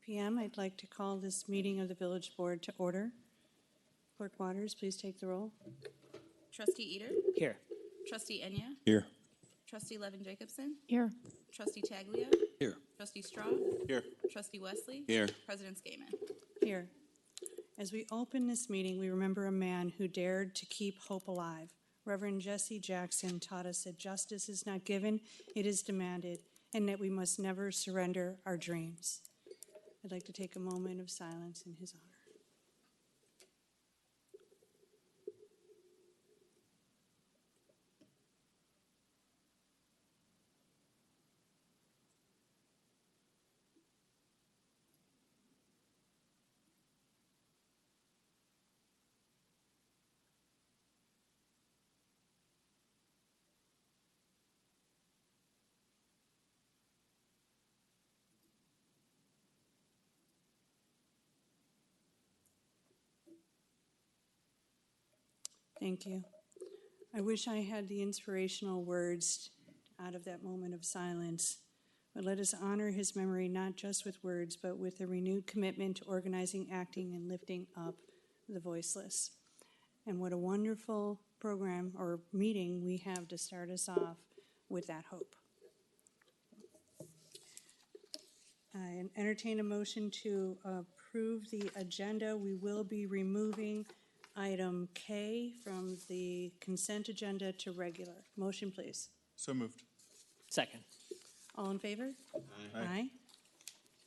p.m. I'd like to call this meeting of the Village Board to order. Clerk Waters, please take the roll. Trustee Eater? Here. Trustee Enya? Here. Trustee Levin-Jacobson? Here. Trustee Taglia? Here. Trustee Straw? Here. Trustee Wesley? Here. President Skaman? Here. As we open this meeting, we remember a man who dared to keep hope alive. Reverend Jesse Jackson taught us that justice is not given, it is demanded, and that we must never surrender our dreams. I'd like to take a moment of silence in his honor. Thank you. I wish I had the inspirational words out of that moment of silence, but let us honor his memory not just with words, but with a renewed commitment to organizing, acting, and lifting up the voiceless. And what a wonderful program or meeting we have to start us off with that hope. I entertain a motion to approve the agenda. We will be removing item K from the consent agenda to regular. Motion, please. So moved. Second. All in favor? Aye. Aye.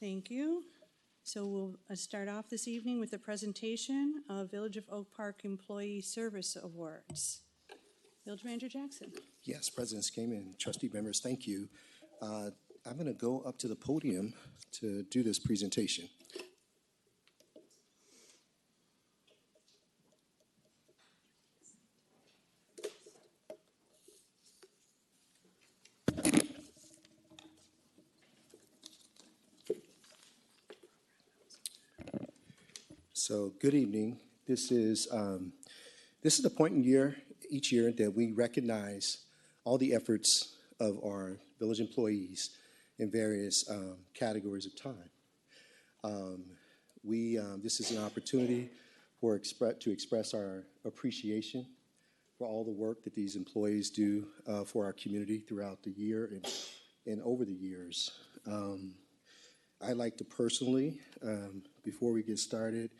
Thank you. So we'll start off this evening with the presentation of Village of Oak Park Employee Service Awards. Village Manager Jackson. Yes, President Skaman, trustee members, thank you. I'm going to go up to the podium to do this presentation. So, good evening. This is the point in each year that we recognize all the efforts of our village employees in various categories of time. This is an opportunity to express our appreciation for all the work that these employees do for our community throughout the year and over the years. I'd like to personally, before we get started,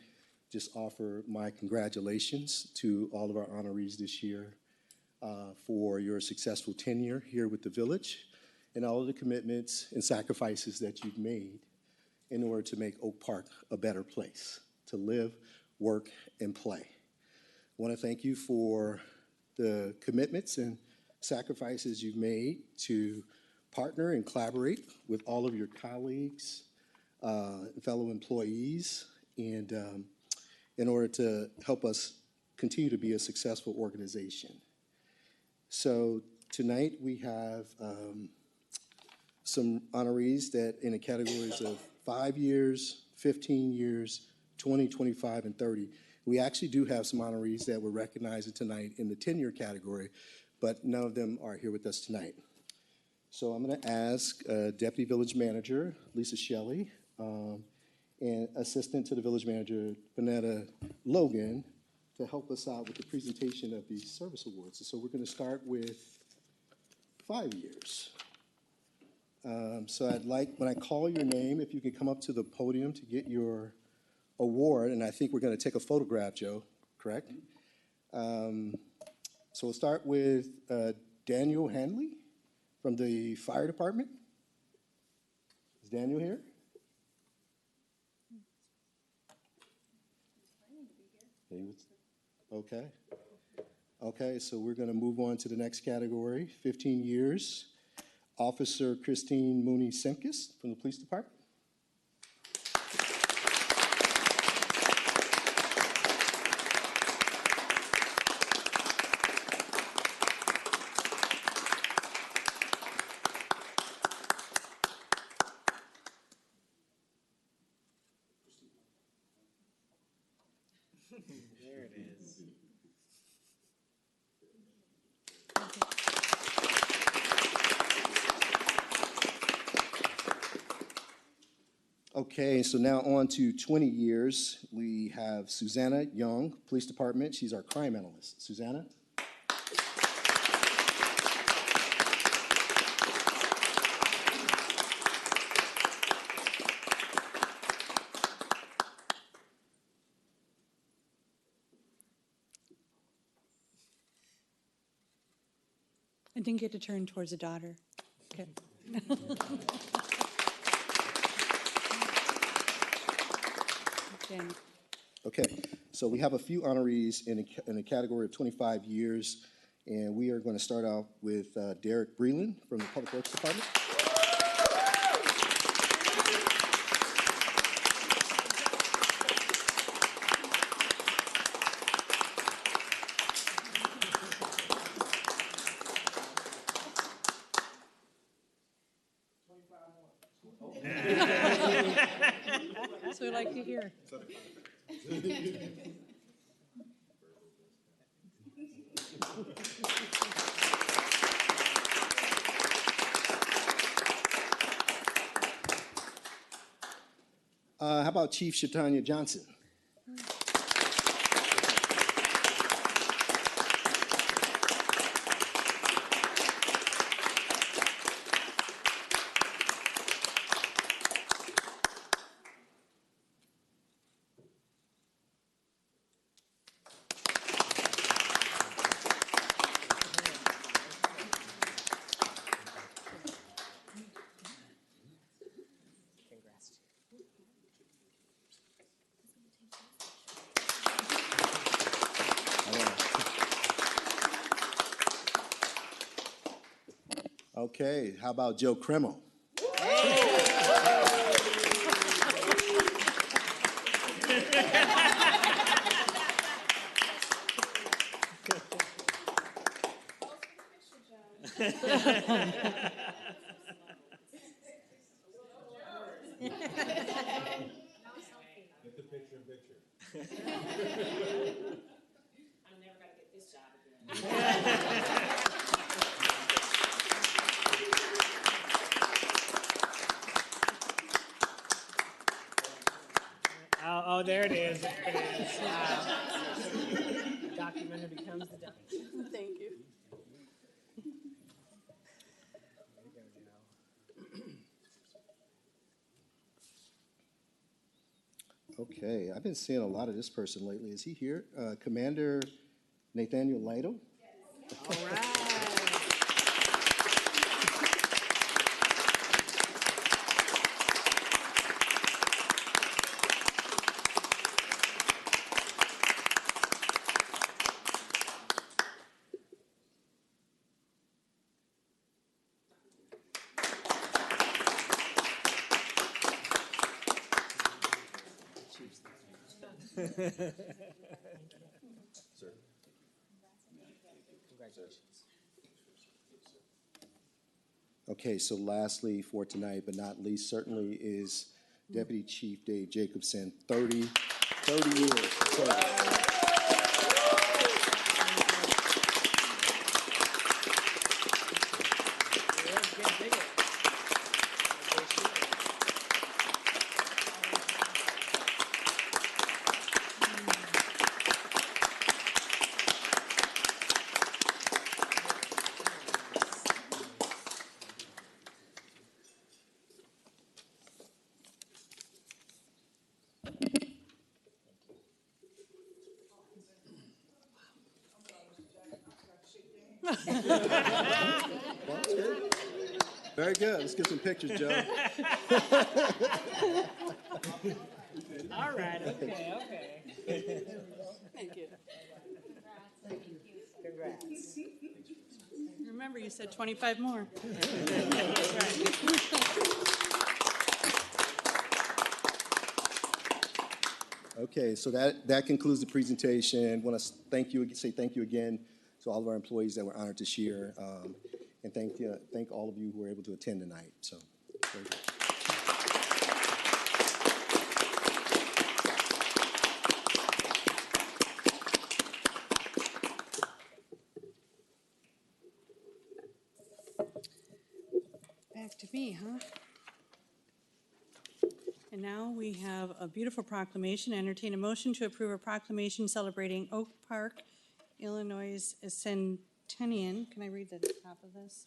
just offer my congratulations to all of our honorees this year for your successful tenure here with the village and all of the commitments and sacrifices that you've made in order to make Oak Park a better place to live, work, and play. I want to thank you for the commitments and sacrifices you've made to partner and collaborate with all of your colleagues, fellow employees, and in order to help us continue to be a successful organization. So tonight we have some honorees that in the categories of 5 years, 15 years, 20, 25, and 30. We actually do have some honorees that we're recognizing tonight in the 10-year category, but none of them are here with us tonight. So I'm going to ask Deputy Village Manager Lisa Shelley and Assistant to the Village Manager Vanetta Logan to help us out with the presentation of these service awards. So we're going to start with 5 years. So I'd like, when I call your name, if you could come up to the podium to get your award, and I think we're going to take a photograph, Joe, correct? So we'll start with Daniel Hanley from the Fire Department. Is Daniel here? Okay. Okay, so we're going to move on to the next category, 15 years. Officer Christine Mooney-Simkis from the Police Department. There it is. Okay, so now on to 20 years. We have Susanna Young, Police Department. She's our crime analyst. Susanna? I didn't get to turn towards a daughter. Okay. Okay. Okay, so we have a few honorees in a category of 25 years, and we are going to start out with Derek Breland from the Public Works Department. That's what I like to hear. How about Chief Shatanya Johnson? Congrats. Okay, how about Joe Kreml? Get the picture in picture. I'm never gonna get this job again. Oh, there it is. There it is. Wow. The document becomes the document. Thank you. Okay, I've been seeing a lot of this person lately. Is he here? Commander Nathaniel Lytle? All right. Sir. Congratulations. Okay, so lastly for tonight, but not least, certainly is Deputy Chief Dave Jacobson, 30 years of service. Very good. Let's get some pictures, Joe. All right. Okay. Thank you. Congrats. Remember, you said 25 more. Okay, so that concludes the presentation. Want to say thank you again to all of our employees that were honored this year, and thank all of you who were able to attend tonight. So, very good. Back to me, huh? And now we have a beautiful proclamation. Entertain a motion to approve a proclamation celebrating Oak Park, Illinois' Centenarian. Can I read the top of this?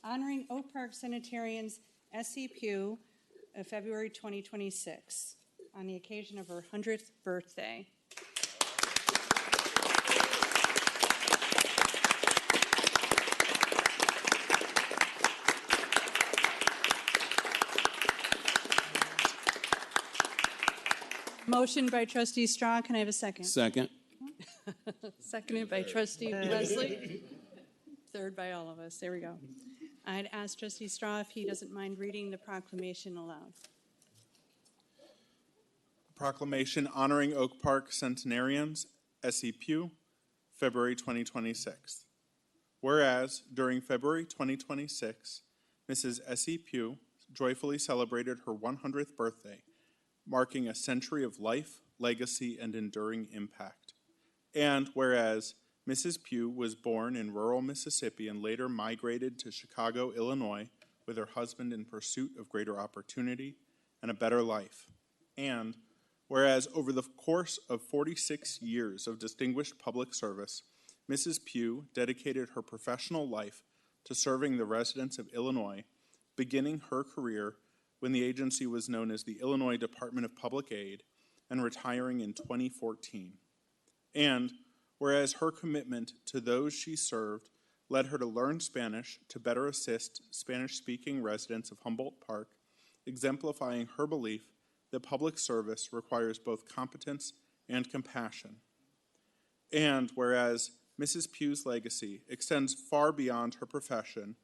Honoring Oak Park Centenarians S.C. Pugh of February 2026 on the occasion of her 100th birthday. Motion by Trustee Straw. Can I have a second? Second. Seconded by Trustee Wesley. Third by all of us. There we go. I'd ask Trustee Straw if he doesn't mind reading the proclamation aloud. Proclamation honoring Oak Park Centenarians, S.E. Pugh, February 2026. Whereas, during February 2026, Mrs. S.E. Pugh joyfully celebrated her 100th birthday, marking a century of life, legacy, and enduring impact. And whereas Mrs. Pugh was born in rural Mississippi and later migrated to Chicago, Illinois, with her husband in pursuit of greater opportunity and a better life. And whereas over the course of 46 years of distinguished public service, Mrs. Pugh dedicated her professional life to serving the residents of Illinois, beginning her career when the agency was known as the Illinois Department of Public Aid and retiring in 2014. And whereas her commitment to those she served led her to learn Spanish to better assist Spanish-speaking residents of Humboldt Park, exemplifying her belief that public service requires both competence and compassion. And whereas Mrs. Pugh's legacy extends far beyond her profession,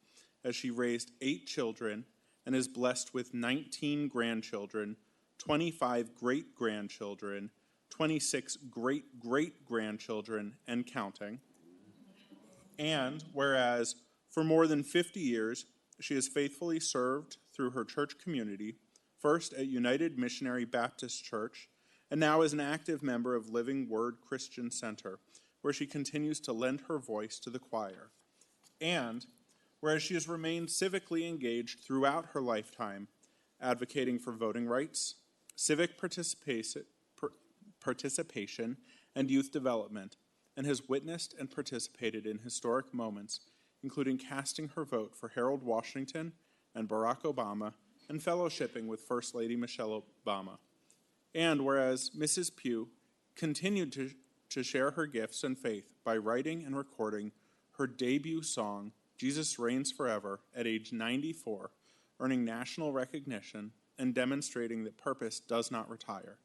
as she raised 8 children and is blessed with 19 grandchildren, 25 great-grandchildren, 26 great-great-grandchildren, and counting. And whereas for more than 50 years, she has faithfully served through her church community, first at United Missionary Baptist Church, and now as an active member of Living Word Christian Center, where she continues to lend her voice to the choir. And whereas she has remained civically engaged throughout her lifetime, advocating for voting rights, civic participation, and youth development, and has witnessed and participated in historic moments, including casting her vote for Harold Washington and Barack Obama, and fellowshipping with First Lady Michelle Obama. And whereas Mrs. Pugh continued to share her gifts and faith by writing and recording her debut song, Jesus Reigns Forever, at age 94, earning national recognition and demonstrating that purpose does not retire.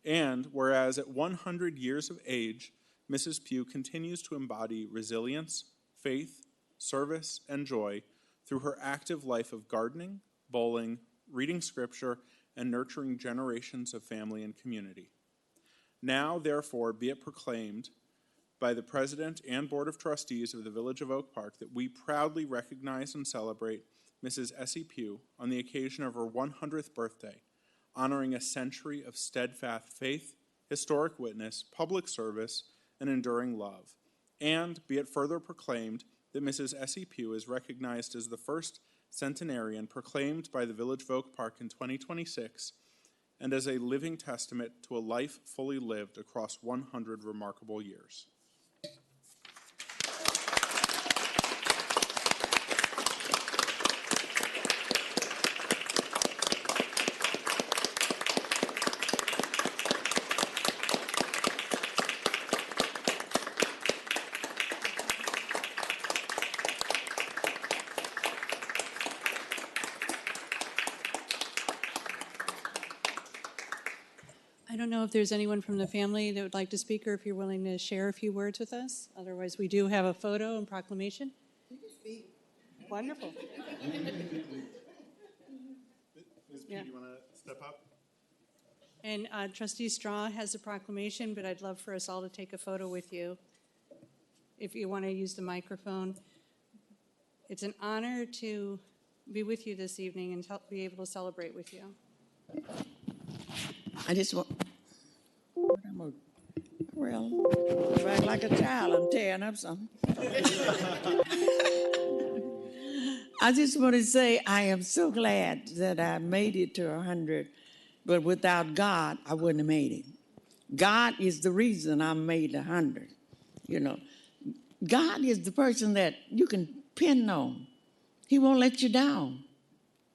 And whereas at 100 years of age, Mrs. Pugh continues to embody resilience, faith, service, and joy through her active life of gardening, bowling, reading scripture, and nurturing generations of family and community. Now, therefore, be it proclaimed by the President and Board of Trustees of the Village of Oak Park that we proudly recognize and celebrate Mrs. S.E. Pugh on the occasion of her 100th birthday, honoring a century of steadfast faith, historic witness, public service, and enduring love. And be it further proclaimed that Mrs. S.E. Pugh is recognized as the first centenarian proclaimed by the Village of Oak Park in 2026, and as a living testament to a life fully lived across 100 remarkable years. I don't know if there's anyone from the family that would like to speak or if you're willing to share a few words with us. Otherwise, we do have a photo and proclamation. You can speak. Wonderful. Ms. Pugh, do you want to step up? And Trustee Straw has a proclamation, but I'd love for us all to take a photo with you if you want to use the microphone. It's an honor to be with you this evening and be able to celebrate with you. I just want, right like a child, I'm tearing up something. I just want to say I am so glad that I made it to 100, but without God, I wouldn't have made it. God is the reason I made 100. You know, God is the person that you can depend on. He won't let you down.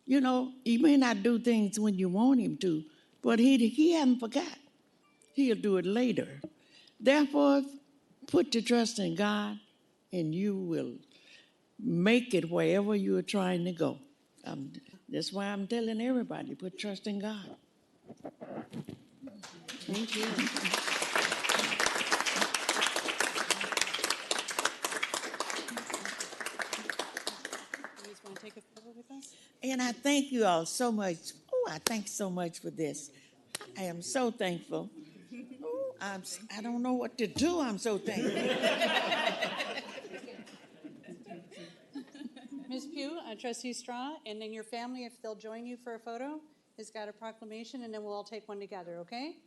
You know, he may not do things when you want him to, but he hasn't forgot. He'll do it later. Therefore, put your trust in God, and you will make it wherever you are trying to go. That's why I'm telling everybody, put trust in God. Thank you. You guys want to take a photo with us? And I thank you all so much. Oh, I thank so much for this. I am so thankful. Oh, I don't know what to do. I'm so thankful. Ms. Pugh, Trustee Straw, and then your family, if they'll join you for a photo, has got a proclamation, and then we'll all take one together, okay?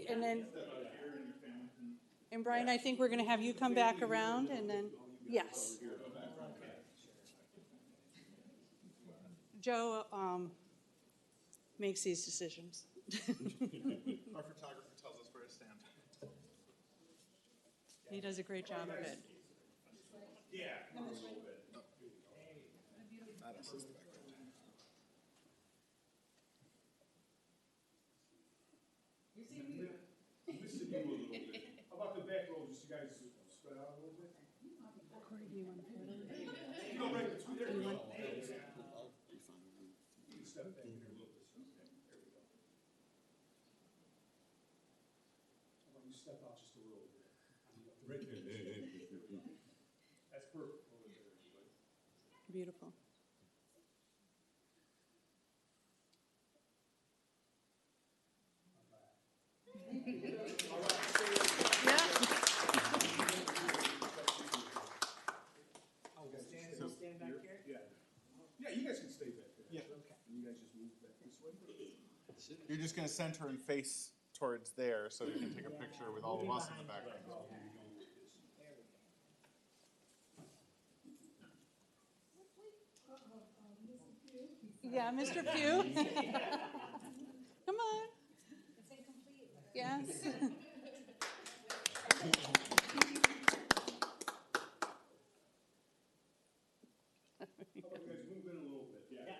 And then, and Brian, I think we're going to have you come back around, and then, yes. Joe makes these decisions. Our photographer tells us where to stand. He does a great job of it. How about the back row, just you guys spread out a little bit? Corey, do you want a photo? No, right between there. You can step back in here a little bit. Okay, there we go. How about you step out just a little bit? Right there. That's perfect. Over there, everybody. Beautiful. Stand back here? Yeah, you guys can stay back there. Yeah. Okay. You guys just move back this way. You're just going to center and face towards there so we can take a picture with all of us in the background. Yeah, Mr. Pugh. Come on. It's incomplete. Yes. You guys move in a little bit. Yeah.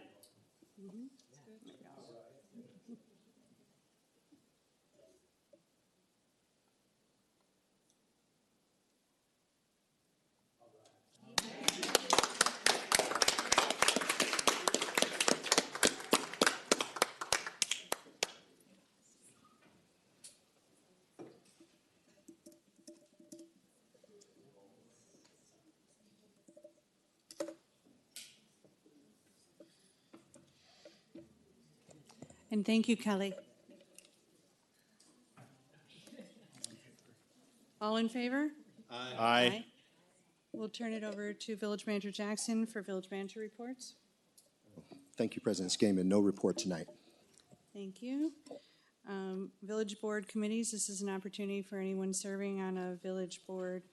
And thank you, Kelly. All in favor? Aye. We'll turn it over to Village Manager Jackson for Village Manager reports. Thank you, President Skaman. No report tonight. Thank you. Village Board committees, this is an opportunity for anyone serving on a Village Board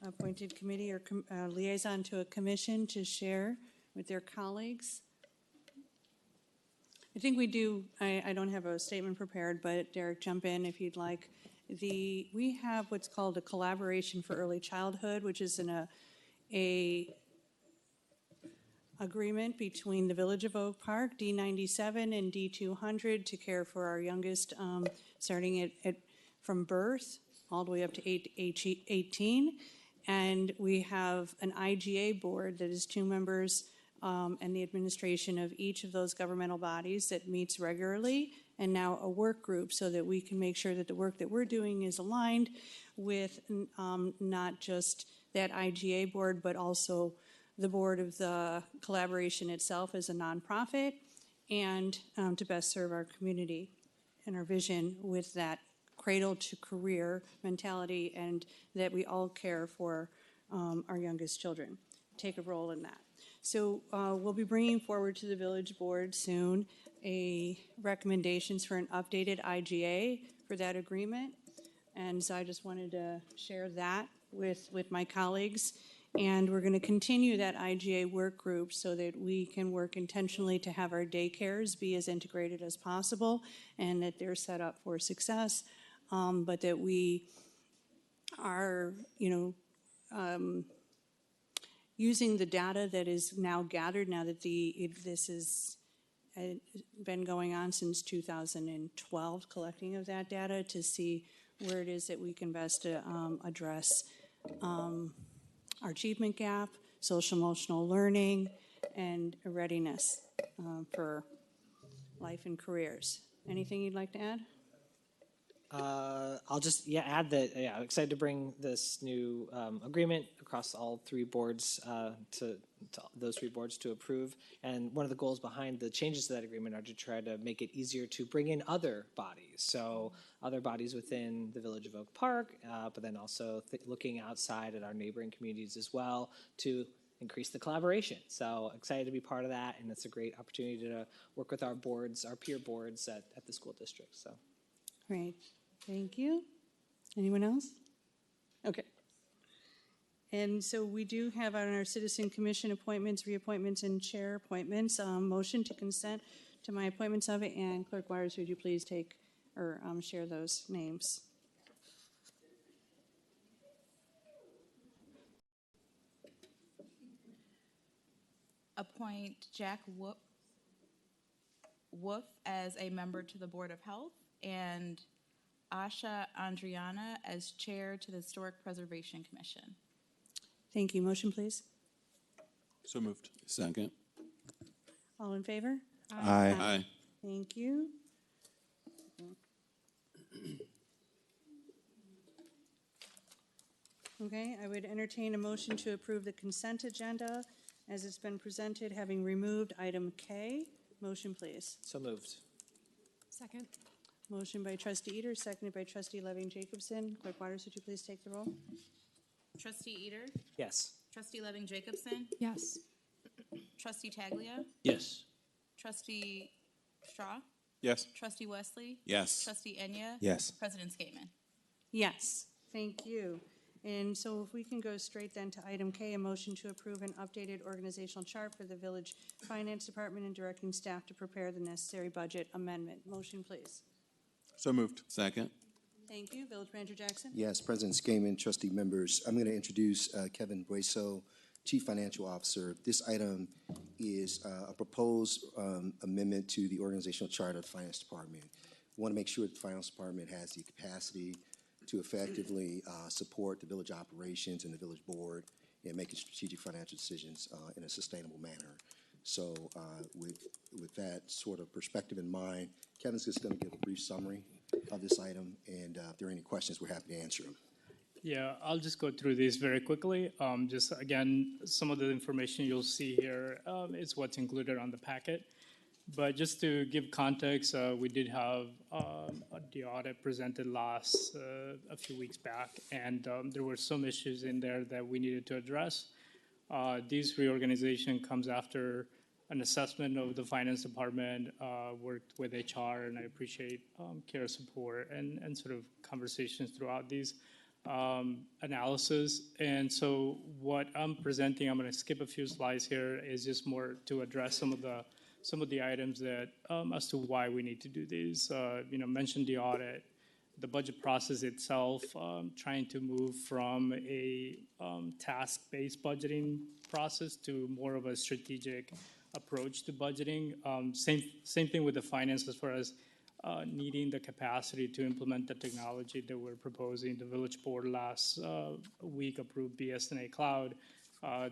appointed committee or liaison to a commission to share with their colleagues. I think we do, I don't have a statement prepared, but Derek, jump in if you'd like. We have what's called a collaboration for early childhood, which is a agreement between the Village of Oak Park, D97 and D200 to care for our youngest, starting from birth all the way up to 18. And we have an IGA board that is 2 members and the administration of each of those governmental bodies that meets regularly, and now a work group so that we can make sure that the work that we're doing is aligned with not just that IGA board, but also the board of the collaboration itself as a nonprofit, and to best serve our community and our vision with that cradle to career mentality, and that we all care for our youngest children. Take a role in that. So we'll be bringing forward to the village board soon recommendations for an updated IGA for that agreement. And so I just wanted to share that with my colleagues. And we're going to continue that IGA work group so that we can work intentionally to have our daycares be as integrated as possible and that they're set up for success, but that we are, using the data that is now gathered, now that this has been going on since 2012, collecting of that data to see where it is that we can best address our achievement gap, social emotional learning, and readiness for life and careers. Anything you'd like to add? I'll just add that I'm excited to bring this new agreement across all three boards to those three boards to approve. And one of the goals behind the changes to that agreement are to try to make it easier to bring in other bodies. So other bodies within the Village of Oak Park, but then also looking outside at our neighboring communities as well to increase the collaboration. So excited to be part of that, and it's a great opportunity to work with our boards, our peer boards at the school district. So. Great. Thank you. Anyone else? Okay. And so we do have on our citizen commission appointments, reappointments, and chair appointments. Motion to consent to my appointments of it. And Clerk Waters, would you please take or share those names? Appoint Jack Wolf as a member to the Board of Health and Asha Andriana as chair to the Historic Preservation Commission. Thank you. Motion, please. So moved. Second. All in favor? Aye. Aye. Thank you. Okay, I would entertain a motion to approve the consent agenda as it's been presented, having removed item K. Motion, please. So moved. Second. Motion by Trustee Eater, seconded by Trustee Leving-Jacobson. Clerk Waters, would you please take the roll? Trustee Eater, Yes. Trustee Leving-Jacobson, Yes. Trustee Taglia, Yes. Trustee Straw, Yes. Trustee Wesley, Yes. Trustee Enya, Yes. President Skateman. Yes, thank you. And so if we can go straight then to item K, a motion to approve an updated organizational chart for the Village Finance Department and directing staff to prepare the necessary budget amendment. Motion, please. So moved. Second. Thank you. Village Manager Jackson? Yes, President Skaman, trustee members, I'm going to introduce Kevin Braceau, Chief Financial Officer. This item is a proposed amendment to the organizational chart of the Finance Department. We want to make sure the Finance Department has the capacity to effectively support the village operations and the village board in making strategic financial decisions in a sustainable manner. So with that sort of perspective in mind, Kevin's just going to give a brief summary of this item, and if there are any questions, we're happy to answer them. Yeah, I'll just go through these very quickly. Just again, some of the information you'll see here is what's included on the packet. But just to give context, we did have the audit presented a few weeks back, and there were some issues in there that we needed to address. This reorganization comes after an assessment of the finance department, worked with HR, and I appreciate Kara's support and sort of conversations throughout these analysis. And so what I'm presenting, I'm going to skip a few slides here, is just more to address some of the items that as to why we need to do these. Mentioned the audit, the budget process itself, trying to move from a task-based budgeting process to more of a strategic approach to budgeting. Same thing with the finance as far as needing the capacity to implement the technology that we're proposing. The village board last week approved BSNA Cloud.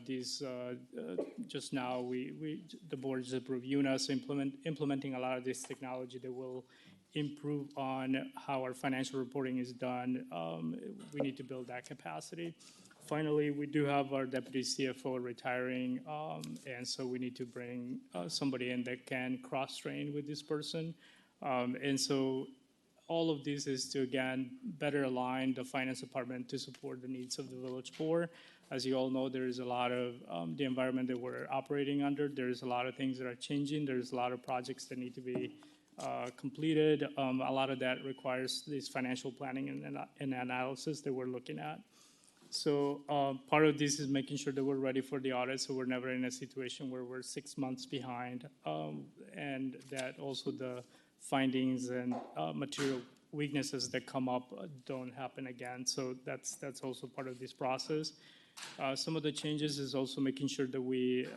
Just now, the board just approved UNAS implementing a lot of this technology that will improve on how our financial reporting is done. We need to build that capacity. Finally, we do have our deputy CFO retiring, and so we need to bring somebody in that can cross-train with this person. And so all of this is to, again, better align the finance department to support the needs of the village board. As you all know, there is a lot of the environment that we're operating under. There's a lot of things that are changing. There's a lot of projects that need to be completed. A lot of that requires this financial planning and analysis that we're looking at. So part of this is making sure that we're ready for the audit, so we're never in a situation where we're 6 months behind, and that also the findings and material weaknesses that come up don't happen again. So that's also part of this process. Some of the changes is also making sure that we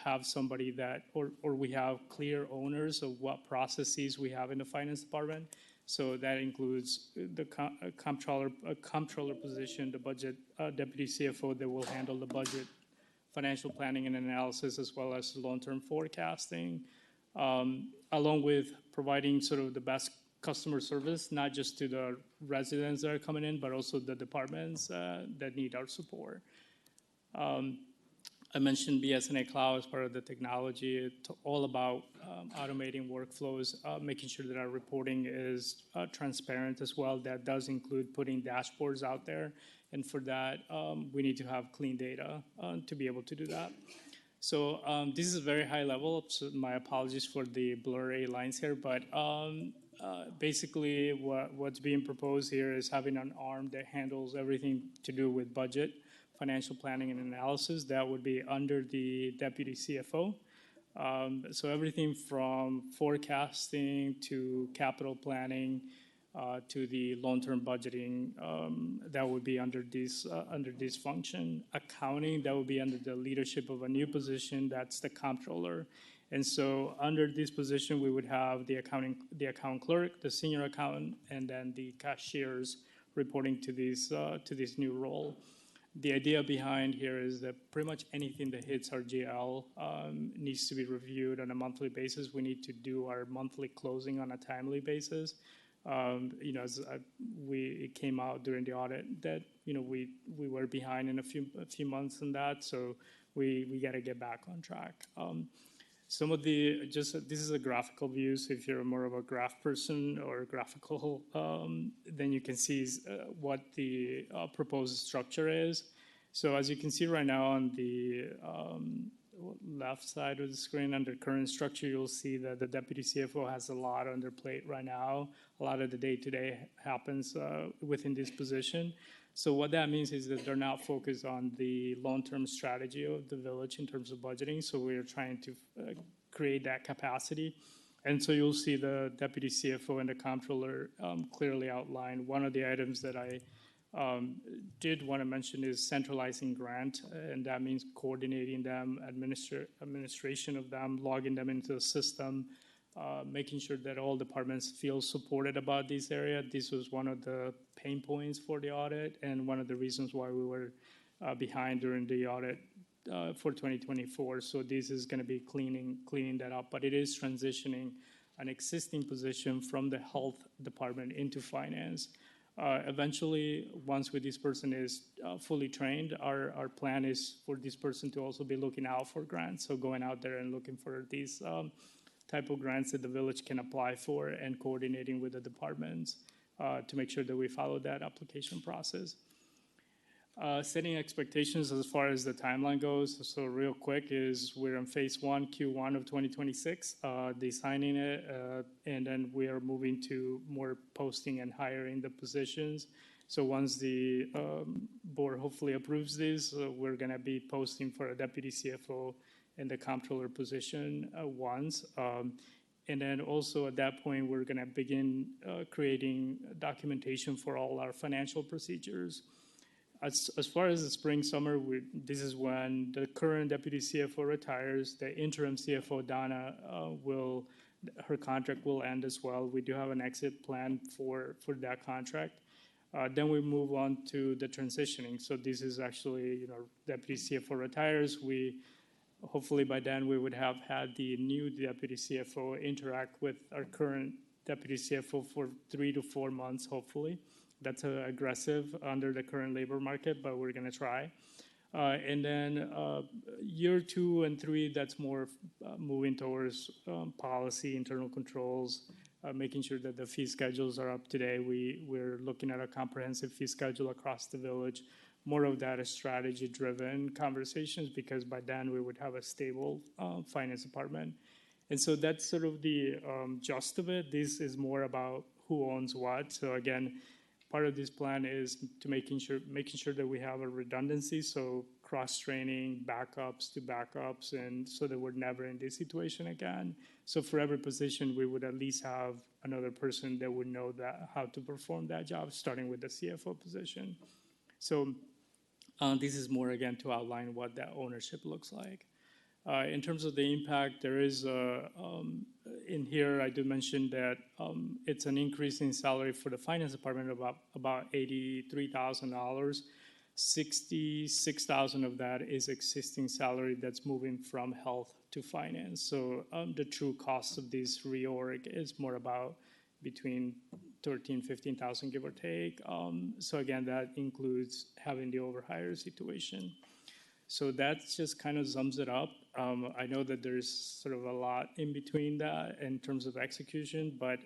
have somebody that, or we have clear owners of what processes we have in the finance department. So that includes the comptroller position, the budget deputy CFO that will handle the budget, financial planning and analysis, as well as long-term forecasting, along with providing sort of the best customer service, not just to the residents that are coming in, but also the departments that need our support. I mentioned BSNA Cloud as part of the technology. It's all about automating workflows, making sure that our reporting is transparent as well. That does include putting dashboards out there. And for that, we need to have clean data to be able to do that. So this is a very high level. So my apologies for the blurry lines here. But basically, what's being proposed here is having an arm that handles everything to do with budget, financial planning and analysis. That would be under the deputy CFO. So everything from forecasting to capital planning to the long-term budgeting, that would be under this function. Accounting, that would be under the leadership of a new position, that's the comptroller. And so under this position, we would have the account clerk, the senior accountant, and then the cashiers reporting to this new role. The idea behind here is that pretty much anything that hits our GL needs to be reviewed on a monthly basis. We need to do our monthly closing on a timely basis. It came out during the audit that we were behind in a few months in that, so we got to get back on track. This is a graphical view, so if you're more of a graph person or graphical, then you can see what the proposed structure is. So as you can see right now on the left side of the screen under current structure, you'll see that the deputy CFO has a lot on their plate right now. A lot of the day-to-day happens within this position. So what that means is that they're not focused on the long-term strategy of the village in terms of budgeting. So we're trying to create that capacity. And so you'll see the deputy CFO and the comptroller clearly outlined. One of the items that I did want to mention is centralizing grant, and that means coordinating them, administration of them, logging them into the system, making sure that all departments feel supported about this area. This was one of the pain points for the audit and one of the reasons why we were behind during the audit for 2024. So this is going to be cleaning that up, but it is transitioning an existing position from the health department into finance. Eventually, once this person is fully trained, our plan is for this person to also be looking out for grants. So going out there and looking for these type of grants that the village can apply for and coordinating with the departments to make sure that we follow that application process. Setting expectations as far as the timeline goes. So real quick is we're in phase 1, Q1 of 2026, designing it, and then we are moving to more posting and hiring the positions. So once the board hopefully approves this, we're going to be posting for a deputy CFO and the comptroller position once. And then also at that point, we're going to begin creating documentation for all our financial procedures. As far as the spring, summer, this is when the current deputy CFO retires. The interim CFO, Donna, her contract will end as well. We do have an exit plan for that contract. Then we move on to the transitioning. So this is actually, deputy CFO retires. Hopefully by then we would have had the new deputy CFO interact with our current deputy CFO for 3 to 4 months, hopefully. That's aggressive under the current labor market, but we're going to try. And then year 2 and 3, that's more moving towards policy, internal controls, making sure that the fee schedules are up to date. We're looking at a comprehensive fee schedule across the village, more of that is strategy-driven conversations, because by then we would have a stable finance department. And so that's sort of the gist of it. This is more about who owns what. So again, part of this plan is to making sure that we have a redundancy, so cross-training, backups to backups, and so that we're never in this situation again. So for every position, we would at least have another person that would know that how to perform that job, starting with the CFO position. So this is more, again, to outline what that ownership looks like. In terms of the impact, there is in here, I do mention that it's an increase in salary for the finance department of about $83,000. $66,000 of that is existing salary that's moving from health to finance. So the true cost of this reorg is more about between $13,000-15,000, give or take. So again, that includes having the overhire situation. So that just kind of sums it up. I know that there's sort of a lot in between that in terms of execution, but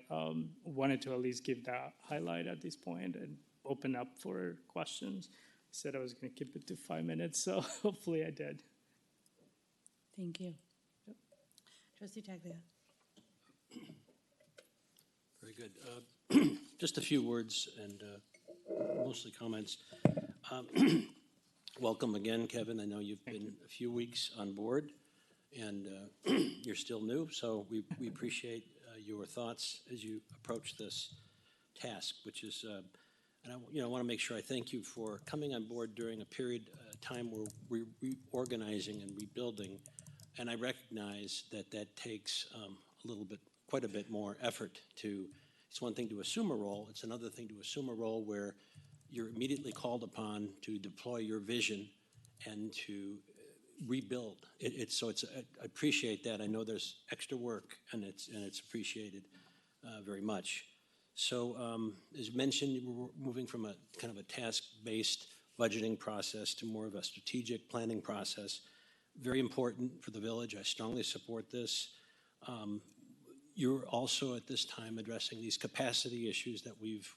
wanted to at least give that highlight at this point and open up for questions. I said I was going to keep it to 5 minutes, so hopefully I did. Thank you. Trustee Taglia. Very good. Just a few words and mostly comments. Welcome again, Kevin. I know you've been a few weeks on board, and you're still new, so we appreciate your thoughts as you approach this task, which is, and I want to make sure I thank you for coming on board during a period of time where we're reorganizing and rebuilding, and I recognize that that takes quite a bit more effort to. It's one thing to assume a role; it's another thing to assume a role where you're immediately called upon to deploy your vision and to rebuild. I appreciate that. I know there's extra work, and it's appreciated very much. So as mentioned, we're moving from a kind of a task-based budgeting process to more of a strategic planning process. Very important for the village. I strongly support this. You're also at this time addressing these capacity issues that we've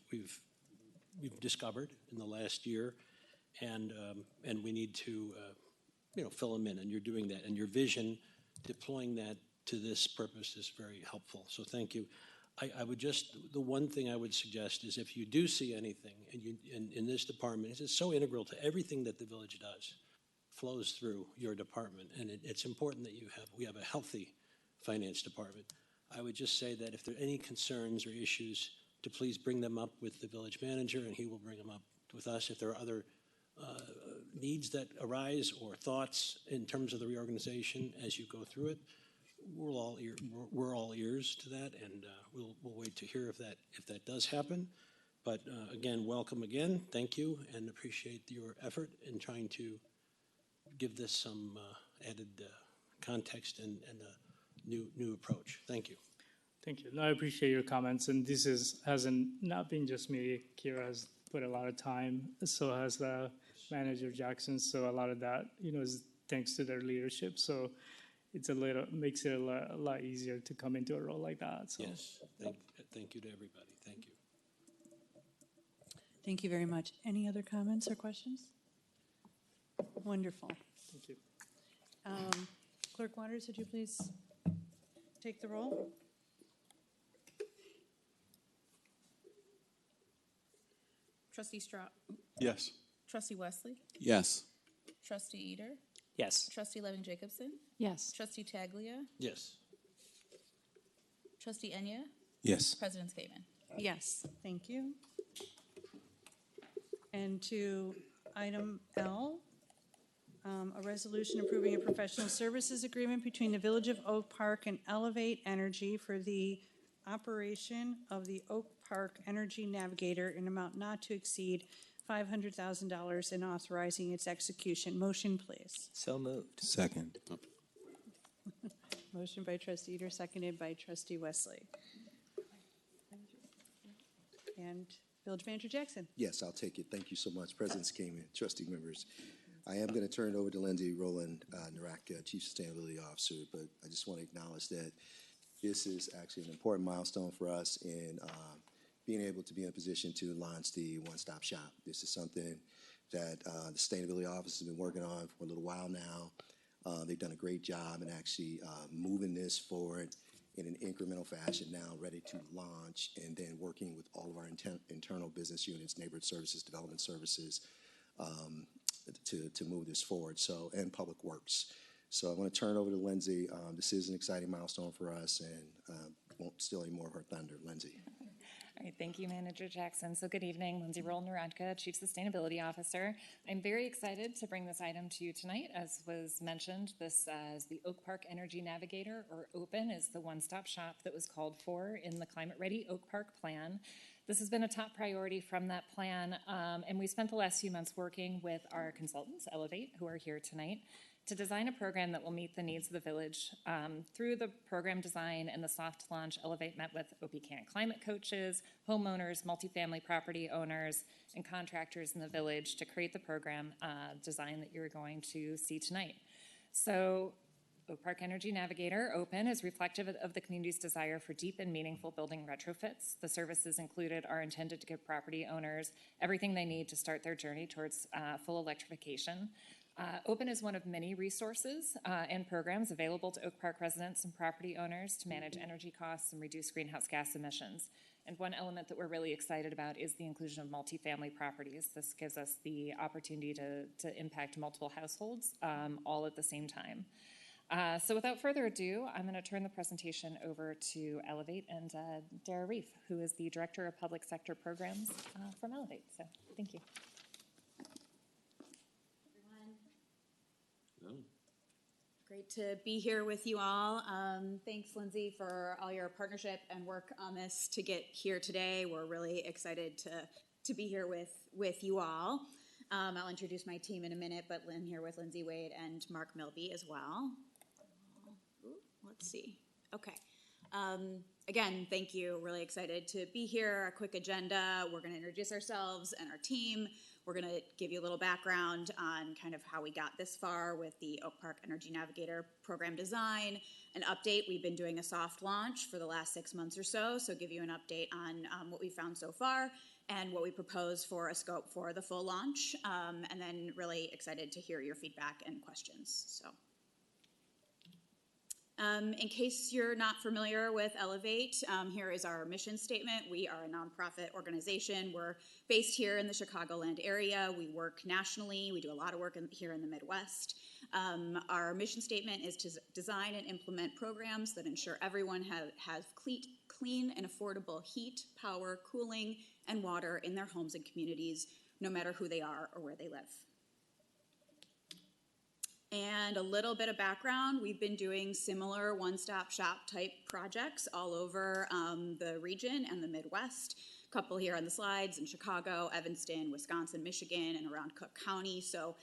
discovered in the last year, and we need to fill them in, and you're doing that. And your vision, deploying that to this purpose is very helpful. So thank you. I would the one thing I would suggest is if you do see anything in this department, it's so integral to everything that the village does, flows through your department, and it's important that we have a healthy finance department. I would just say that if there are any concerns or issues, to please bring them up with the village manager, and he will bring them up with us. If there are other needs that arise or thoughts in terms of the reorganization as you go through it, we're all ears to that, and we'll wait to hear if that does happen. But again, welcome again. Thank you, and appreciate your effort in trying to give this some added context and a new approach. Thank you. Thank you. No, I appreciate your comments, and this hasn't not been just me. Kira has put a lot of time, so has the manager Jackson. So a lot of that, is thanks to their leadership. So it's makes it a lot easier to come into a role like that. So. Yes. Thank you to everybody. Thank you. Thank you very much. Any other comments or questions? Wonderful. Thank you. Clerk Waters, would you please take the roll? Trustee Straub. Yes. Trustee Wesley. Yes. Trustee Eater. Yes. Trustee Levin Jacobson. Yes. Trustee Taglia. Yes. Trustee Enya. Yes. President Skaven. Yes, thank you. And to item L, a resolution approving a professional services agreement between the Village of Oak Park and Elevate Energy for the operation of the Oak Park Energy Navigator in amount not to exceed $500,000 and authorizing its execution. Motion, please. So moved. Second. Motion by Trustee Eater, seconded by Trustee Wesley. And Village Manager Jackson. Yes, I'll take it. Thank you so much, President Skaman, trustee members. I am going to turn it over to Lindsay Rowland Naraka, Chief Sustainability Officer, but I just want to acknowledge that this is actually an important milestone for us in being able to be in a position to launch the one-stop shop. This is something that the Sustainability Office has been working on for a little while now. They've done a great job in actually moving this forward in an incremental fashion now, ready to launch, and then working with all of our internal business units, neighborhood services, development services, to move this forward, so, and Public Works. So I'm going to turn it over to Lindsay. This is an exciting milestone for us, and won't steal any more of her thunder. Lindsay. All right, thank you, Manager Jackson. So good evening, Lindsay Roll-Narodka, Chief Sustainability Officer. I'm very excited to bring this item to you tonight. As was mentioned, this is the Oak Park Energy Navigator, or OPEN, is the one-stop shop that was called for in the Climate Ready Oak Park Plan. This has been a top priority from that plan, and we spent the last few months working with our consultants, Elevate, who are here tonight, to design a program that will meet the needs of the village. Through the program design and the soft launch, Elevate met with OPCAN climate coaches, homeowners, multifamily property owners, and contractors in the village to create the program design that you're going to see tonight. So Oak Park Energy Navigator, OPEN, is reflective of the community's desire for deep and meaningful building retrofits. The services included are intended to give property owners everything they need to start their journey towards full electrification. OPEN is one of many resources and programs available to Oak Park residents and property owners to manage energy costs and reduce greenhouse gas emissions. And one element that we're really excited about is the inclusion of multifamily properties. This gives us the opportunity to impact multiple households all at the same time. So without further ado, I'm going to turn the presentation over to Elevate and Dara Reef, who is the Director of Public Sector Programs from Elevate. So thank you. Great to be here with you all. Thanks, Lindsay, for all your partnership and work on this to get here today. We're really excited to be here with you all. I'll introduce my team in a minute, but Lynn here with Lindsay Wade and Mark Milby as well. Let's see. Okay. Again, thank you. Really excited to be here. A quick agenda. We're going to introduce ourselves and our team. We're going to give you a little background on kind of how we got this far with the Oak Park Energy Navigator program design, an update. We've been doing a soft launch for the last 6 months or so give you an update on what we found so far and what we propose for a scope for the full launch, and then really excited to hear your feedback and questions. So. In case you're not familiar with Elevate, here is our mission statement. We are a nonprofit organization. We're based here in the Chicagoland area. We work nationally. We do a lot of work here in the Midwest. Our mission statement is to design and implement programs that ensure everyone has clean and affordable heat, power, cooling, and water in their homes and communities, no matter who they are or where they live. And a little bit of background, we've been doing similar one-stop shop type projects all over the region and the Midwest. A couple here on the slides in Chicago, Evanston, Wisconsin, Michigan, and around Cook County. So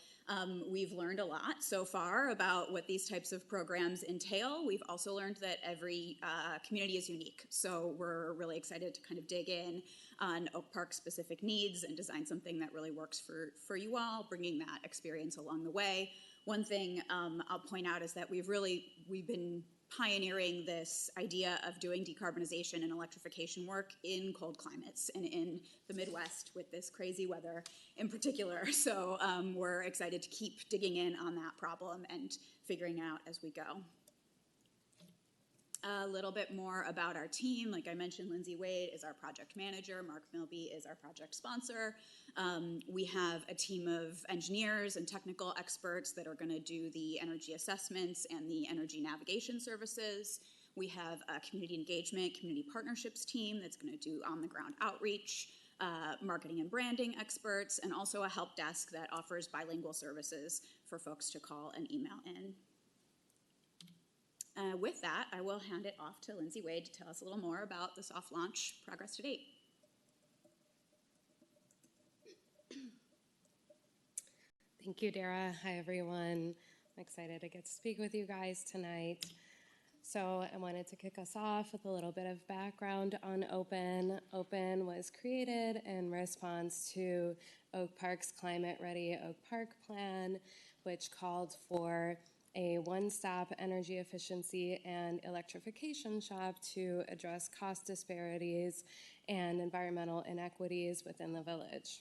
we've learned a lot so far about what these types of programs entail. We've also learned that every community is unique. So we're really excited to kind of dig in on Oak Park specific needs and design something that really works for you all, bringing that experience along the way. One thing I'll point out is that we've been pioneering this idea of doing decarbonization and electrification work in cold climates and in the Midwest with this crazy weather in particular. So we're excited to keep digging in on that problem and figuring out as we go. A little bit more about our team. Like I mentioned, Lindsay Wade is our project manager. Mark Milby is our project sponsor. We have a team of engineers and technical experts that are going to do the energy assessments and the energy navigation services. We have a community engagement, community partnerships team that's going to do on-the-ground outreach, marketing and branding experts, and also a help desk that offers bilingual services for folks to call and email in. With that, I will hand it off to Lindsay Wade to tell us a little more about the soft launch progress to date. Thank you, Dara. Hi, everyone. I'm excited to get to speak with you guys tonight. So I wanted to kick us off with a little bit of background on OPEN. OPEN was created in response to Oak Park's Climate Ready Oak Park Plan, which called for a one-stop energy efficiency and electrification shop to address cost disparities and environmental inequities within the village.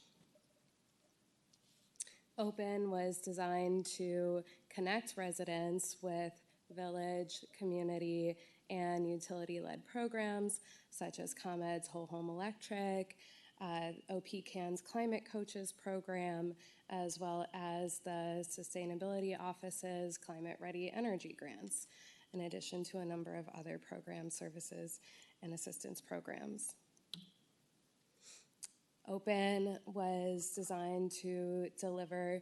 Open was designed to connect residents with village, community, and utility-led programs such as ComEd's Whole Home Electric, OPCAN's Climate Coaches program, as well as the Sustainability Office's Climate Ready Energy Grants, in addition to a number of other programs, services, and assistance programs. Open was designed to deliver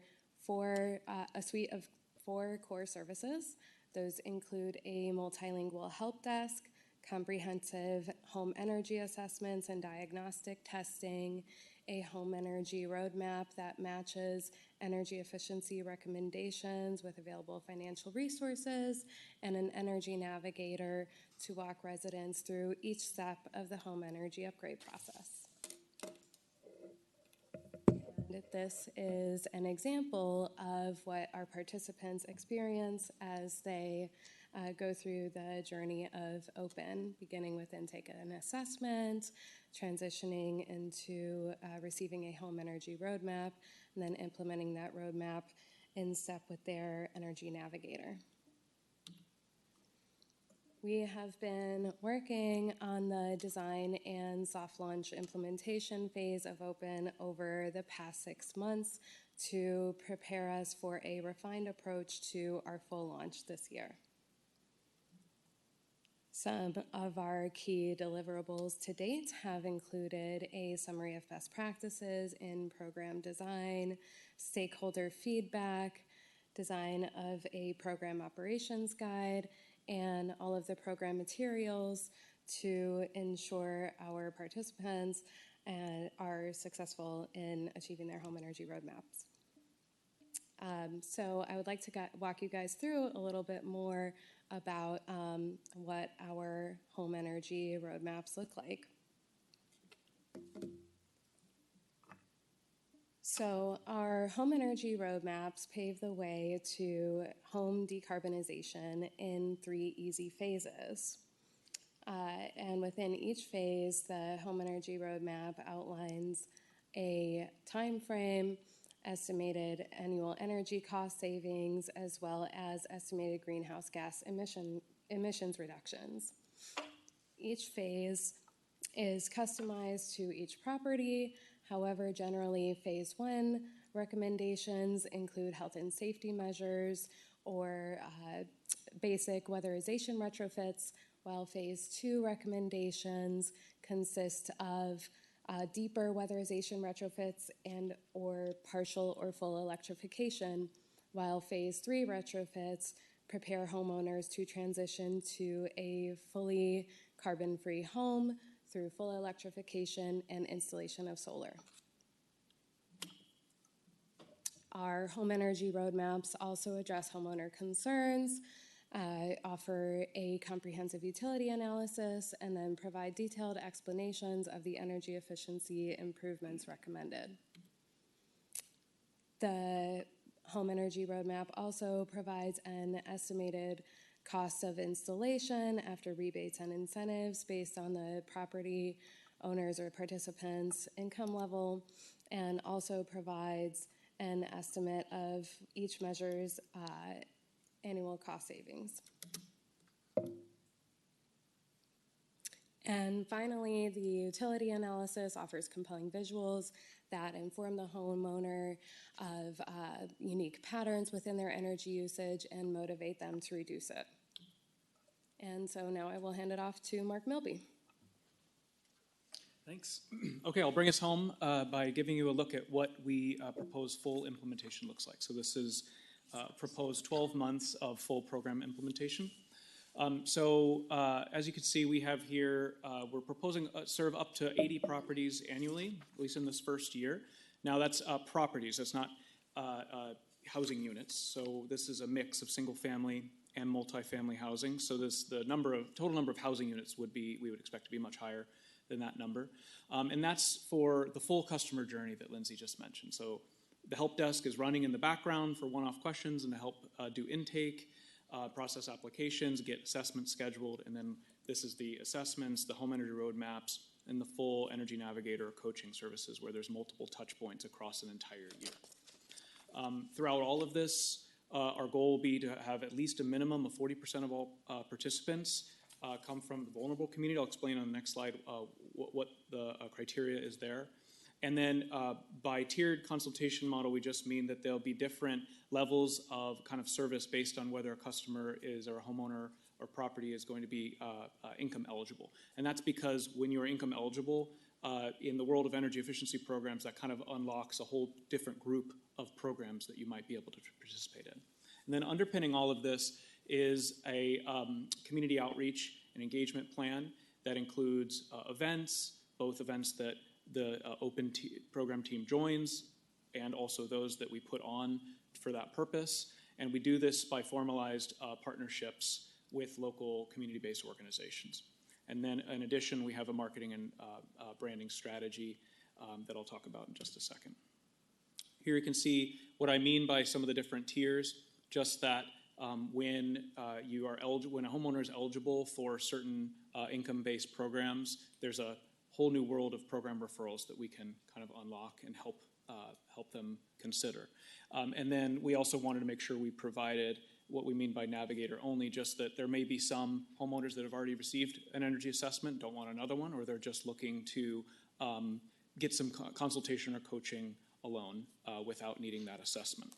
a suite of 4 core services. Those include a multilingual help desk, comprehensive home energy assessments and diagnostic testing, a home energy roadmap that matches energy efficiency recommendations with available financial resources, and an energy navigator to walk residents through each step of the home energy upgrade process. And this is an example of what our participants experience as they go through the journey of Open, beginning with intake and assessment, transitioning into receiving a home energy roadmap, and then implementing that roadmap in step with their energy navigator. We have been working on the design and soft launch implementation phase of Open over the past 6 months to prepare us for a refined approach to our full launch this year. Some of our key deliverables to date have included a summary of best practices in program design, stakeholder feedback, design of a program operations guide, and all of the program materials to ensure our participants are successful in achieving their home energy roadmaps. So I would like to walk you guys through a little bit more about what our home energy roadmaps look like. So our home energy roadmaps pave the way to home decarbonization in 3 easy phases. And within each phase, the home energy roadmap outlines a time frame, estimated annual energy cost savings, as well as estimated greenhouse gas emissions reductions. Each phase is customized to each property. However, generally, phase 1 recommendations include health and safety measures or basic weatherization retrofits, while phase 2 recommendations consist of deeper weatherization retrofits and or partial or full electrification, while phase 3 retrofits prepare homeowners to transition to a fully carbon-free home through full electrification and installation of solar. Our home energy roadmaps also address homeowner concerns, offer a comprehensive utility analysis, and then provide detailed explanations of the energy efficiency improvements recommended. The home energy roadmap also provides an estimated cost of installation after rebates and incentives based on the property owners or participants' income level, and also provides an estimate of each measure's annual cost savings. And finally, the utility analysis offers compelling visuals that inform the homeowner of unique patterns within their energy usage and motivate them to reduce it. And so now I will hand it off to Mark Milby. Thanks. Okay, I'll bring us home by giving you a look at what we propose full implementation looks like. So this is proposed 12 months of full program implementation. As you can see, we have here, we're proposing serve up to 80 properties annually, at least in this first year. Now that's properties, that's not housing units. So this is a mix of single family and multifamily housing. So the total number of housing units we would expect to be much higher than that number. And that's for the full customer journey that Lindsay just mentioned. So the help desk is running in the background for one-off questions and to help do intake, process applications, get assessments scheduled, and then this is the assessments, the home energy roadmaps, and the full energy navigator coaching services where there's multiple touch points across an entire year. Throughout all of this, our goal will be to have at least a minimum of 40% of all participants come from the vulnerable community. I'll explain on the next slide what the criteria is there. And then by tiered consultation model, we just mean that there'll be different levels of kind of service based on whether a customer is or a homeowner or property is going to be income eligible. And that's because when you're income eligible, in the world of energy efficiency programs, that kind of unlocks a whole different group of programs that you might be able to participate in. And then underpinning all of this is a community outreach and engagement plan that includes events, both events that the program team joins and also those that we put on for that purpose. And we do this by formalized partnerships with local community-based organizations. And then in addition, we have a marketing and branding strategy that I'll talk about in just a second. Here you can see what I mean by some of the different tiers, just that when a homeowner is eligible for certain income-based programs, there's a whole new world of program referrals that we can kind of unlock and help them consider. And then we also wanted to make sure we provided what we mean by Navigator only, just that there may be some homeowners that have already received an energy assessment, don't want another one, or they're just looking to get some consultation or coaching alone without needing that assessment.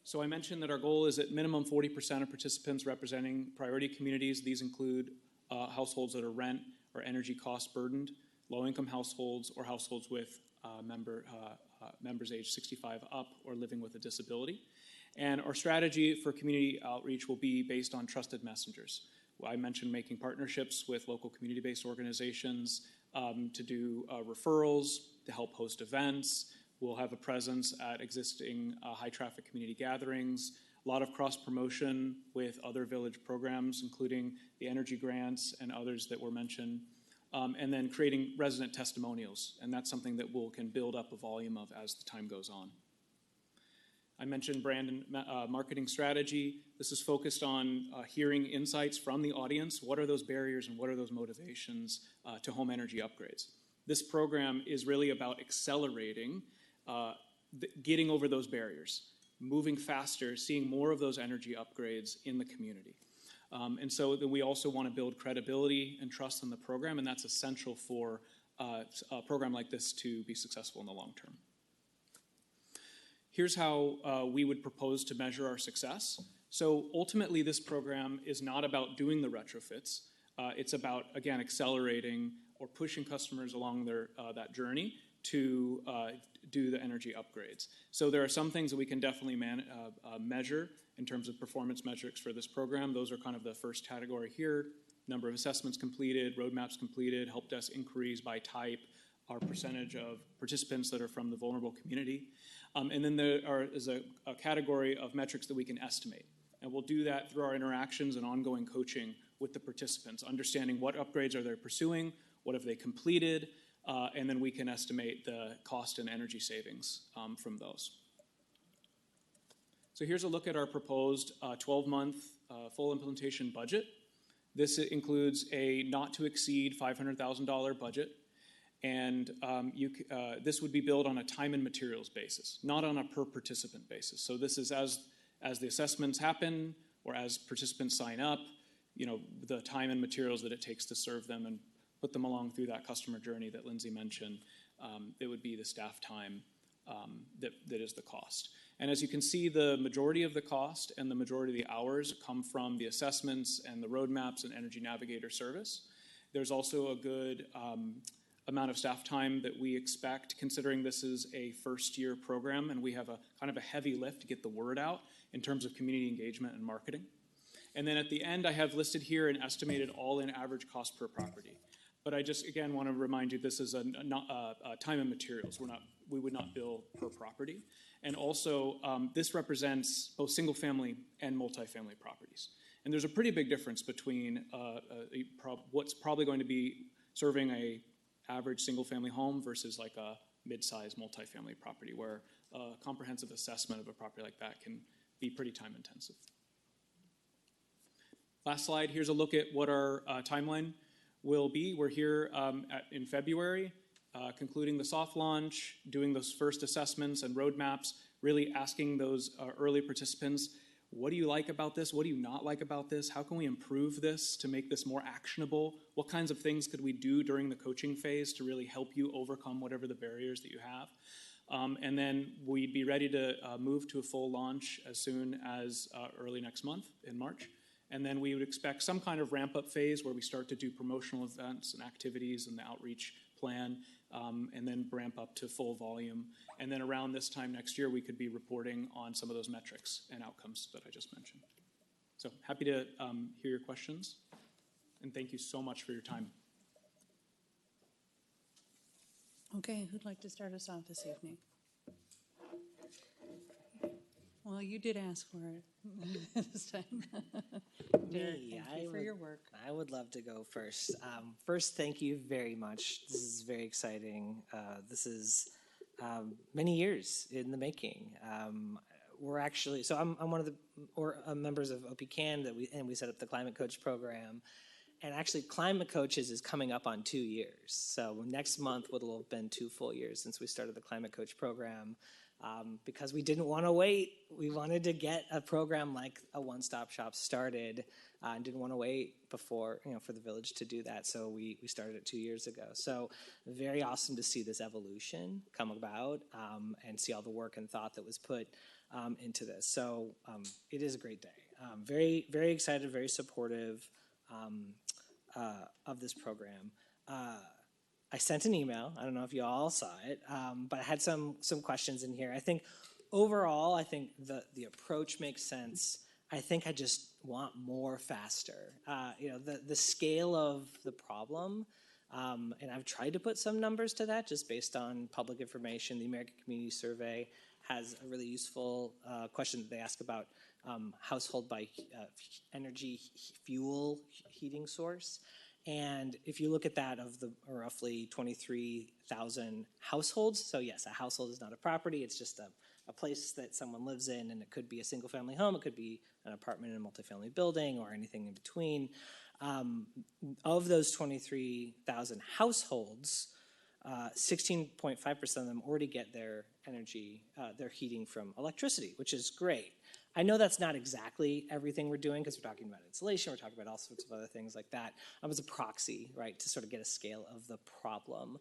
So I mentioned that our goal is at minimum 40% of participants representing priority communities. These include households that are rent or energy cost burdened, low-income households, or households with members age 65 up or living with a disability. And our strategy for community outreach will be based on trusted messengers. I mentioned making partnerships with local community-based organizations to do referrals, to help host events. We'll have a presence at existing high-traffic community gatherings, a lot of cross-promotion with other village programs, including the energy grants and others that were mentioned, and then creating resident testimonials. And that's something that can build up a volume of as the time goes on. I mentioned brand and marketing strategy. This is focused on hearing insights from the audience. What are those barriers and what are those motivations to home energy upgrades? This program is really about accelerating, getting over those barriers, moving faster, seeing more of those energy upgrades in the community. And so we also want to build credibility and trust in the program, and that's essential for a program like this to be successful in the long term. Here's how we would propose to measure our success. So ultimately, this program is not about doing the retrofits. It's about, again, accelerating or pushing customers along that journey to do the energy upgrades. So there are some things that we can definitely measure in terms of performance metrics for this program. Those are kind of the first category here. Number of assessments completed, roadmaps completed, help desk inquiries by type, our percentage of participants that are from the vulnerable community. And then there is a category of metrics that we can estimate. And we'll do that through our interactions and ongoing coaching with the participants, understanding what upgrades are they pursuing, what have they completed, and then we can estimate the cost and energy savings from those. So here's a look at our proposed 12-month full implementation budget. This includes a not to exceed $500,000 budget. And this would be billed on a time and materials basis, not on a per participant basis. So this is as the assessments happen or as participants sign up, the time and materials that it takes to serve them and put them along through that customer journey that Lindsay mentioned. It would be the staff time that is the cost. And as you can see, the majority of the cost and the majority of the hours come from the assessments and the roadmaps and Energy Navigator service. There's also a good amount of staff time that we expect, considering this is a first-year program and we have a kind of a heavy lift to get the word out in terms of community engagement and marketing. And then at the end, I have listed here an estimated all-in average cost per property. But I just, again, want to remind you this is a time and materials. We would not bill per property. And also, this represents both single-family and multifamily properties. And there's a pretty big difference between what's probably going to be serving a average single-family home versus like a mid-sized multifamily property, where a comprehensive assessment of a property like that can be pretty time-intensive. Last slide, here's a look at what our timeline will be. We're here in February. concluding the soft launch, doing those first assessments and roadmaps, really asking those early participants, what do you like about this? What do you not like about this? How can we improve this to make this more actionable? What kinds of things could we do during the coaching phase to really help you overcome whatever the barriers that you have? And then we'd be ready to move to a full launch as soon as early next month in March. And then we would expect some kind of ramp-up phase where we start to do promotional events and activities and the outreach plan, and then ramp up to full volume. And then around this time next year, we could be reporting on some of those metrics and outcomes that I just mentioned. So happy to hear your questions, and thank you so much for your time. Okay, who'd like to start us off this evening? Well, you did ask for it this time. Derek, thank you for your work. I would love to go first. First, thank you very much. This is very exciting. This is many years in the making. We're actually, so I'm one of the members of OPCAN and we set up the Climate Coach program. And actually, Climate Coaches is coming up on 2 years. So next month will have been 2 full years since we started the Climate Coach program. Because we didn't want to wait. We wanted to get a program like a one-stop shop started and didn't want to wait before, for the village to do that. So we started it 2 years ago. So very awesome to see this evolution come about and see all the work and thought that was put into this. So it is a great day. Very, very excited, very supportive of this program. I sent an email. I don't know if you all saw it, but I had some questions in here. I think overall, the approach makes sense. I think I just want more faster. The scale of the problem, and I've tried to put some numbers to that just based on public information. The American Community Survey has a really useful question that they ask about household by energy fuel heating source. And if you look at that of the roughly 23,000 households, so yes, a household is not a property, it's just a place that someone lives in, and it could be a single family home, it could be an apartment in a multifamily building or anything in between. Of those 23,000 households, 16.5% of them already get their energy, their heating from electricity, which is great. I know that's not exactly everything we're doing because we're talking about insulation, we're talking about all sorts of other things like that. As a proxy, right, to sort of get a scale of the problem.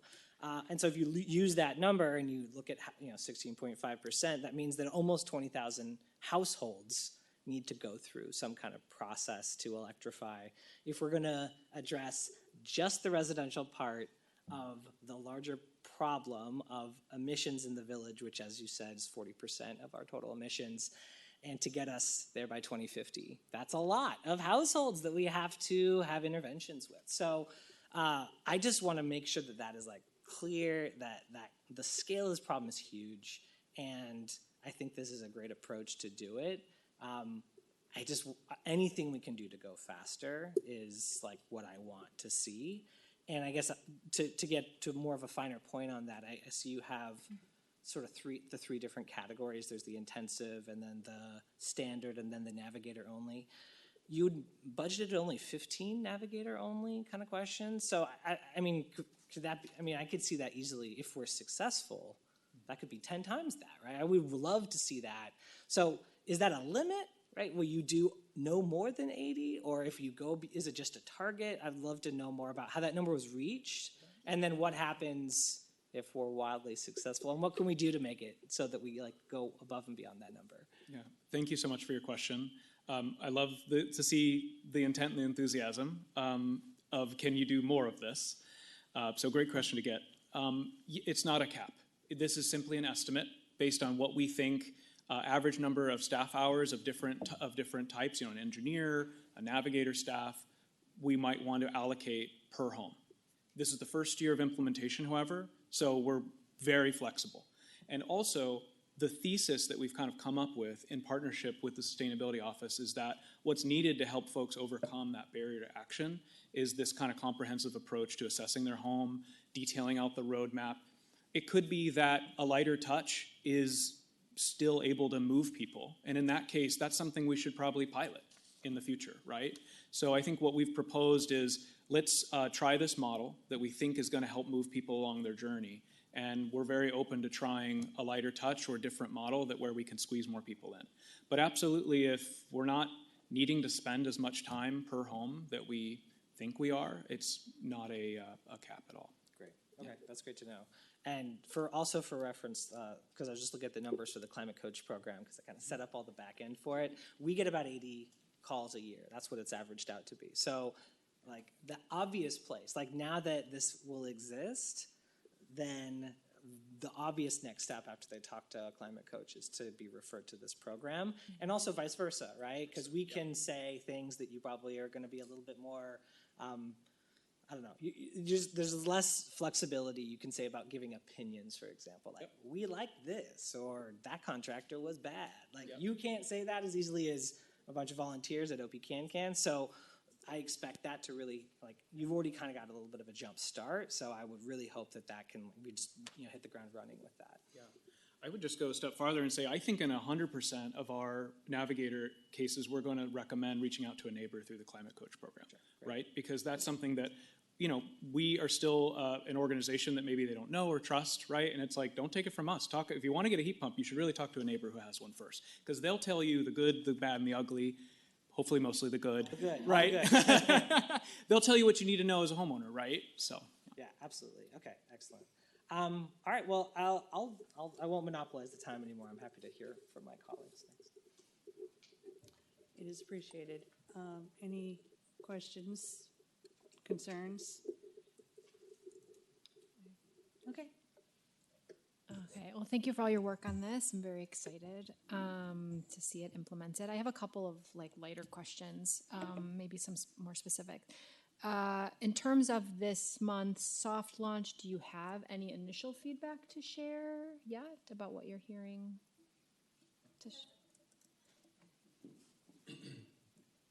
And so if you use that number and you look at 16.5%, that means that almost 20,000 households need to go through some kind of process to electrify if we're going to address just the residential part of the larger problem of emissions in the village, which, as you said, is 40% of our total emissions. And to get us there by 2050. That's a lot of households that we have to have interventions with. So I just want to make sure that that is clear, that the scale of this problem is huge, and I think this is a great approach to do it. Anything we can do to go faster is what I want to see. And I guess to get to more of a finer point on that, I see you have sort of the three different categories. There's the intensive, and then the standard, and then the Navigator only. You budgeted only 15 Navigator only kind of questions. So could that be, I could see that easily if we're successful. That could be 10 times that, right? We would love to see that. So is that a limit, right? Will you do no more than 80, or if you go, is it just a target? I'd love to know more about how that number was reached, and then what happens if we're wildly successful, and what can we do to make it so that we go above and beyond that number? Yeah, thank you so much for your question. I love to see the intent and the enthusiasm of can you do more of this? So great question to get. It's not a cap. This is simply an estimate based on what we think average number of staff hours of different types, an engineer, a Navigator staff, we might want to allocate per home. This is the first year of implementation, however, so we're very flexible. And also, the thesis that we've kind of come up with in partnership with the Sustainability Office is that what's needed to help folks overcome that barrier to action is this kind of comprehensive approach to assessing their home, detailing out the roadmap. It could be that a lighter touch is still able to move people, and in that case, that's something we should probably pilot in the future, right? So I think what we've proposed is let's try this model that we think is going to help move people along their journey. And we're very open to trying a lighter touch or a different model where we can squeeze more people in. But absolutely, if we're not needing to spend as much time per home that we think we are, it's not a cap at all. Great. Okay, that's great to know. And for reference, because I was just looking at the numbers for the Climate Coach program, because I kind of set up all the back end for it, we get about 80 calls a year. That's what it's averaged out to be. So, like, the obvious place, like, now that this will exist, then the obvious next step after they talk to a climate coach is to be referred to this program, and also vice versa, right? Because we can say things that you probably are going to be a little bit more, I don't know, there's less flexibility you can say about giving opinions, for example. Like, we like this, or that contractor was bad. Like, you can't say that as easily as a bunch of volunteers at OP can. So I expect that to really, like, you've already kind of got a little bit of a jump start, so I would really hope that we just, hit the ground running with that. Yeah. I would just go a step farther and say, I think in 100% of our Navigator cases, we're going to recommend reaching out to a neighbor through the Climate Coach program, right? Because that's something that, we are still an organization that maybe they don't know or trust, right? And it's like, don't take it from us. If you want to get a heat pump, you should really talk to a neighbor who has one first, because they'll tell you the good, the bad, and the ugly. Hopefully mostly the good, right? They'll tell you what you need to know as a homeowner, right? So. Yeah, absolutely. Okay, excellent. All right, well, I won't monopolize the time anymore. I'm happy to hear from my colleagues. Thanks. It is appreciated. Any questions, concerns? Okay. Okay, well, thank you for all your work on this. I'm very excited to see it implemented. I have a couple of lighter questions, maybe some more specific. In terms of this month's soft launch, do you have any initial feedback to share yet about what you're hearing?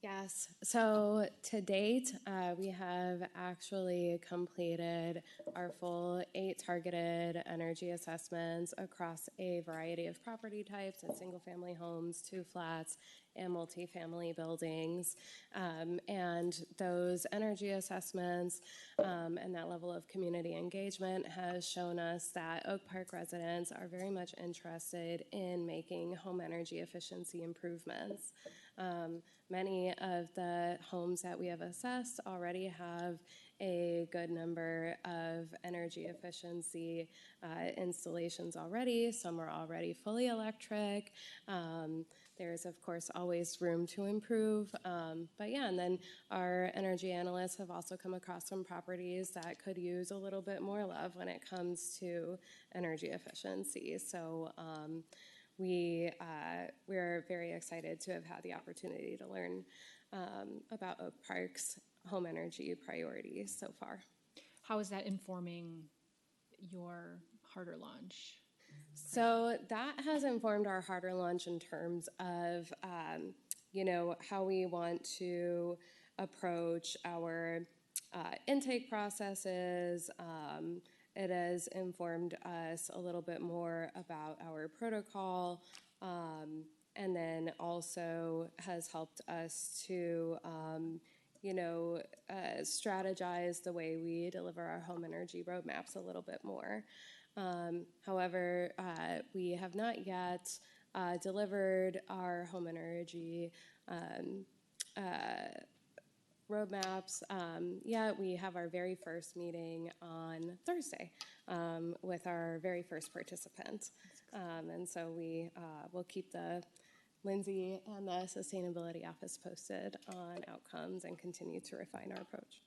Yes, so to date, we have actually completed our full 8 targeted energy assessments across a variety of property types at single-family homes, 2 flats, and multifamily buildings. And those energy assessments and that level of community engagement has shown us that Oak Park residents are very much interested in making home energy efficiency improvements. Many of the homes that we have assessed already have a good number of energy efficiency installations already. Some are already fully electric. There's, of course, always room to improve. But yeah, and then our energy analysts have also come across some properties that could use a little bit more love when it comes to energy efficiency. So we're very excited to have had the opportunity to learn about Oak Park's home energy priorities so far. How is that informing your harder launch? So that has informed our harder launch in terms of, how we want to approach our intake processes. It has informed us a little bit more about our protocol, and then also has helped us to, strategize the way we deliver our home energy roadmaps a little bit more. However, we have not yet delivered our home energy roadmaps yet. We have our very first meeting on Thursday with our very first participant. And so we will keep Lindsay and the Sustainability Office posted on outcomes and continue to refine our approach.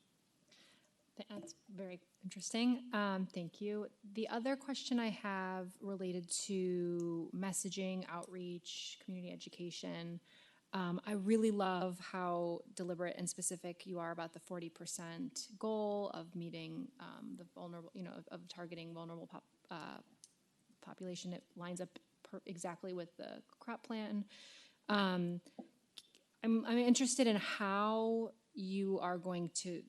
That's very interesting. Thank you. The other question I have related to messaging, outreach, community education. I really love how deliberate and specific you are about the 40% goal of meeting the vulnerable, of targeting vulnerable population. It lines up exactly with the crop plan. I'm interested in how you are going to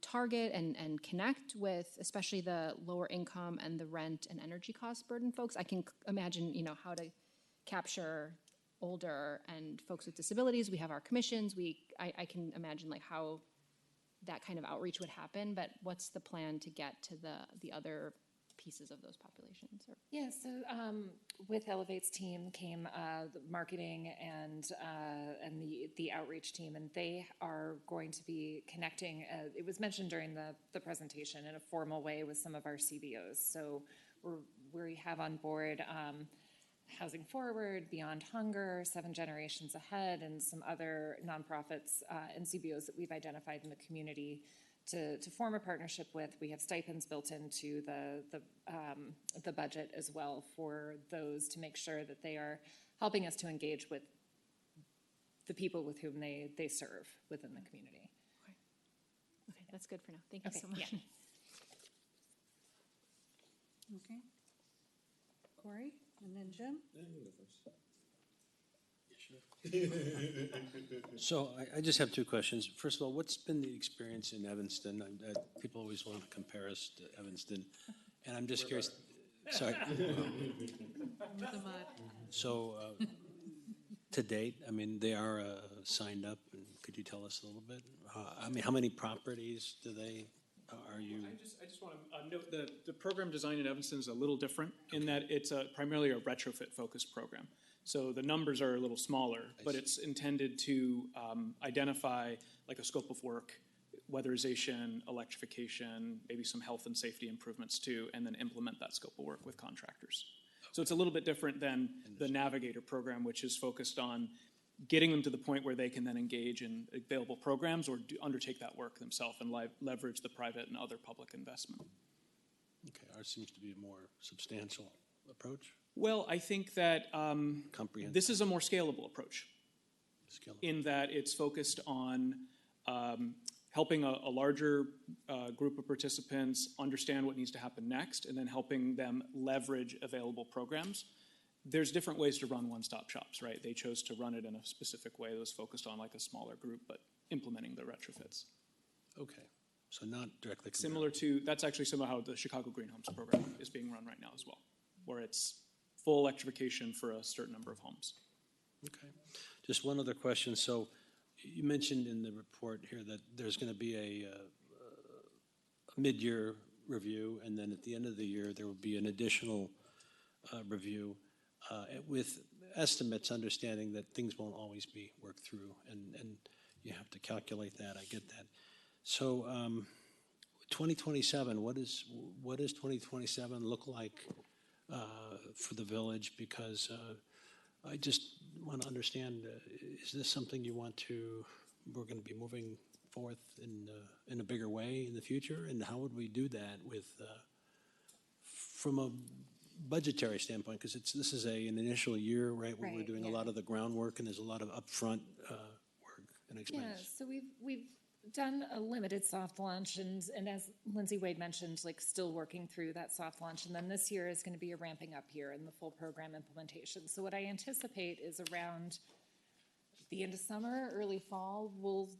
target and connect with especially the lower income and the rent and energy cost burden folks. I can imagine, how to capture older and folks with disabilities. We have our commissions. I can imagine like how that kind of outreach would happen, but what's the plan to get to the other pieces of those populations? Yeah, so with Elevate's team came the marketing and the outreach team, and they are going to be connecting. It was mentioned during the presentation in a formal way with some of our CBOs. So we have on board Housing Forward, Beyond Hunger, 7 Generations Ahead, and some other nonprofits and CBOs that we've identified in the community to form a partnership with. We have stipends built into the budget as well for those to make sure that they are helping us to engage with the people with whom they serve within the community. Okay, that's good for now. Thank you so much. Yeah. Okay. Corey, and then Jim? So I just have 2 questions. First of all, what's been the experience in Evanston? People always want to compare us to Evanston, and I'm just curious. Sorry. So to date, I mean, they are signed up, and could you tell us a little bit? I mean, how many properties do they? Are you? I just want to note the program design in Evanston is a little different in that it's primarily a retrofit-focused program. So the numbers are a little smaller, but it's intended to identify like a scope of work, weatherization, electrification, maybe some health and safety improvements too, and then implement that scope of work with contractors. So it's a little bit different than the Navigator program, which is focused on getting them to the point where they can then engage in available programs or undertake that work themselves and leverage the private and other public investment. Okay, ours seems to be a more substantial approach. Well, I think that this is a more scalable approach in that it's focused on helping a larger group of participants understand what needs to happen next and then helping them leverage available programs. There's different ways to run one-stop shops, right? They chose to run it in a specific way that was focused on like a smaller group, but implementing the retrofits. Okay, so not directly similar to, that's actually some of how the Chicago Green Homes program is being run right now as well, where it's full electrification for a certain number of homes. Okay, just one other question. So you mentioned in the report here that there's going to be a mid-year review, and then at the end of the year there will be an additional review with estimates, understanding that things won't always be worked through, and you have to calculate that. I get that. So 2027, what does 2027 look like for the village? Because I just want to understand, is this something you want to, we're going to be moving forth in a bigger way in the future? And how would we do that with, from a budgetary standpoint? Because this is an initial year, right, where we're doing a lot of the groundwork and there's a lot of upfront work and expense. Yeah, so we've done a limited soft launch, and as Lindsay Wade mentioned, like still working through that soft launch, and then this year is going to be a ramping up year in the full program implementation. So what I anticipate is around the end of summer, early fall,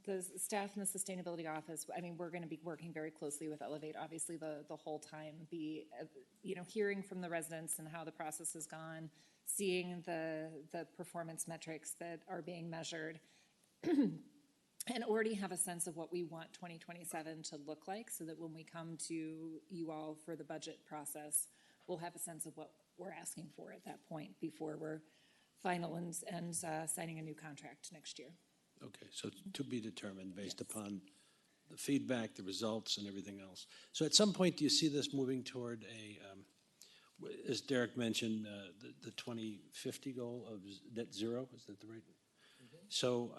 the staff in the sustainability office, I mean, we're going to be working very closely with Elevate, obviously the whole time, hearing from the residents and how the process has gone, seeing the performance metrics that are being measured, and already have a sense of what we want 2027 to look like, so that when we come to you all for the budget process, we'll have a sense of what we're asking for at that point before we're final and signing a new contract next year. Okay, so to be determined based upon the feedback, the results, and everything else. So at some point, do you see this moving toward as Derek mentioned, the 2050 goal of net zero? Is that the right? Mm-hmm. So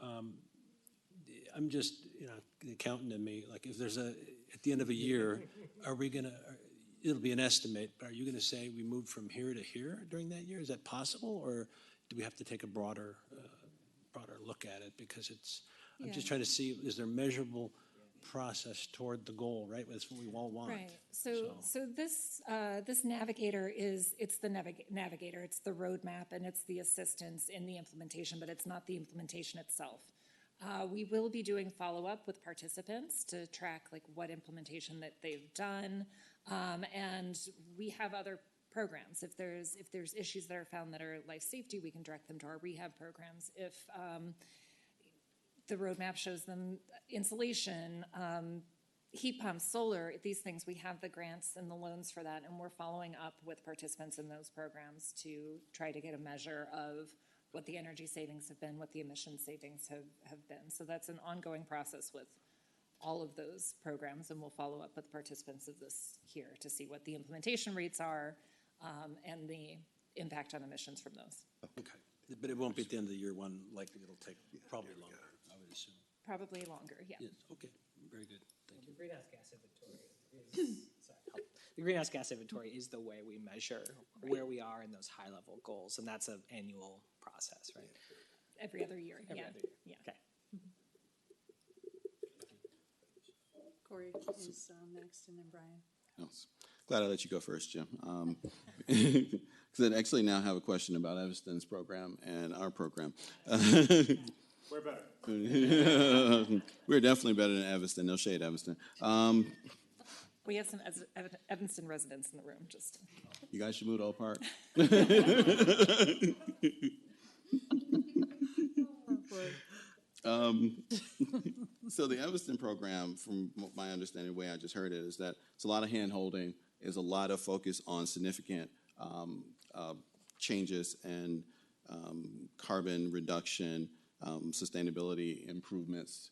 I'm just, the accountant in me, like if there's at the end of a year, are we going to, it'll be an estimate, but are you going to say we moved from here to here during that year? Is that possible? Or do we have to take a broader look at it? Because I'm just trying to see, is there measurable process toward the goal, right? That's what we all want. Right. So this Navigator it's the Navigator. It's the roadmap and it's the assistance in the implementation, but it's not the implementation itself. We will be doing follow-up with participants to track like what implementation that they've done, and we have other programs. If there's issues that are found that are life safety, we can direct them to our rehab programs. If the roadmap shows them insulation, heat pumps, solar, these things, we have the grants and the loans for that, and we're following up with participants in those programs to try to get a measure of what the energy savings have been, what the emission savings have been. So that's an ongoing process with all of those programs, and we'll follow up with participants of this here to see what the implementation rates are and the impact on emissions from those. Okay. But it won't be at the end of year one, likely it'll take probably longer, I would assume. Probably longer, yeah. Yes, okay, very good, thank you. The greenhouse gas inventory is, sorry. The greenhouse gas inventory is the way we measure where we are in those high-level goals, and that's an annual process, right? Every other year, Every yeah. other year. Yeah. Okay. Corey is next, and then Brian. Yes. Glad I let you go first, Jim. Because I actually now have a question about Evanston's program and our program. We're better. We're definitely better than Evanston. No shade, Evanston. We have some Evanston residents in the room, just. You guys should move to Oak Park. So the Evanston program, from my understanding, the way I just heard it, is that it's a lot of hand-holding, is a lot of focus on significant changes and carbon reduction, sustainability improvements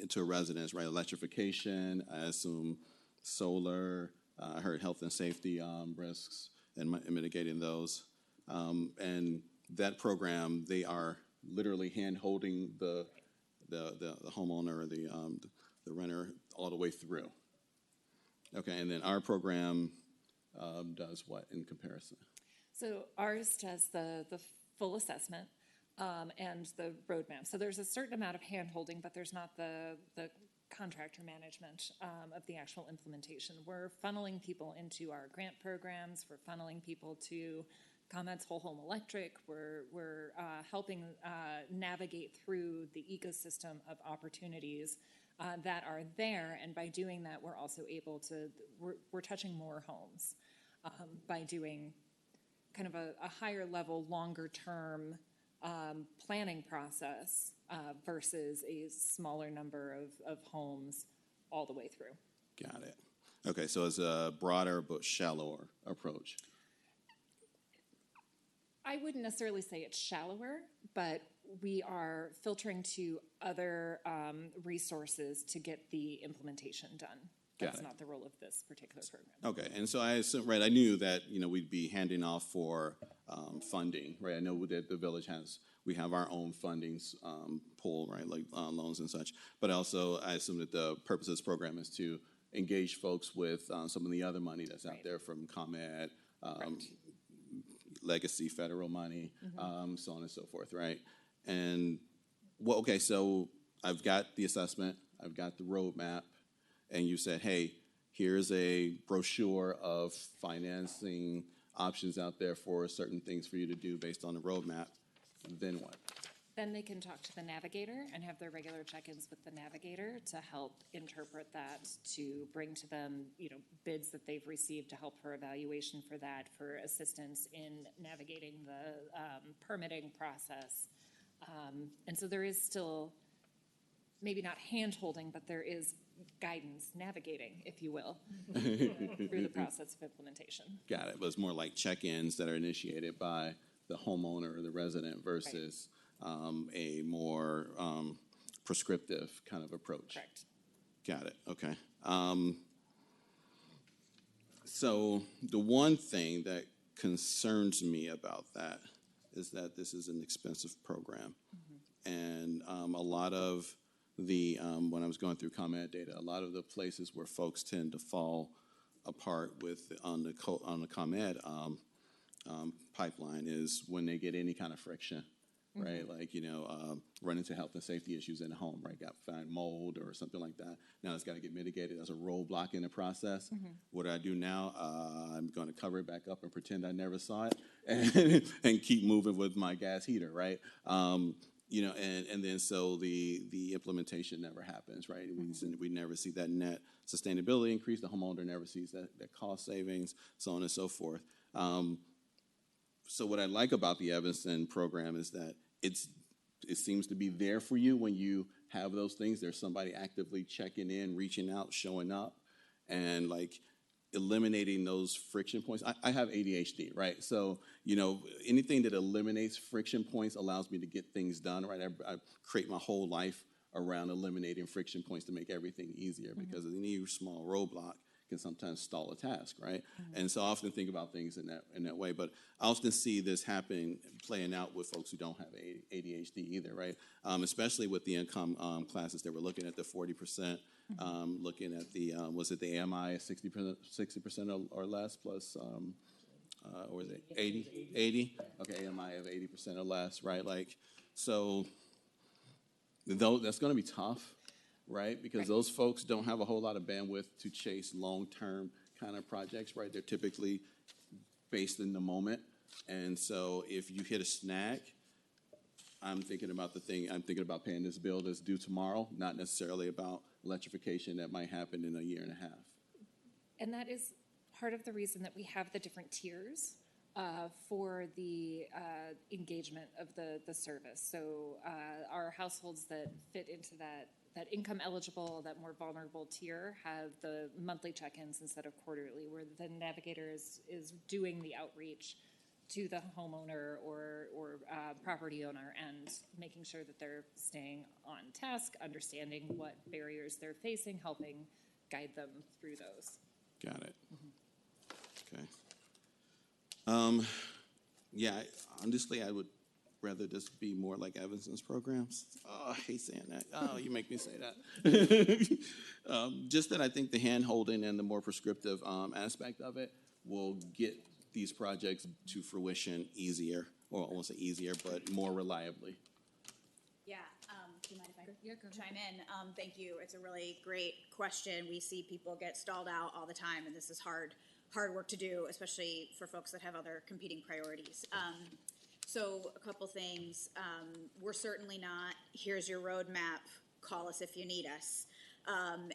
to residents, right? Electrification, I assume solar, I heard health and safety risks and mitigating those. And that program, they are literally hand-holding the homeowner or the renter all the way through. Okay, and then our program does what in comparison? So ours does the full assessment and the roadmap. So there's a certain amount of hand-holding, but there's not the contractor management of the actual implementation. We're funneling people into our grant programs. We're funneling people to ComEd's Whole Home Electric. We're helping navigate through the ecosystem of opportunities that are there, and by doing that, we're also able to, we're touching more homes by doing kind of a higher level, longer term planning process versus a smaller number of homes all the way through. Got it. Okay, so it's a broader but shallower approach. I wouldn't necessarily say it's shallower, but we are filtering to other resources to get the implementation done. That's not the role of this particular program. Okay, and so I assume, right, I knew that, we'd be handing off for funding, right? I know that the village we have our own funding pool, right, like loans and such. But also, I assume that the purpose of this program is to engage folks with some of the other money that's out there from ComEd, legacy federal money, so on and so forth, right? And, well, okay, so I've got the assessment, I've got the roadmap, and you said, hey, here's a brochure of financing options out there for certain things for you to do based on the roadmap. Then what? Then they can talk to the Navigator and have their regular check-ins with the Navigator to help interpret that, to bring to them, bids that they've received to help for evaluation for that, for assistance in navigating the permitting process. And so there is still, maybe not hand-holding, but there is guidance, navigating, if you will, through the process of implementation. Got it, but it's more like check-ins that are initiated by the homeowner or the resident versus a more prescriptive kind of approach. Correct. Got it, okay. So the one thing that concerns me about that is that this is an expensive program. And a lot of the, when I was going through ComEd data, a lot of the places where folks tend to fall apart with on the ComEd pipeline is when they get any kind of friction, right? Like, run into health and safety issues in the home, right? Find mold or something like that. Now it's got to get mitigated as a roadblock in the process. What do I do now? I'm going to cover it back up and pretend I never saw it and keep moving with my gas heater, right? and then so the implementation never happens, right? We never see that net sustainability increase. The homeowner never sees that cost savings, so on and so forth. So what I like about the Evanston program is that it seems to be there for you when you have those things. There's somebody actively checking in, reaching out, showing up, and like eliminating those friction points. I have ADHD, right? So, anything that eliminates friction points allows me to get things done, right? I create my whole life around eliminating friction points to make everything easier, because any small roadblock can sometimes stall a task, right? And so I often think about things in that way, but I often see this playing out with folks who don't have ADHD either, right? Especially with the income classes that we're looking at, the 40%, looking at the, was it the AMI 60% or less plus, or was it 80? Okay, AMI of 80% or less, right? Like, so though that's going to be tough, right? Because those folks don't have a whole lot of bandwidth to chase long-term kind of projects, right? They're typically based in the moment. And so if you hit a snag, I'm thinking about paying this bill that's due tomorrow, not necessarily about electrification that might happen in a year and a half. And that is part of the reason that we have the different tiers for the engagement of the service. So our households that fit into that income eligible, that more vulnerable tier have the monthly check-ins instead of quarterly, where the Navigator is doing the outreach to the homeowner or property owner and making sure that they're staying on task, understanding what barriers they're facing, helping guide them through those. Got it. Okay. Yeah, honestly, I would rather this be more like Evanston's programs. Oh, I hate saying that. Oh, you make me say that. Just that I think the hand-holding and the more prescriptive aspect of it will get these projects to fruition easier, or I won't say easier, but more reliably. Yeah, do you mind if I chime in? Thank you. It's a really great question. We see people get stalled out all the time, and this is hard work to do, especially for folks that have other competing priorities. So a couple things. We're certainly not, here's your roadmap, call us if you need us.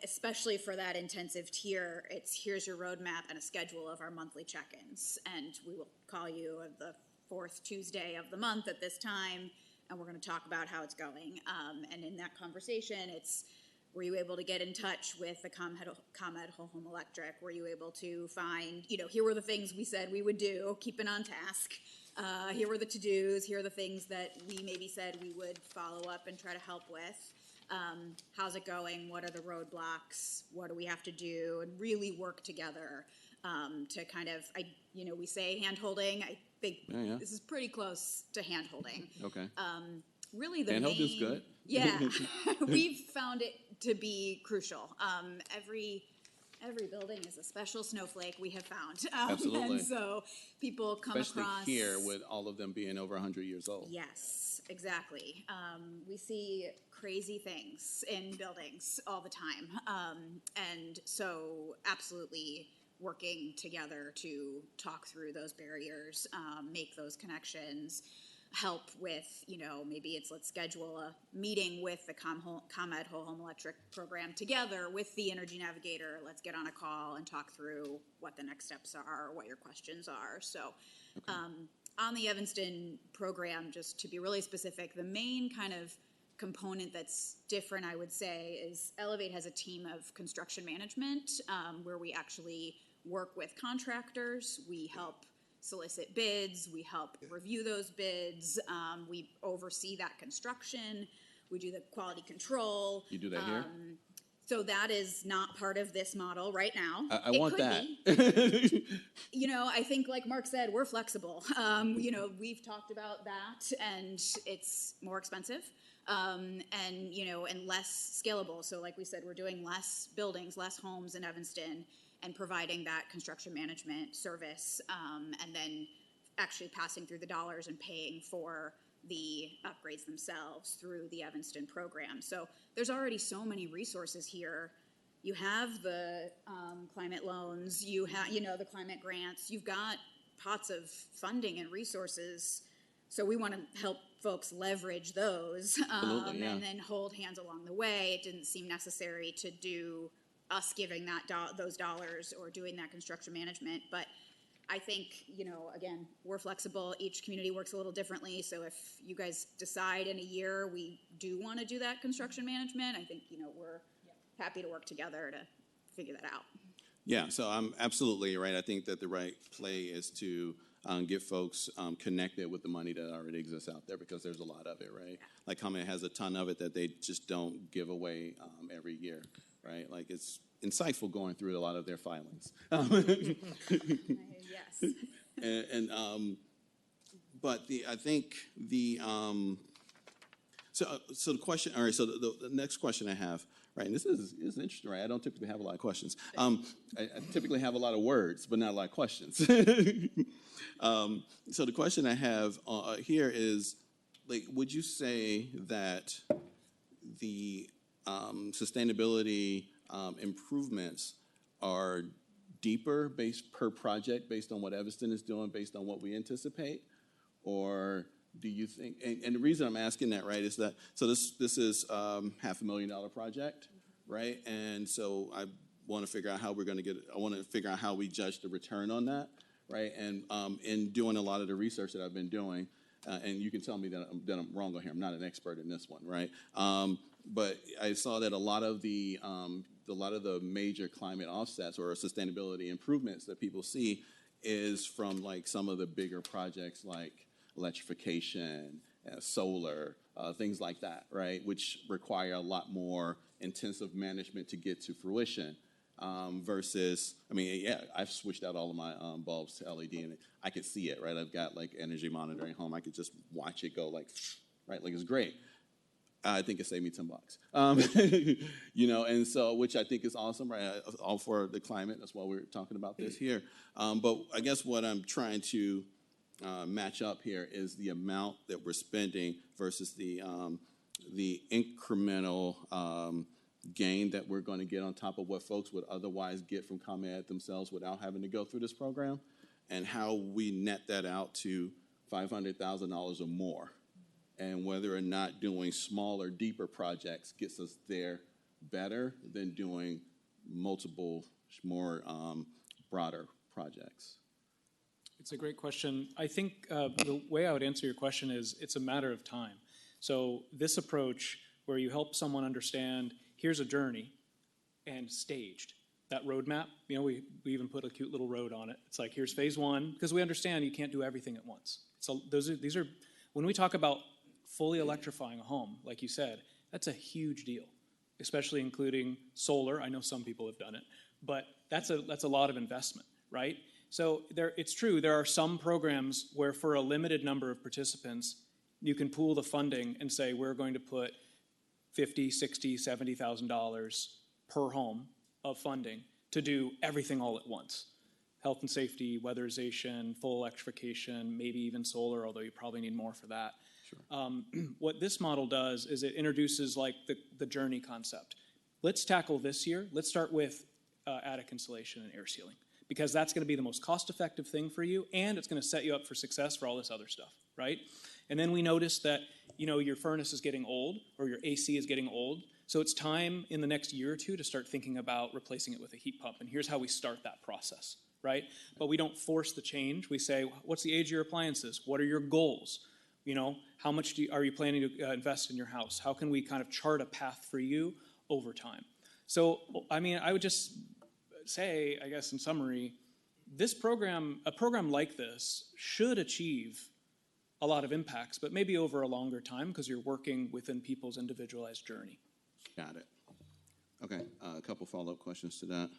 Especially for that intensive tier, it's here's your roadmap and a schedule of our monthly check-ins. And we will call you the fourth Tuesday of the month at this time, and we're going to talk about how it's going. And in that conversation, it's, were you able to get in touch with the ComEd Home Electric? Were you able to find, here were the things we said we would do, keeping on task. Here were the to-dos, here are the things that we maybe said we would follow up and try to help with. How's it going? What are the roadblocks? What do we have to do? And really work together to kind of, we say hand-holding. I think this is pretty close to hand-holding. Okay. Really the Handhold is good. Yeah, we've found it to be crucial. Every building is a special snowflake, we have found. Absolutely. And so people come Especially across. here with all of them being over 100 years old. Yes, exactly. We see crazy things in buildings all the time. And so absolutely working together to talk through those barriers, make those connections, help with, maybe let's schedule a meeting with the ComEd Home Electric program together with the Energy Navigator. Let's get on a call and talk through what the next steps are, what your questions are. So on the Evanston program, just to be really specific, the main kind of component that's different, I would say, is Elevate has a team of construction management where we actually work with contractors. We help solicit bids, we help review those bids, we oversee that construction, we do the quality control. You do that here? So that is not part of this model right now. I want that. I think like Mark said, we're flexible. We've talked about that, and it's more expensive and less scalable. So like we said, we're doing less buildings, less homes in Evanston, and providing that construction management service, and then actually passing through the dollars and paying for the upgrades themselves through the Evanston program. So there's already so many resources here. You have the climate loans, you have the climate grants, you've got pots of funding and resources So we want to help folks leverage those Absolutely, yeah. and then hold hands along the way. It didn't seem necessary to do us giving that those dollars or doing that construction management. But I think, again, we're flexible. Each community works a little differently. So if you guys decide in a year we do want to do that construction management, I think, we're happy to work together to figure that out. Yeah, so I'm absolutely right. I think that the right play is to get folks connected with the money that already exists out there, because there's a lot of it, right? Like ComEd has a ton of it that they just don't give away every year, right? Like, it's insightful going through a lot of their filings. Yes. But I think so the question, all right, so the next question I have, right, and this is interesting, right? I don't typically have a lot of questions. I typically have a lot of words, but not a lot of questions. So the question I have here is, like, would you say that the sustainability improvements are deeper per project based on what Evanston is doing, based on what we anticipate? Or do you think, and the reason I'm asking that, right, is that, so this is $500,000 project, right? And so I want to figure out how we're going to I want to figure out how we judge the return on that, right? And in doing a lot of the research that I've been doing, and you can tell me that I'm wrong on here, I'm not an expert in this one, right? But I saw that a lot of the major climate offsets or sustainability improvements that people see is from like some of the bigger projects like electrification, solar, things like that, right? Which require a lot more intensive management to get to fruition. Versus, I mean, yeah, I've switched out all of my bulbs to LED, and I could see it, right? I've got like energy monitoring home. I could just watch it go like, right? Like, it's great. I think it saved me $10. And so, which I think is awesome, right? All for the climate. That's why we're talking about this here. But I guess what I'm trying to match up here is the amount that we're spending versus the incremental gain that we're going to get on top of what folks would otherwise get from ComEd themselves without having to go through this program, and how we net that out to $500,000 or more, and whether or not doing smaller, deeper projects gets us there better than doing multiple, more broader projects. It's a great question. I think the way I would answer your question is it's a matter of time. So this approach where you help someone understand, here's a journey, and staged. That roadmap, we even put a cute little road on it. It's like, here's phase one, because we understand you can't do everything at once. So these are, when we talk about fully electrifying a home, like you said, that's a huge deal, especially including solar. I know some people have done it, but that's a lot of investment, right? So it's true, there are some programs where for a limited number of participants, you can pool the funding and say, we're going to put $50,000, $60,000, $70,000 per home of funding to do everything all at once. Health and safety, weatherization, full electrification, maybe even solar, although you probably need more for that. Sure. What this model does is it introduces like the journey concept. Let's tackle this year. Let's start with attic insulation and air sealing, because that's going to be the most cost-effective thing for you, and it's going to set you up for success for all this other stuff, right? And then we notice that, your furnace is getting old or your AC is getting old, so it's time in the next year or two to start thinking about replacing it with a heat pump, and here's how we start that process, right? But we don't force the change. We say, what's the age of your appliances? What are your goals? How much are you planning to invest in your house? How can we kind of chart a path for you over time? So, I mean, I would just say, I guess in summary, a program like this should achieve a lot of impacts, but maybe over a longer time because you're working within people's individualized journey. Got it. Okay, a couple follow-up questions to that.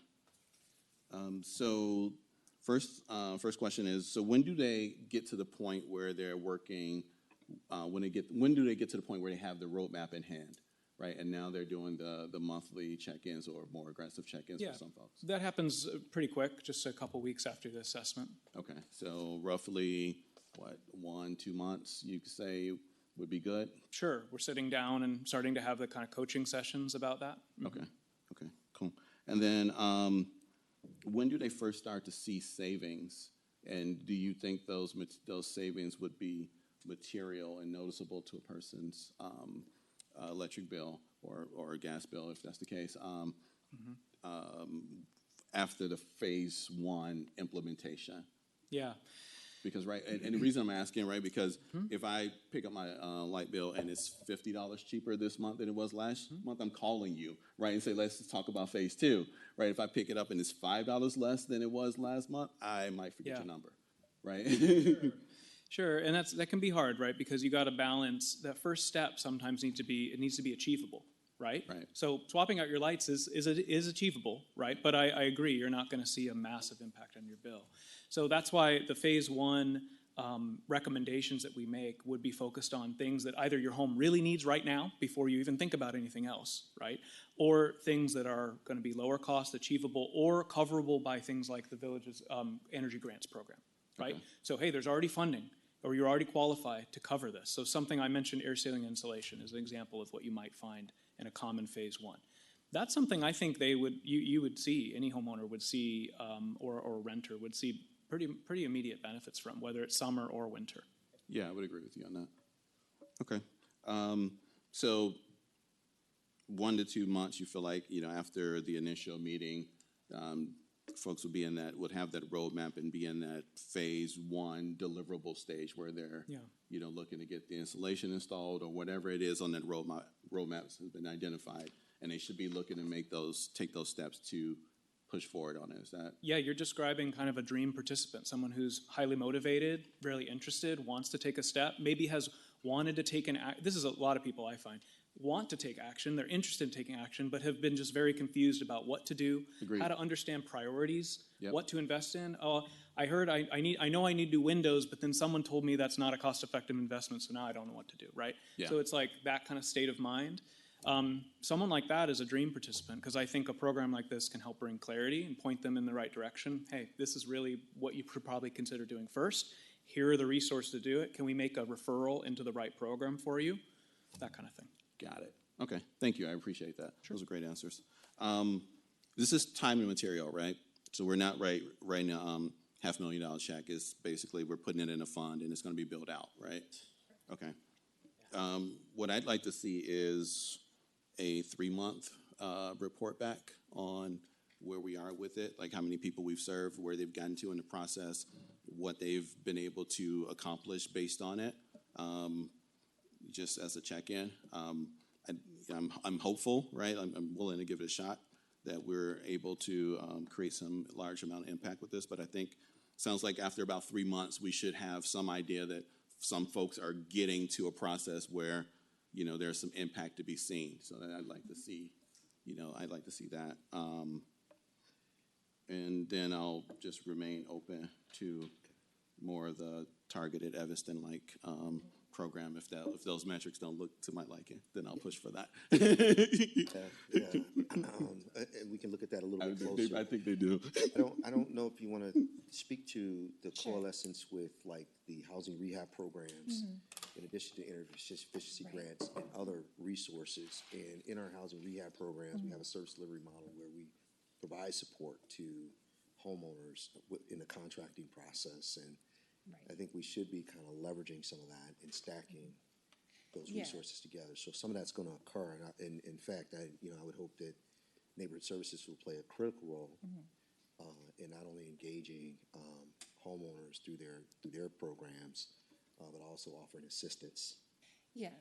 So first question is, so when do they get to the point where they're working, when do they get to the point where they have the roadmap in hand? Right, and now they're doing the monthly check-ins or more aggressive check-ins for some folks. That happens pretty quick, just a couple weeks after the assessment. Okay, so roughly, 1-2 months, you could say would be good? Sure, we're sitting down and starting to have the kind of coaching sessions about that. Okay, cool. And then when do they first start to see savings? And do you think those savings would be material and noticeable to a person's electric bill or gas bill, if that's the case, after the phase 1 implementation. Yeah. Because, right, and the reason I'm asking, right, because if I pick up my light bill and it's $50 cheaper this month than it was last month, I'm calling you, right, and say, let's talk about phase 2, right? If I pick it up and it's $5 less than it was last month, I might forget your number, right? Sure, and that can be hard, right? Because you got to balance that first step. Sometimes needs to be achievable, right? Right. So swapping out your lights is achievable, right? But I agree, you're not going to see a massive impact on your bill. So that's why the phase 1 recommendations that we make would be focused on things that either your home really needs right now before you even think about anything else, right? Or things that are going to be lower cost, achievable, or coverable by things like the village's energy grants program, right? Okay. So hey, there's already funding, or you're already qualified to cover this. So something I mentioned, air sealing insulation, is an example of what you might find in a common phase 1. That's something I think you would see, any homeowner would see, or renter would see pretty immediate benefits from, whether it's summer or winter. Yeah, I would agree with you on that. Okay. So 1 to 2 months, you feel like, after the initial meeting, folks would have that roadmap and be in that phase 1 deliverable stage where they're, looking to get the installation installed or whatever it is on that roadmap has been identified, and they should be looking to take those steps to push forward on it. Is that? Yeah, you're describing kind of a dream participant, someone who's highly motivated, really interested, wants to take a step, maybe has wanted to take this is a lot of people I find, want to take action, they're interested in taking action, but have been just very confused about what to do, Agreed. how to understand priorities, Yep. what to invest in. Oh, I heard I know I need to do windows, but then someone told me that's not a cost-effective investment, so now I don't know what to do, right? Yeah. So it's like that kind of state of mind. Someone like that is a dream participant, because I think a program like this can help bring clarity and point them in the right direction. Hey, this is really what you should probably consider doing first. Here are the resources to do it. Can we make a referral into the right program for you? That kind of thing. Got it. Okay. Thank you. I appreciate that. Sure. Those are great answers. This is time and material, right? So we're not writing a $500,000 check. Is basically we're putting it in a fund and it's going to be built out, right? Okay. What I'd like to see is a 3-month report back on where we are with it, like how many people we've served, where they've gotten to in the process, what they've been able to accomplish based on it. Just as a check-in. I'm hopeful, right? I'm willing to give it a shot that we're able to create some large amount of impact with this. But I think it sounds like after about 3 months, we should have some idea that some folks are getting to a process where, there's some impact to be seen. So I'd like to see, that. And then I'll just remain open to more of the targeted Evanston-like program. If those metrics don't look to my liking, then I'll push for that. And we can look at that a little bit closer. I think they do. I don't know if you want to speak to the coalescence with like the housing rehab programs, in addition to energy efficiency grants and other resources. And in our housing rehab programs, we have a service delivery model where we provide support to homeowners in the contracting process. And I think we should be kind of leveraging some of that and stacking those resources together. So some of that's going to occur. And in fact, I would hope that neighborhood services will play a critical role in not only engaging homeowners through their programs, but also offering assistance,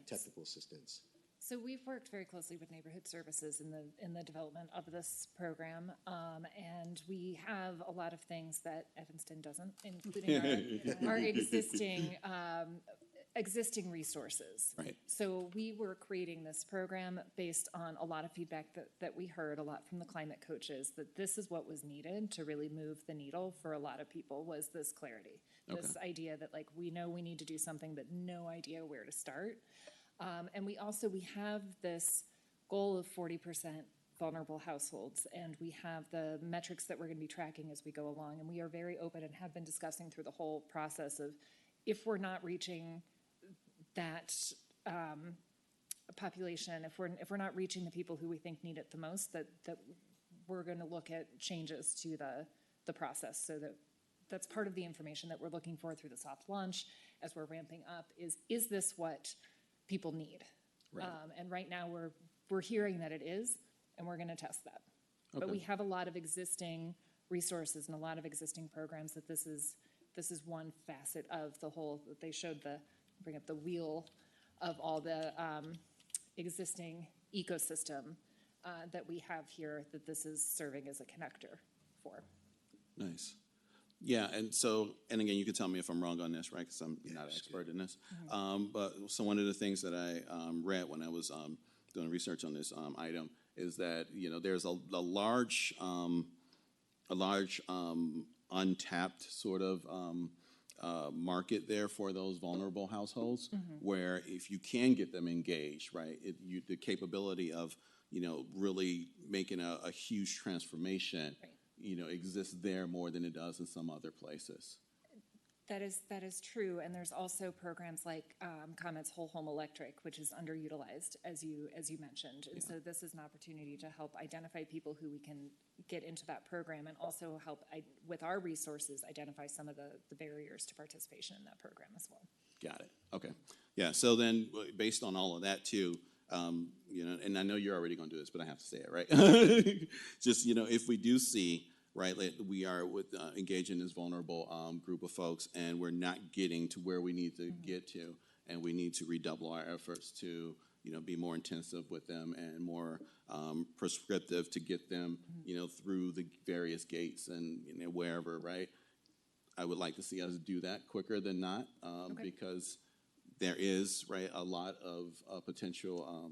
technical assistance. So we've worked very closely with neighborhood services in the development of this program, and we have a lot of things that Evanston doesn't, including our existing resources. Right. So we were creating this program based on a lot of feedback that we heard a lot from the climate coaches, that this is what was needed to really move the needle for a lot of people, was this clarity, this idea that like we know we need to do something, but no idea where to start. And we have this goal of 40% vulnerable households, and we have the metrics that we're going to be tracking as we go along. And we are very open and have been discussing through the whole process of, if we're not reaching that population, if we're not reaching the people who we think need it the most, that we're going to look at changes to the process. So that's part of the information that we're looking for through the soft launch. as we're ramping up is this what people need? Right. And right now we're hearing that it is, and we're going to test that. But Okay. we have a lot of existing resources and a lot of existing programs that this is one facet of the whole. That they showed bring up the wheel of all the existing ecosystem that we have here that this is serving as a connector for. Nice. Yeah, and again, you can tell me if I'm wrong on this, right? Because I'm not an expert in this. But so one of the things that I read when I was doing research on this item is that there's a large untapped sort of market there for those vulnerable households, where if you can get them engaged, right, the capability of really making a huge transformation. Right. Exists there more than it does in some other places. That is true, and there's also programs like ComEd's Whole Home Electric, which is underutilized, as you mentioned. And so this is an opportunity to help identify people who we can get into that program, and also help with our resources identify some of the barriers to participation in that program as well. Got it. Okay. Yeah. So then, based on all of that too. And I know you're already going to do this, but I have to say it, right? Just, if we do see, right, like we are engaging this vulnerable group of folks, and we're not getting to where we need to get to, and we need to redouble our efforts to, be more intensive with them and more prescriptive to get them, through the various gates and wherever, right? I would like to see us do that quicker than not, because there is, right, a lot of potential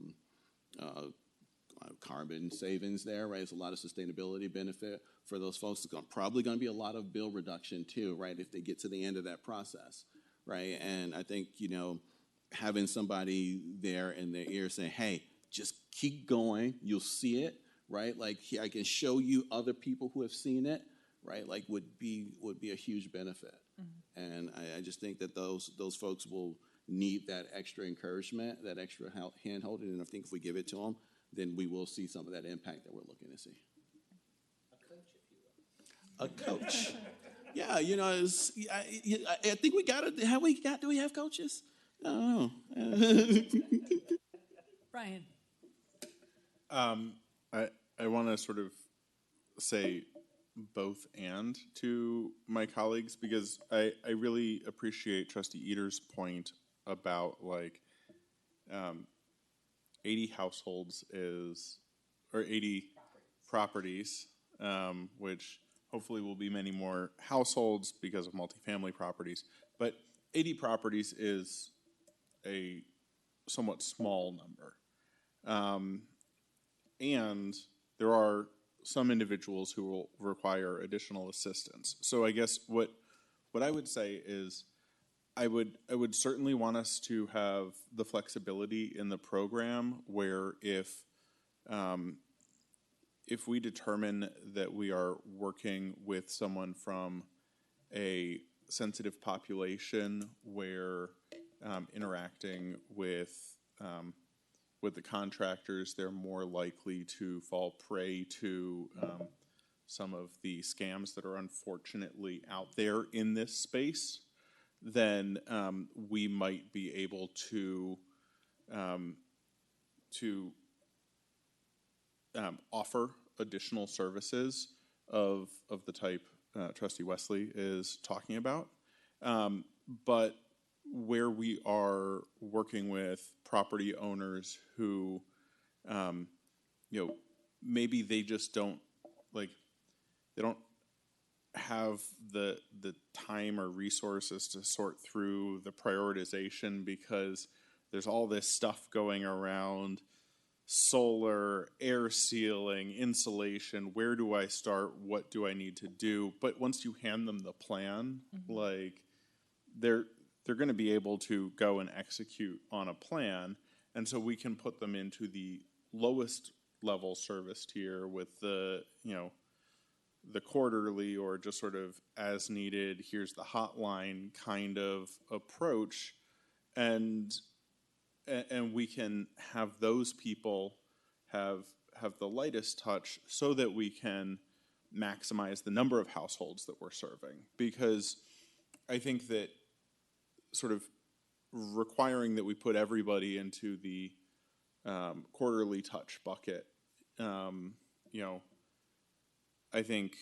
carbon savings there, right? There's a lot of sustainability benefit for those folks. It's probably going to be a lot of bill reduction too, right, if they get to the end of that process, right? And I think, having somebody there in their ear saying, hey, just keep going, you'll see it, right? Like, I can show you other people who have seen it, right? Like, would be a huge benefit. And I just think that those folks will need that extra encouragement, that extra hand-holding, and I think if we give it to them, then we will see some of that impact that we're looking to see. A coach. Yeah, I think we got it. Do we have coaches? I don't know. Brian. I want to sort of say both and to my colleagues, because I really appreciate Trustee Eater's point about 80 households or 80 properties, which hopefully will be many more households because of multifamily properties. But 80 properties is a somewhat small number. And there are some individuals who will require additional assistance. So I guess what I would say is I would certainly want us to have the flexibility in the program where if we determine that we are working with someone from a sensitive population where interacting with the contractors, they're more likely to fall prey to some of the scams that are unfortunately out there in this space, then we might be able to offer additional services of the type Trustee Wesley is talking about. But where we are working with property owners who, maybe they just don't they don't have the time or resources to sort through the prioritization because there's all this stuff going around: solar, air sealing, insulation. Where do I start? What do I need to do? But once you hand them the plan, they're going to be able to go and execute on a plan. And so we can put them into the lowest level service tier with the quarterly or just sort of as needed, here's the hotline kind of approach. And we can have those people have the lightest touch so that we can maximize the number of households that we're serving. Because I think that sort of requiring that we put everybody into the quarterly touch bucket. You know, I think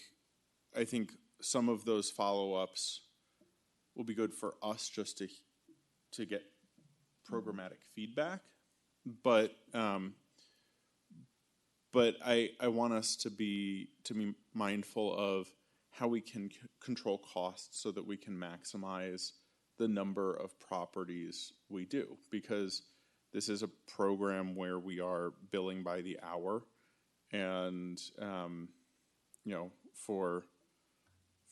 some of those follow-ups will be good for us just to get programmatic feedback, but I want us to be mindful of how we can control costs so that we can maximize the number of properties we do, because this is a program where we are billing by the hour, and you know, for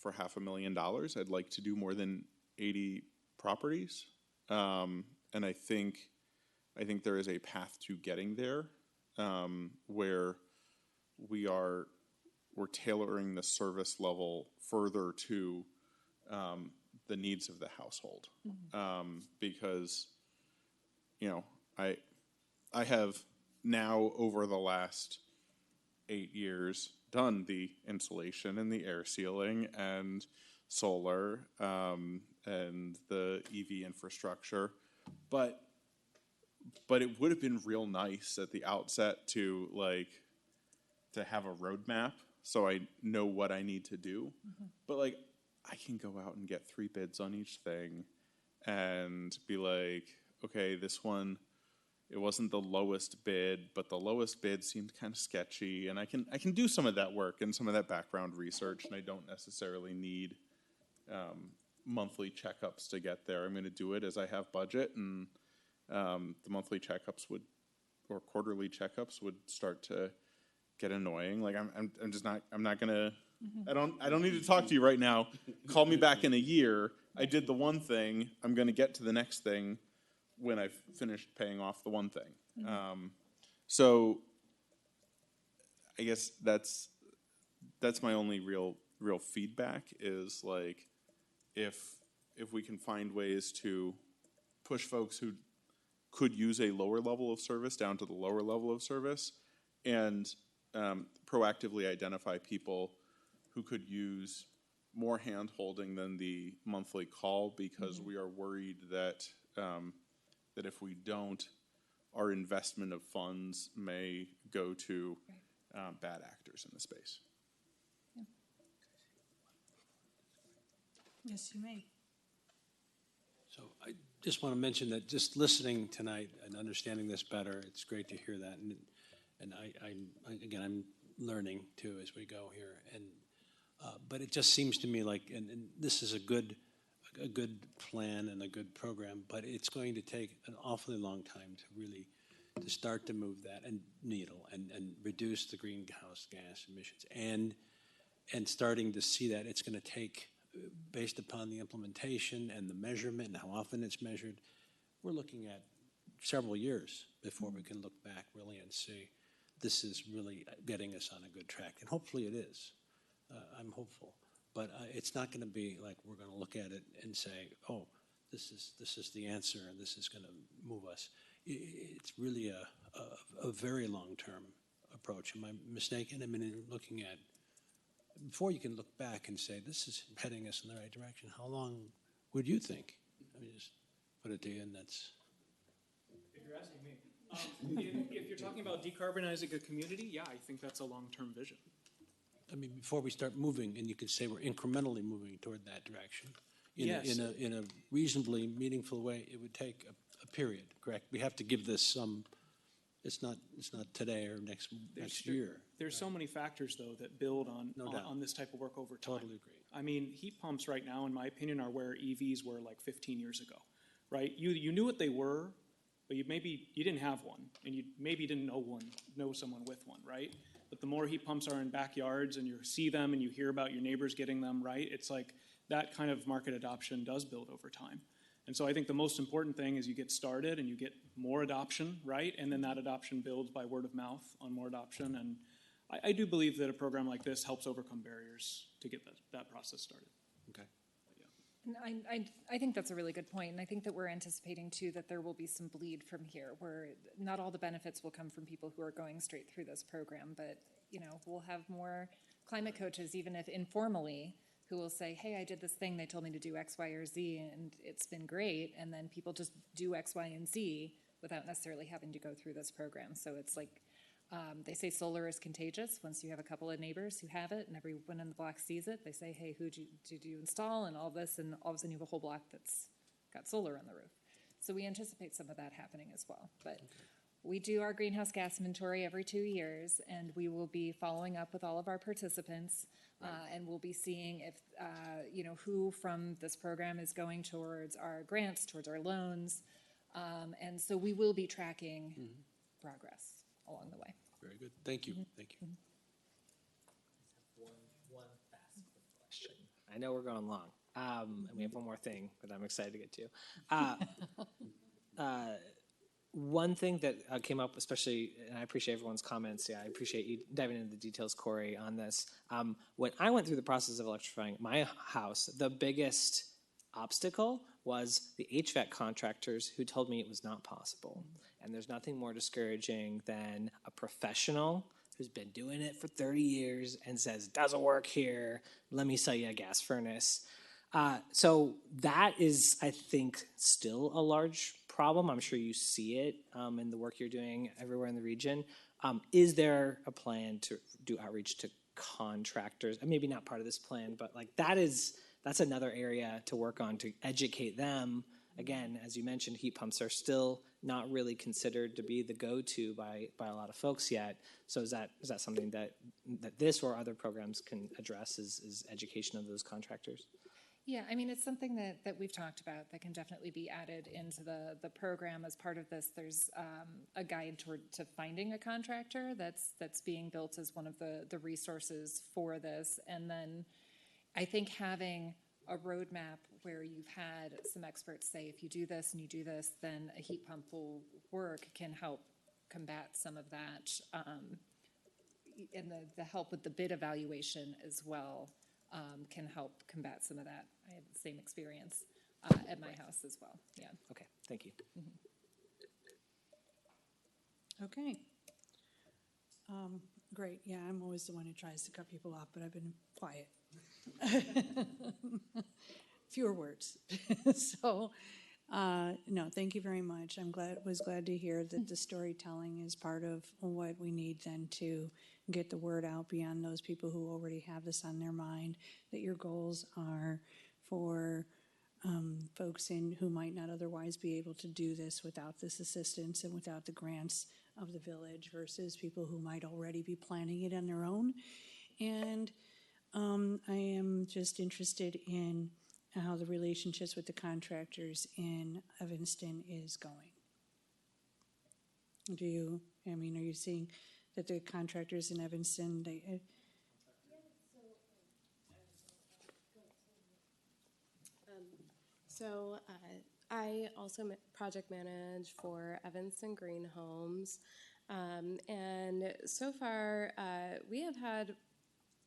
$500,000, I'd like to do more than 80 properties, and I think there is a path to getting there, where we're tailoring the service level further to the needs of the household, because you know, I have now over the last 8 years done the insulation and the air sealing and solar and the EV infrastructure, but it would have been real nice at the outset to have a roadmap so I know what I need to do. But like, I can go out and get 3 bids on each thing and be like, okay, this one, it wasn't the lowest bid, but the lowest bid seemed kind of sketchy, and I can do some of that work and some of that background research, and I don't necessarily need monthly checkups to get there. I'm going to do it as I have budget, and the monthly checkups or quarterly checkups would start to get annoying. Like I'm not gonna. I don't need to talk to you right now. Call me back in a year. I did the one thing. I'm going to get to the next thing when I've finished paying off the one thing. So I guess that's my only real feedback is like, if we can find ways to push folks who could use a lower level of service down to the lower level of service, and proactively identify people who could use more hand-holding than the monthly call, because we are worried that that if we don't, our investment of funds may go to bad actors in the space. Yes, you may. So I just want to mention that just listening tonight and understanding this better, it's great to hear that. And I'm learning too as we go here. And but it just seems to me like, and this is a good plan and a good program, but it's going to take an awfully long time to start to move that and needle and reduce the greenhouse gas emissions, and starting to see that it's going to take, based upon the implementation and the measurement and how often it's measured, we're looking at several years before we can look back really and see this is really getting us on a good track. And hopefully it is. I'm hopeful. But it's not going to be like we're going to look at it and say, oh, this is the answer and this is going to move us. It's really a very long-term approach. Am I mistaken? I mean, looking at, before you can look back and say, this is heading us in the right direction, how long would you think? Let me just put it to you, and that's... If you're asking me. If you're talking about decarbonizing a community, yeah, I think that's a long-term vision. I mean, before we start moving, and you could say we're incrementally moving toward that direction, Yes. in a reasonably meaningful way, it would take a period, correct? We have to give this some... It's not today or next year. There's so many factors, though, that build on this type of work over time. Totally agree. I mean, heat pumps right now, in my opinion, are where EVs were like 15 years ago, right? You knew what they were, but you didn't have one, and you maybe didn't know someone with one, right? But the more heat pumps are in backyards and you see them and you hear about your neighbors getting them, right? It's like that kind of market adoption does build over time. And so I think the most important thing is you get started and you get more adoption, right? And then that adoption builds by word of mouth on more adoption. And I do believe that a program like this helps overcome barriers to get that process started. Okay. And I think that's a really good point. And I think that we're anticipating, too, that there will be some bleed from here, where not all the benefits will come from people who are going straight through this program. But, we'll have more climate coaches, even if informally, who will say, hey, I did this thing, they told me to do X, Y, or Z, and it's been great, and then people just do X, Y, and Z without necessarily having to go through this program. So it's like, they say solar is contagious. Once you have a couple of neighbors who have it and everyone in the block sees it, they say, hey, did you install, and all this, and all of a sudden you have a whole block that's got solar on the roof. So we anticipate some of that happening as well. But we do our greenhouse gas inventory every 2 years, and we will be following up with all of our participants, and we'll be seeing if, who from this program is going towards our grants, towards our loans. And so we will be tracking progress along the way. Very good. Thank you. Thank you. One fast question. I know we're going long, and we have one more thing that I'm excited to get to. One thing that came up, especially, and I appreciate everyone's comments. Yeah, I appreciate you diving into the details, Corey, on this. When I went through the process of electrifying my house, the biggest obstacle was the HVAC contractors who told me it was not possible. And there's nothing more discouraging than a professional who's been doing it for 30 years and says, doesn't work here, let me sell you a gas furnace. So that is, I think, still a large problem. I'm sure you see it in the work you're doing everywhere in the region. Is there a plan to do outreach to contractors? And maybe not part of this plan, but like that's another area to work on, to educate them. Again, as you mentioned, heat pumps are still not really considered to be the go-to by a lot of folks yet. So is that something that this or other programs can address, is education of those contractors? Yeah, I mean, it's something that we've talked about that can definitely be added into the program as part of this. There's a guide to finding a contractor that's being built as one of the resources for this. And then I think having a roadmap where you've had some experts say, if you do this and you do this, then a heat pump will work, can help combat some of that. And the help with the bid evaluation as well can help combat some of that. I had the same experience at my house as well. Yeah. Okay, thank you. Okay. Great. Yeah, I'm always the one who tries to cut people off, but I've been quiet. Fewer words. So, no, thank you very much. Was glad to hear that the storytelling is part of what we need then to get the word out beyond those people who already have this on their mind, that your goals are for folks who might not otherwise be able to do this without this assistance and without the grants of the village, versus people who might already be planning it on their own. And I am just interested in how the relationships with the contractors in Evanston is going. Are you seeing that the contractors in Evanston, So I also project manage for Evanston Green Homes. And so far, we have had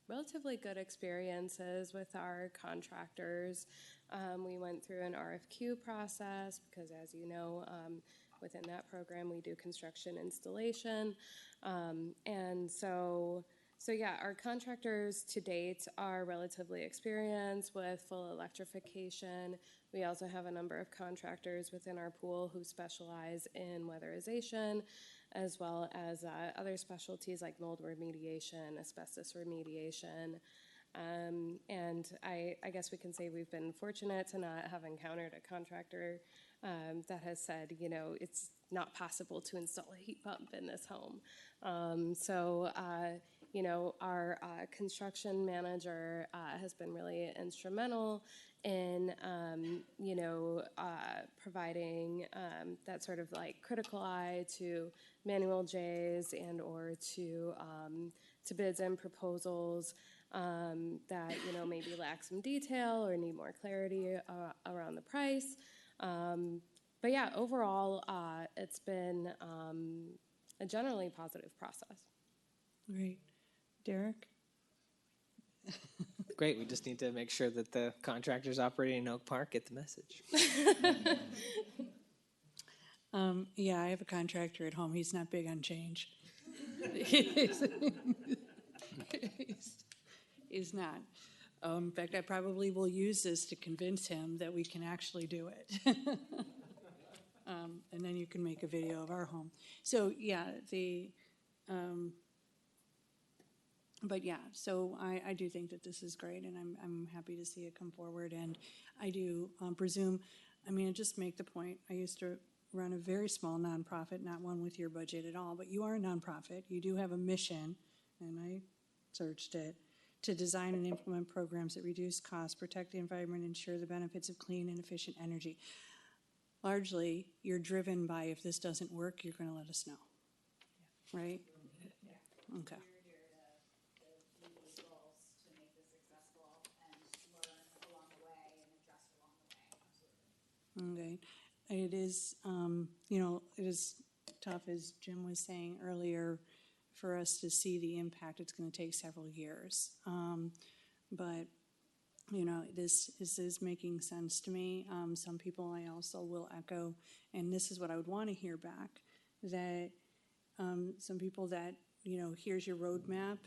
relatively good experiences with our contractors. We went through an RFQ process because, as you know, within that program, we do construction installation. And so yeah, our contractors to date are relatively experienced with full electrification. We also have a number of contractors within our pool who specialize in weatherization, as well as other specialties like mold remediation, asbestos remediation. And I guess we can say we've been fortunate to not have encountered a contractor that has said, it's not possible to install a heat pump in this home. Our construction manager has been really instrumental in, providing that sort of like critical eye to manual J's and or to bids and proposals that, maybe lack some detail or need more clarity around the price. But yeah, overall, it's been a generally positive process. Great. Derek? Great, we just need to make sure that the contractors operating in Oak Park get the message. Yeah, I have a contractor at home. He's not big on change. He's not. In fact, I probably will use this to convince him that we can actually do it. And then you can make a video of our home. So, yeah, but yeah, so I do think that this is great, and I'm happy to see it come forward. And I do presume, I mean, just make the point, I used to run a very small nonprofit, not one with your budget at all, but you are a nonprofit. You do have a mission, and I searched it, to design and implement programs that reduce costs, protect the environment, ensure the benefits of clean and efficient energy. Largely, you're driven by, if this doesn't work, you're going to let us know, right? Okay. Okay. It is, it is tough, as Jim was saying earlier, for us to see the impact. It's going to take several years. But, this is making sense to me. Some people I also will echo, and this is what I would want to hear back, that some people that, here's your roadmap,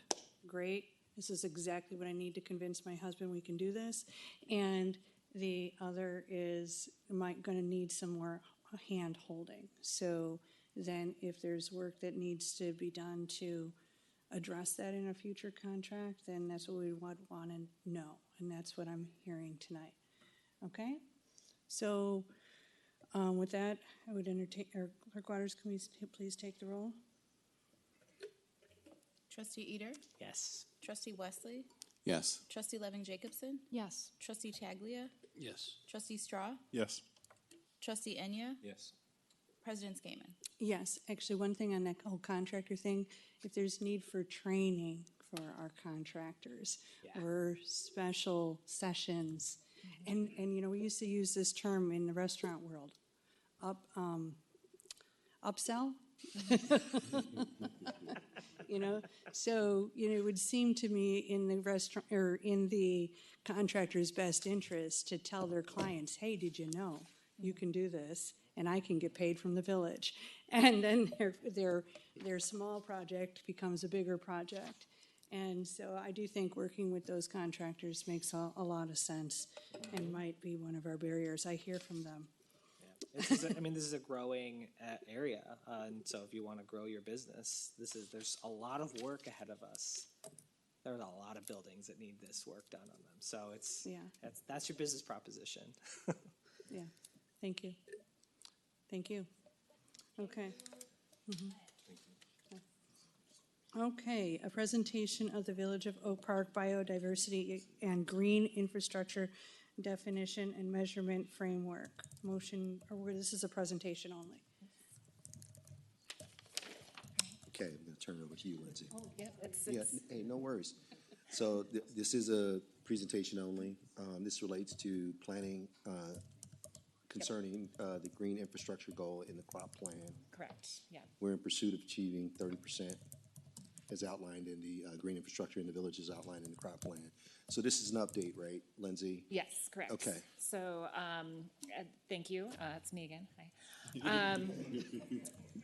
great. This is exactly what I need to convince my husband we can do this. And the other is going to need some more hand holding. So then if there's work that needs to be done to address that in a future contract, then that's what we would want to know. And that's what I'm hearing tonight. Okay? So with that, I would entertain, Clerk Waters, can we please take the roll? Trustee Eater? Yes. Trustee Wesley? Yes. Trustee Levin-Jacobson? Yes. Trustee Taglia? Yes. Trustee Straw? Yes. Trustee Enya? Yes. President Skaman? Yes, actually, one thing on that whole contractor thing, if there's need for training for our contractors or special sessions, and we used to use this term in the restaurant world, upsell. So it would seem to me in the restaurant or in the contractor's best interest to tell their clients, hey, did you know you can do this and I can get paid from the village? And then their small project becomes a bigger project. And so I do think working with those contractors makes a lot of sense and might be one of our barriers. I hear from them. This is a growing area, and so if you want to grow your business, there's a lot of work ahead of us. There's a lot of buildings that need this work done on them. So that's your business proposition. Yeah, thank you. Thank you. Okay. Okay, a presentation of the Village of Oak Park Biodiversity and Green Infrastructure Definition and Measurement Framework. Motion, or this is a presentation only. Okay, I'm going to turn it over to you, Lindsay. Oh, yeah, Hey, no worries. So this is a presentation only. This relates to planning concerning the green infrastructure goal in the crop plan. correct, yeah. We're in pursuit of achieving 30% as outlined in the green infrastructure in the village as outlined in the crop plan. So this is an update, right, Lindsay? Yes, correct. Okay. So, thank you. It's me again. Hi.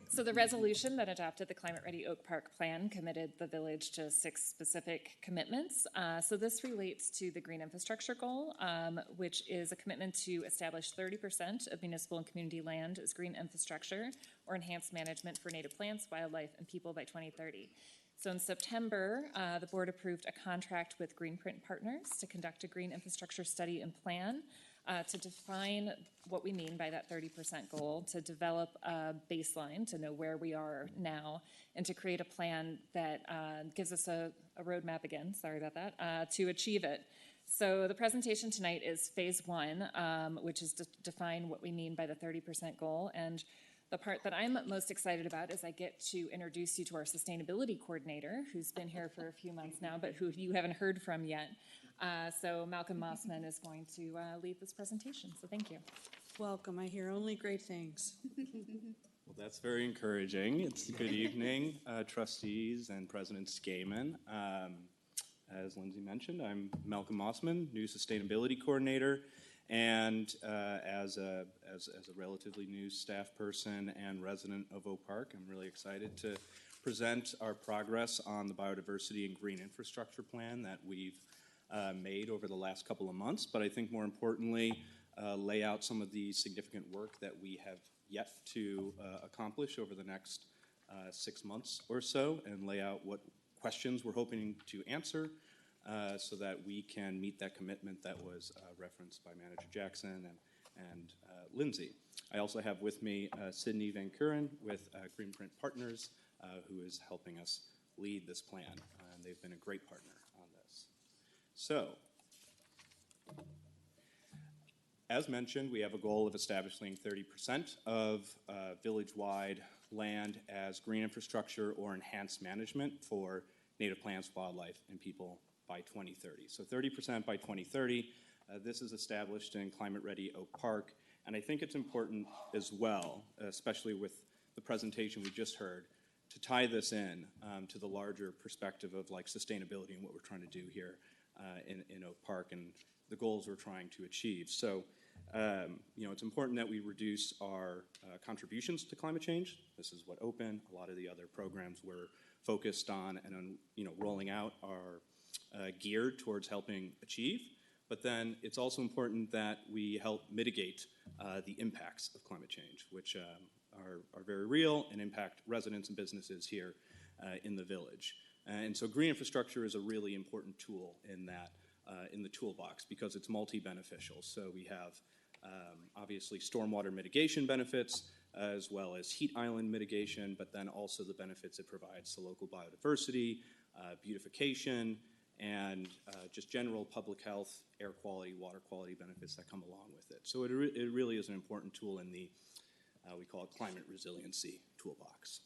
So the resolution that adopted the Climate Ready Oak Park Plan committed the village to 6 specific commitments. So this relates to the green infrastructure goal, which is a commitment to establish 30% of municipal and community land as green infrastructure or enhanced management for native plants, wildlife, and people by 2030. So in September, the board approved a contract with Greenprint Partners to conduct a green infrastructure study and plan to define what we mean by that 30% goal, to develop a baseline to know where we are now, and to create a plan that gives us a roadmap again, sorry about that, to achieve it. So the presentation tonight is phase 1, which is to define what we mean by the 30% goal. And the part that I'm most excited about is I get to introduce you to our sustainability coordinator, who's been here for a few months now, but who you haven't heard from yet. So Malcolm Mossman is going to lead this presentation, so thank you. Welcome, I hear only great things. Well, that's very encouraging. It's good evening, trustees and President Skaman. As Lindsay mentioned, I'm Malcolm Mossman, new sustainability coordinator. And as a relatively new staff person and resident of Oak Park, I'm really excited to present our progress on the biodiversity and green infrastructure plan that we've made over the last couple of months, but I think more importantly, lay out some of the significant work that we have yet to accomplish over the next 6 months or so, and lay out what questions we're hoping to answer so that we can meet that commitment that was referenced by Manager Jackson and Lindsay. I also have with me Sydney Van Kuren with Greenprint Partners, who is helping us lead this plan, and they've been a great partner on this. So, as mentioned, we have a goal of establishing 30% of village-wide land as green infrastructure or enhanced management for native plants, wildlife, and people by 2030. So 30% by 2030. This is established in climate-ready Oak Park, and I think it's important as well, especially with the presentation we just heard, to tie this in to the larger perspective of like sustainability and what we're trying to do here in Oak Park and the goals we're trying to achieve. So, it's important that we reduce our contributions to climate change. This is what OPEN, a lot of the other programs we're focused on and on, rolling out are geared towards helping achieve. But then it's also important that we help mitigate the impacts of climate change, which are very real and impact residents and businesses here in the village. And so green infrastructure is a really important tool in that, in the toolbox, because it's multi-beneficial. So we have obviously stormwater mitigation benefits, as well as heat island mitigation, but then also the benefits it provides to local biodiversity, beautification, and just general public health, air quality, water quality benefits that come along with it. So it really is an important tool in the, we call it climate resiliency toolbox.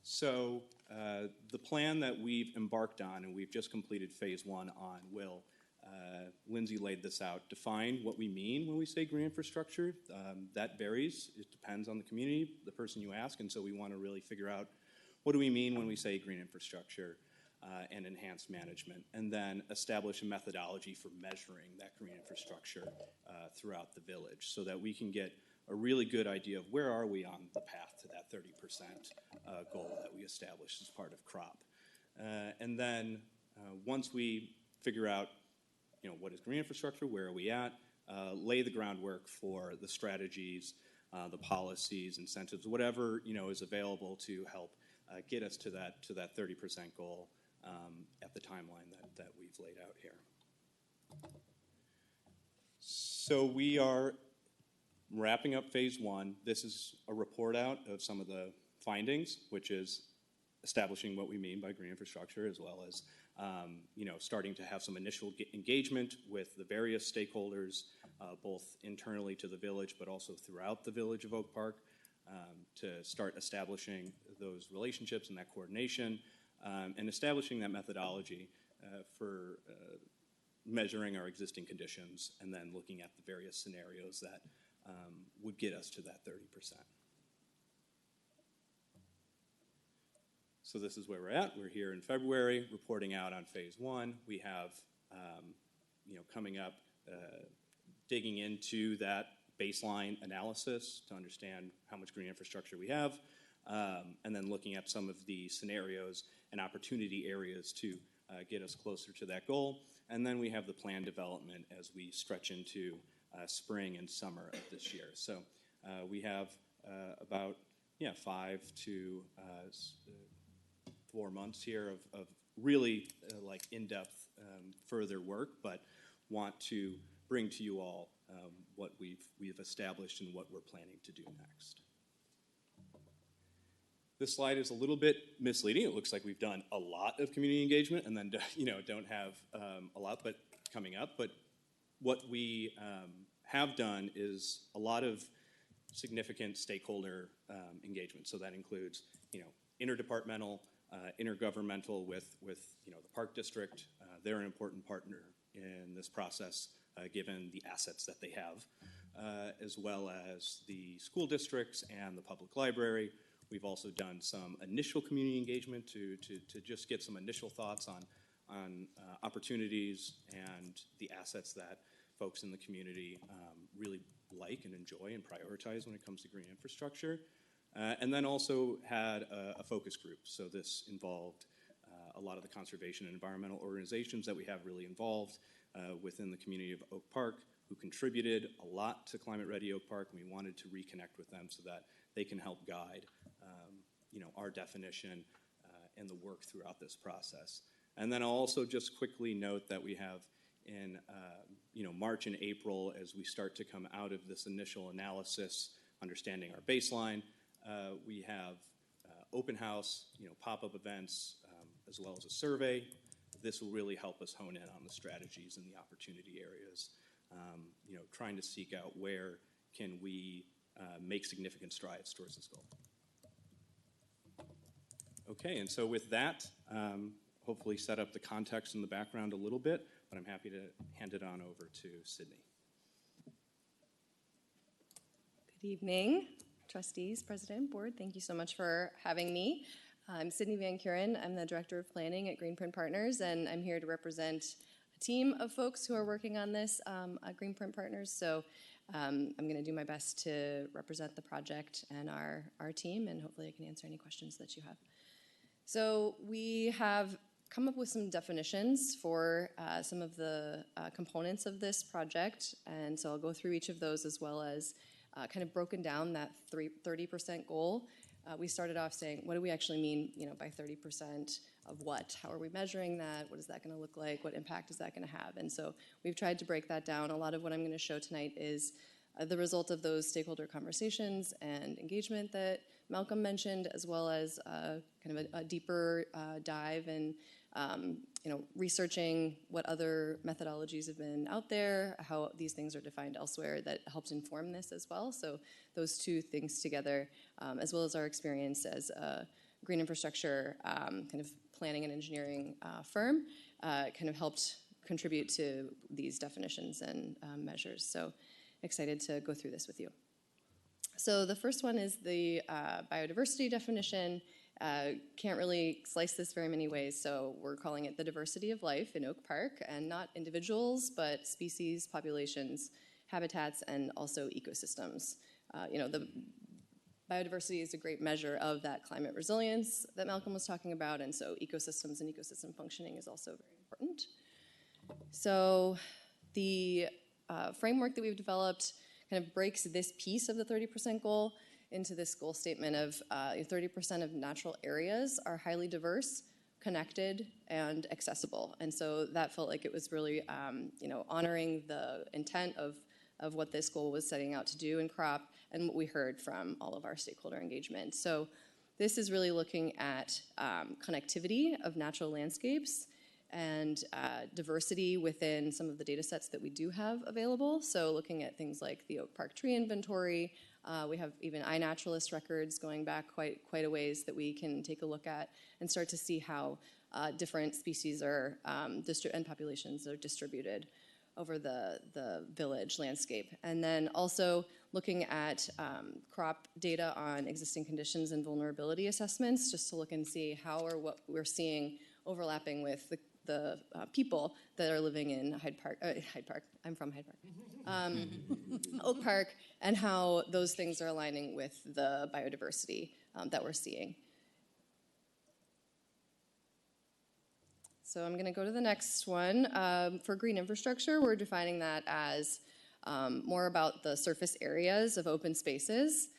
So the plan that we've embarked on, and we've just completed phase 1 on, will, Lindsay laid this out, define what we mean when we say green infrastructure. That varies. It depends on the community, the person you ask, and so we want to really figure out what do we mean when we say green infrastructure and enhanced management, and then establish a methodology for measuring that green infrastructure throughout the village so that we can get a really good idea of where are we on the path to that 30% goal that we established as part of CROP. And then once we figure out, what is green infrastructure, where are we at, lay the groundwork for the strategies, the policies, incentives, whatever, is available to help get us to that 30% goal at the timeline that we've laid out here. So we are wrapping up phase 1. This is a report out of some of the findings, which is establishing what we mean by green infrastructure, as well as starting to have some initial engagement with the various stakeholders, both internally to the village, but also throughout the village of Oak Park, to start establishing those relationships and that coordination, and establishing that methodology for measuring our existing conditions, and then looking at the various scenarios that would get us to that 30%. So this is where we're at. We're here in February, reporting out on phase 1. We have, coming up, digging into that baseline analysis to understand how much green infrastructure we have, and then looking at some of the scenarios and opportunity areas to get us closer to that goal. And then we have the plan development as we stretch into spring and summer of this year. So we have about 5 to 4 months here of really in-depth further work, but want to bring to you all what we've established and what we're planning to do next. This slide is a little bit misleading. It looks like we've done a lot of community engagement and then don't have a lot but coming up. But what we have done is a lot of significant stakeholder engagement. So that includes interdepartmental, intergovernmental with the Park District. They're an important partner in this process, given the assets that they have, as well as the school districts and the public library. We've also done some initial community engagement to just get some initial thoughts on opportunities and the assets that folks in the community really like and enjoy and prioritize when it comes to green infrastructure. And then also had a focus group. So this involved a lot of the conservation and environmental organizations that we have really involved within the community of Oak Park, who contributed a lot to Climate Ready Oak Park, and we wanted to reconnect with them so that they can help guide our definition and the work throughout this process. And then I'll also just quickly note that we have in March and April, as we start to come out of this initial analysis, understanding our baseline, we have open house, pop-up events, as well as a survey. This will really help us hone in on the strategies and the opportunity areas, trying to seek out where can we make significant strides towards this goal. Okay, and so with that, hopefully set up the context and the background a little bit, but I'm happy to hand it on over to Sydney. Good evening, trustees, president, board. Thank you so much for having me. I'm Sydney Van Kuren. I'm the director of planning at Greenprint Partners, and I'm here to represent a team of folks who are working on this at Greenprint Partners. So I'm going to do my best to represent the project and our team, and hopefully I can answer any questions that you have. So we have come up with some definitions for some of the components of this project, and so I'll go through each of those, as well as kind of broken down that 30% goal. We started off saying, what do we actually mean, by 30% of what? How are we measuring that? What is that going to look like? What impact is that going to have? And so we've tried to break that down. A lot of what I'm going to show tonight is the result of those stakeholder conversations and engagement that Malcolm mentioned, as well as kind of a deeper dive and researching what other methodologies have been out there, how these things are defined elsewhere that helps inform this as well. So those two things together, as well as our experience as a green infrastructure kind of planning and engineering firm, kind of helped contribute to these definitions and measures. So excited to go through this with you. So the first one is the biodiversity definition. Can't really slice this very many ways, so we're calling it the diversity of life in Oak Park, and not individuals, but species, populations, habitats, and also ecosystems. The biodiversity is a great measure of that climate resilience that Malcolm was talking about, and so ecosystems and ecosystem functioning is also very important. So the framework that we've developed kind of breaks this piece of the 30% goal into this goal statement of 30% of natural areas are highly diverse, connected, and accessible. And so that felt like it was really honoring the intent of what this goal was setting out to do in CROP and what we heard from all of our stakeholder engagement. So this is really looking at connectivity of natural landscapes and diversity within some of the data sets that we do have available. So looking at things like the Oak Park tree inventory, we have even iNaturalist records going back quite a ways that we can take a look at and start to see how different species are and populations are distributed over the village landscape. And then also looking at crop data on existing conditions and vulnerability assessments, just to look and see how or what we're seeing overlapping with the people that are living in Hyde Park, I'm from Hyde Park, Oak Park, and how those things are aligning with the biodiversity that we're seeing. So I'm going to go to the next one. For green infrastructure, we're defining that as more about the surface areas of open spaces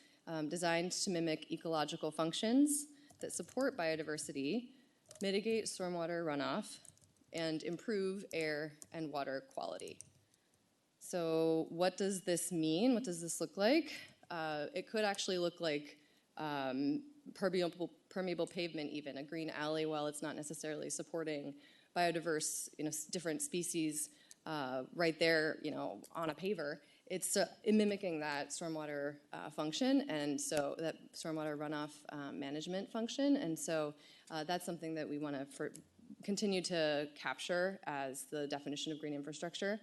designed to mimic ecological functions that support biodiversity, mitigate stormwater runoff, and improve air and water quality. So what does this mean? What does this look like? It could actually look like permeable pavement even, a green alley, while it's not necessarily supporting biodiverse, different species right there, on a paver. It's mimicking that stormwater function, and so that stormwater runoff management function. And so that's something that we want to continue to capture as the definition of green infrastructure,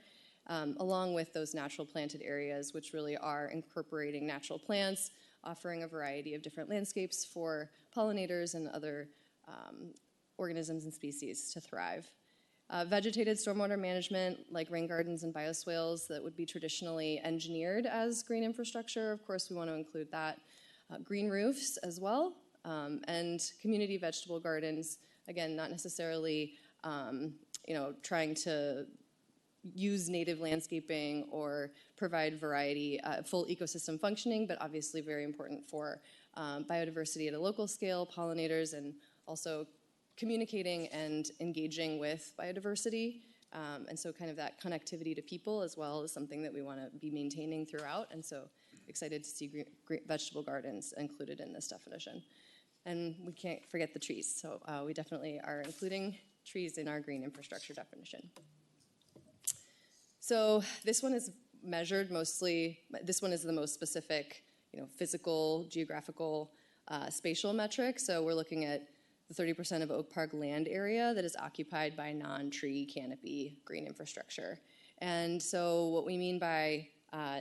along with those natural planted areas, which really are incorporating natural plants, offering a variety of different landscapes for pollinators and other organisms and species to thrive. Vegetated stormwater management, like rain gardens and bioswales that would be traditionally engineered as green infrastructure. Of course, we want to include that. Green roofs as well, and community vegetable gardens Again, not necessarily, trying to use native landscaping or provide variety, full ecosystem functioning, but obviously very important for biodiversity at a local scale, pollinators, and also communicating and engaging with biodiversity. And so kind of that connectivity to people as well is something that we want to be maintaining throughout. And so excited to see vegetable gardens included in this definition. And we can't forget the trees. So we definitely are including trees in our green infrastructure definition. So this one is measured mostly, this one is the most specific, physical, geographical, spatial metric. So we're looking at the 30% of Oak Park land area that is occupied by non-tree canopy green infrastructure. And so what we mean by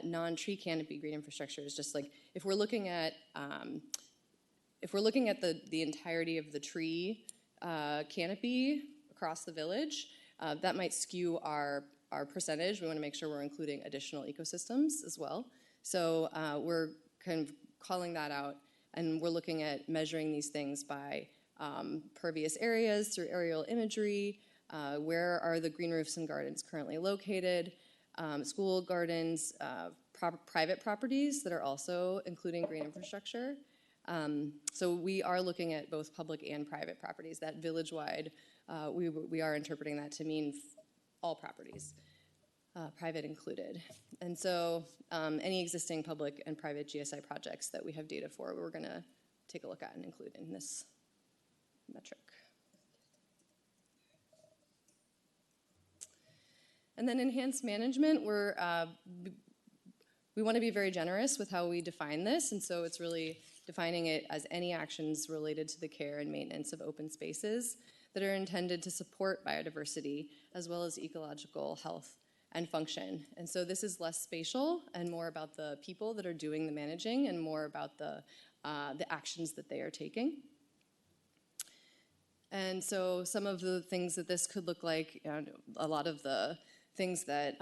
non-tree canopy green infrastructure is just like, if we're looking at the entirety of the tree canopy across the village, that might skew our percentage. We want to make sure we're including additional ecosystems as well. So we're kind of calling that out, and we're looking at measuring these things by pervious areas through aerial imagery, where are the green roofs and gardens currently located, school gardens, private properties that are also including green infrastructure. So we are looking at both public and private properties. That village-wide, we are interpreting that to mean all properties, private included. And so any existing public and private GSI projects that we have data for, we're going to take a look at and include in this metric. And then enhanced management, we want to be very generous with how we define this, and so it's really defining it as any actions related to the care and maintenance of open spaces that are intended to support biodiversity as well as ecological health and function. And so this is less spatial and more about the people that are doing the managing and more about the actions that they are taking. And so some of the things that this could look like, a lot of the things that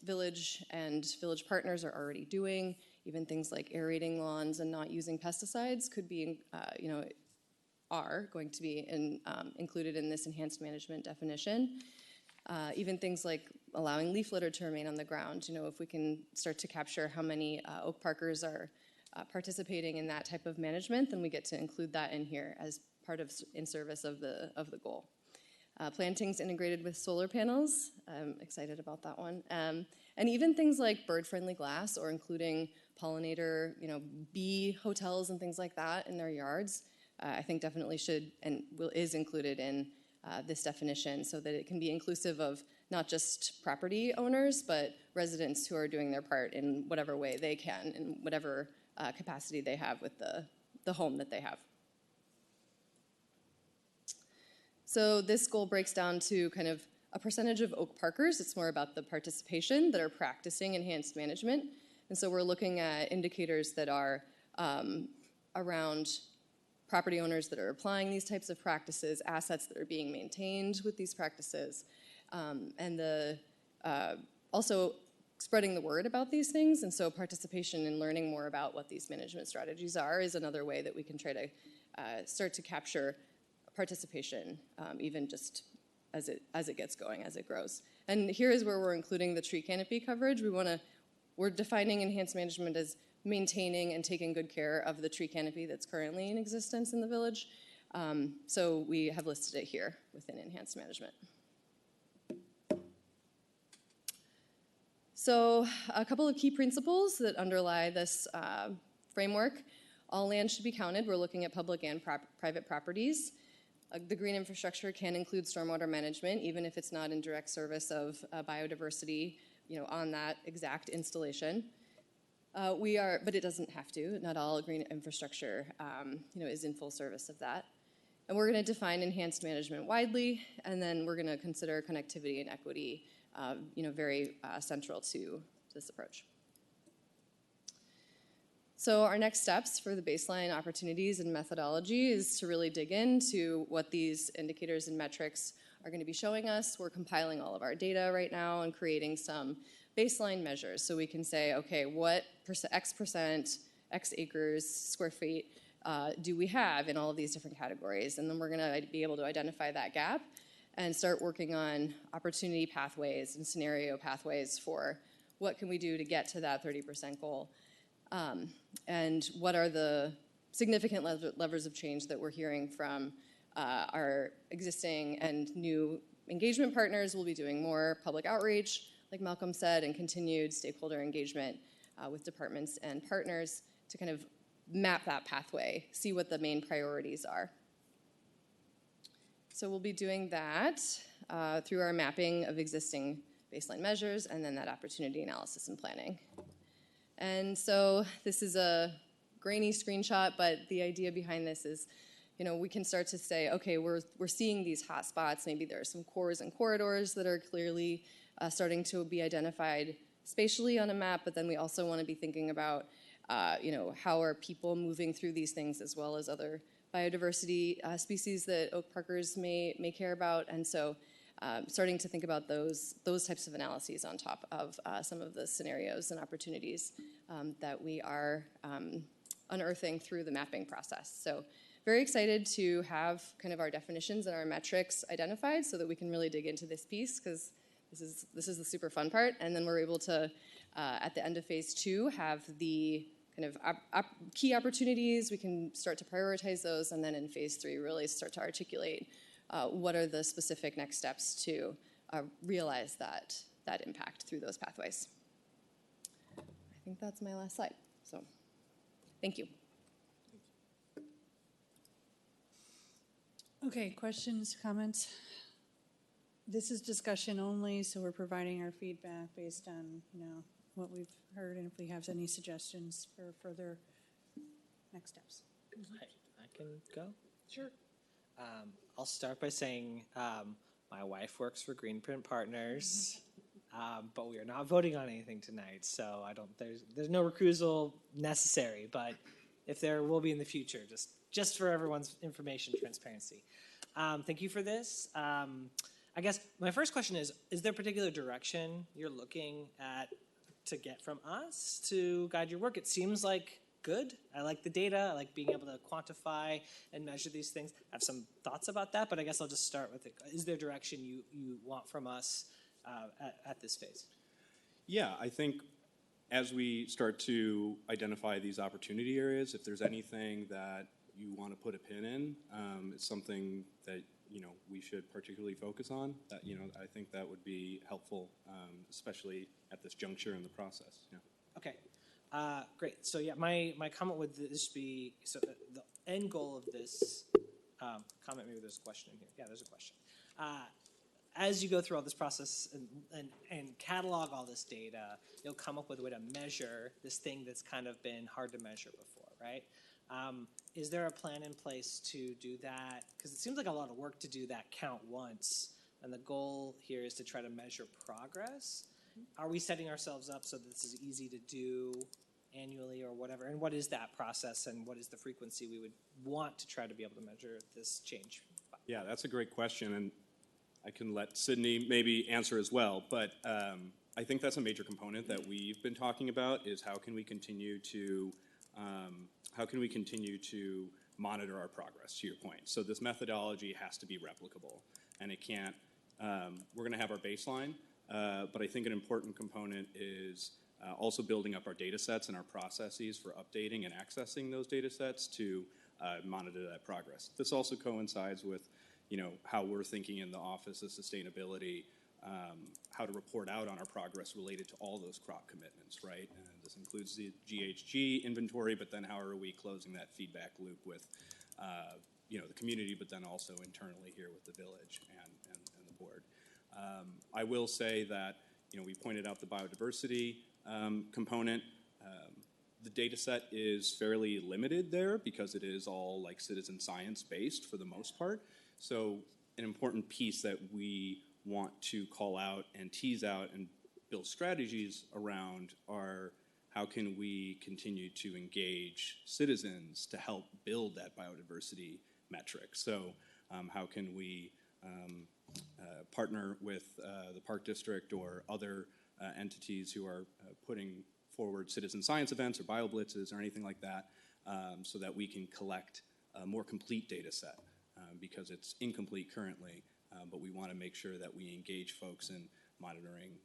village and village partners are already doing, even things like aerating lawns and not using pesticides could be, are going to be included in this enhanced management definition. Even things like allowing leaf litter to remain on the ground. If we can start to capture how many Oak Parkers are participating in that type of management, then we get to include that in here as part of in service of the goal. Plantings integrated with solar panels. I'm excited about that one. And even things like bird-friendly glass or including pollinator, bee hotels and things like that in their yards, I think definitely should and is included in this definition so that it can be inclusive of not just property owners, but residents who are doing their part in whatever way they can, in whatever capacity they have with the home that they have. So this goal breaks down to kind of a percentage of Oak Parkers. It's more about the participation that are practicing enhanced management. And so we're looking at indicators that are around property owners that are applying these types of practices, assets that are being maintained with these practices, and also spreading the word about these things. And so participation in learning more about what these management strategies are is another way that we can try to start to capture participation, even just as it gets going, as it grows. And here is where we're including the tree canopy coverage. We're defining enhanced management as maintaining and taking good care of the tree canopy that's currently in existence in the village. So we have listed it here within enhanced management. So a couple of key principles that underlie this framework. All land should be counted. We're looking at public and private properties. The green infrastructure can include stormwater management, even if it's not in direct service of biodiversity, on that exact installation. But it doesn't have to. Not all green infrastructure, is in full service of that. And we're going to define enhanced management widely, and then we're going to consider connectivity and equity, very central to this approach. So our next steps for the baseline opportunities and methodology is to really dig into what these indicators and metrics are going to be showing us. We're compiling all of our data right now and creating some baseline measures so we can say, okay, what X percent, X acres, square feet do we have in all of these different categories? And then we're going to be able to identify that gap and start working on opportunity pathways and scenario pathways for what can we do to get to that 30% goal, and what are the significant levers of change that we're hearing from our existing and new engagement partners. We'll be doing more public outreach, like Malcolm said, and continued stakeholder engagement with departments and partners to kind of map that pathway, see what the main priorities are. So we'll be doing that through our mapping of existing baseline measures and then that opportunity analysis and planning. And so this is a grainy screenshot, but the idea behind this is, we can start to say, okay, we're seeing these hot spots. Maybe there are some cores and corridors that are clearly starting to be identified spatially on a map, but then we also want to be thinking about, how are people moving through these things as well as other biodiversity species that oak parkers may care about. And so starting to think about those types of analyses on top of some of the scenarios and opportunities that we are unearthing through the mapping process. So very excited to have kind of our definitions and our metrics identified so that we can really dig into this piece, because this is the super fun part. And then we're able to, at the end of phase 2, have the kind of key opportunities. We can start to prioritize those, and then in phase 3 really start to articulate what are the specific next steps to realize that impact through those pathways. I think that's my last slide. So thank you. Okay, questions, comments? This is discussion only, so we're providing our feedback based on, what we've heard, and if we have any suggestions for further next steps. I can go? Sure. I'll start by saying my wife works for Greenprint Partners, but we are not voting on anything tonight, so there's no recusal necessary, but if there will be in the future, just for everyone's information transparency. Thank you for this. I guess my first question is there a particular direction you're looking at to get from us to guide your work? It seems like good. I like the data. I like being able to quantify and measure these things. I have some thoughts about that, but I guess I'll just start with it. Is there direction you want from us at this phase? Yeah, I think as we start to identify these opportunity areas, if there's anything that you want to put a pin in, it's something that we should particularly focus on. That I think that would be helpful, especially at this juncture in the process. Yeah. Okay, great. So yeah, my comment would just be, so the end goal of this comment, maybe there's a question in here. Yeah, there's a question. As you go through all this process and catalog all this data, you'll come up with a way to measure this thing that's kind of been hard to measure before, right? Is there a plan in place to do that? Because it seems like a lot of work to do that count once, and the goal here is to try to measure progress. Are we setting ourselves up so that this is easy to do annually or whatever? And what is that process, and what is the frequency we would want to try to be able to measure this change? Yeah, that's a great question, and I can let Sydney maybe answer as well. But I think that's a major component that we've been talking about, is how can we continue to monitor our progress, to your point. So this methodology has to be replicable, and it can't, we're going to have our baseline, but I think an important component is also building up our data sets and our processes for updating and accessing those data sets to monitor that progress. This also coincides with how we're thinking in the Office of Sustainability, how to report out on our progress related to all those crop commitments, right? And this includes the GHG inventory, but then how are we closing that feedback loop with, the community, but then also internally here with the village and the board. I will say that, we pointed out the biodiversity component. The data set is fairly limited there because it is all like citizen science based for the most part. So an important piece that we want to call out and tease out and build strategies around are how can we continue to engage citizens to help build that biodiversity metric. So how can we partner with the Park District or other entities who are putting forward citizen science events or bio blitzes or anything like that so that we can collect a more complete data set, because it's incomplete currently, but we want to make sure that we engage folks in monitoring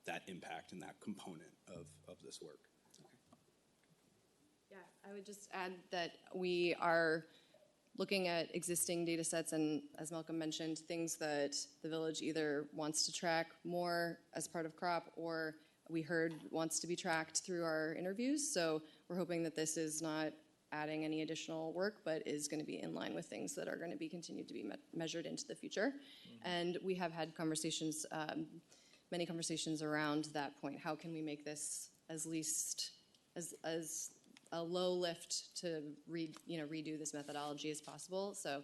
that impact and that component of this work. Yeah, I would just add that we are looking at existing data sets and, as Malcolm mentioned, things that the village either wants to track more as part of CROP or we heard wants to be tracked through our interviews. So we're hoping that this is not adding any additional work, but is going to be in line with things that are going to be continued to be measured into the future. And we have had conversations, many conversations around that point. How can we make this as a low lift to redo this methodology as possible? So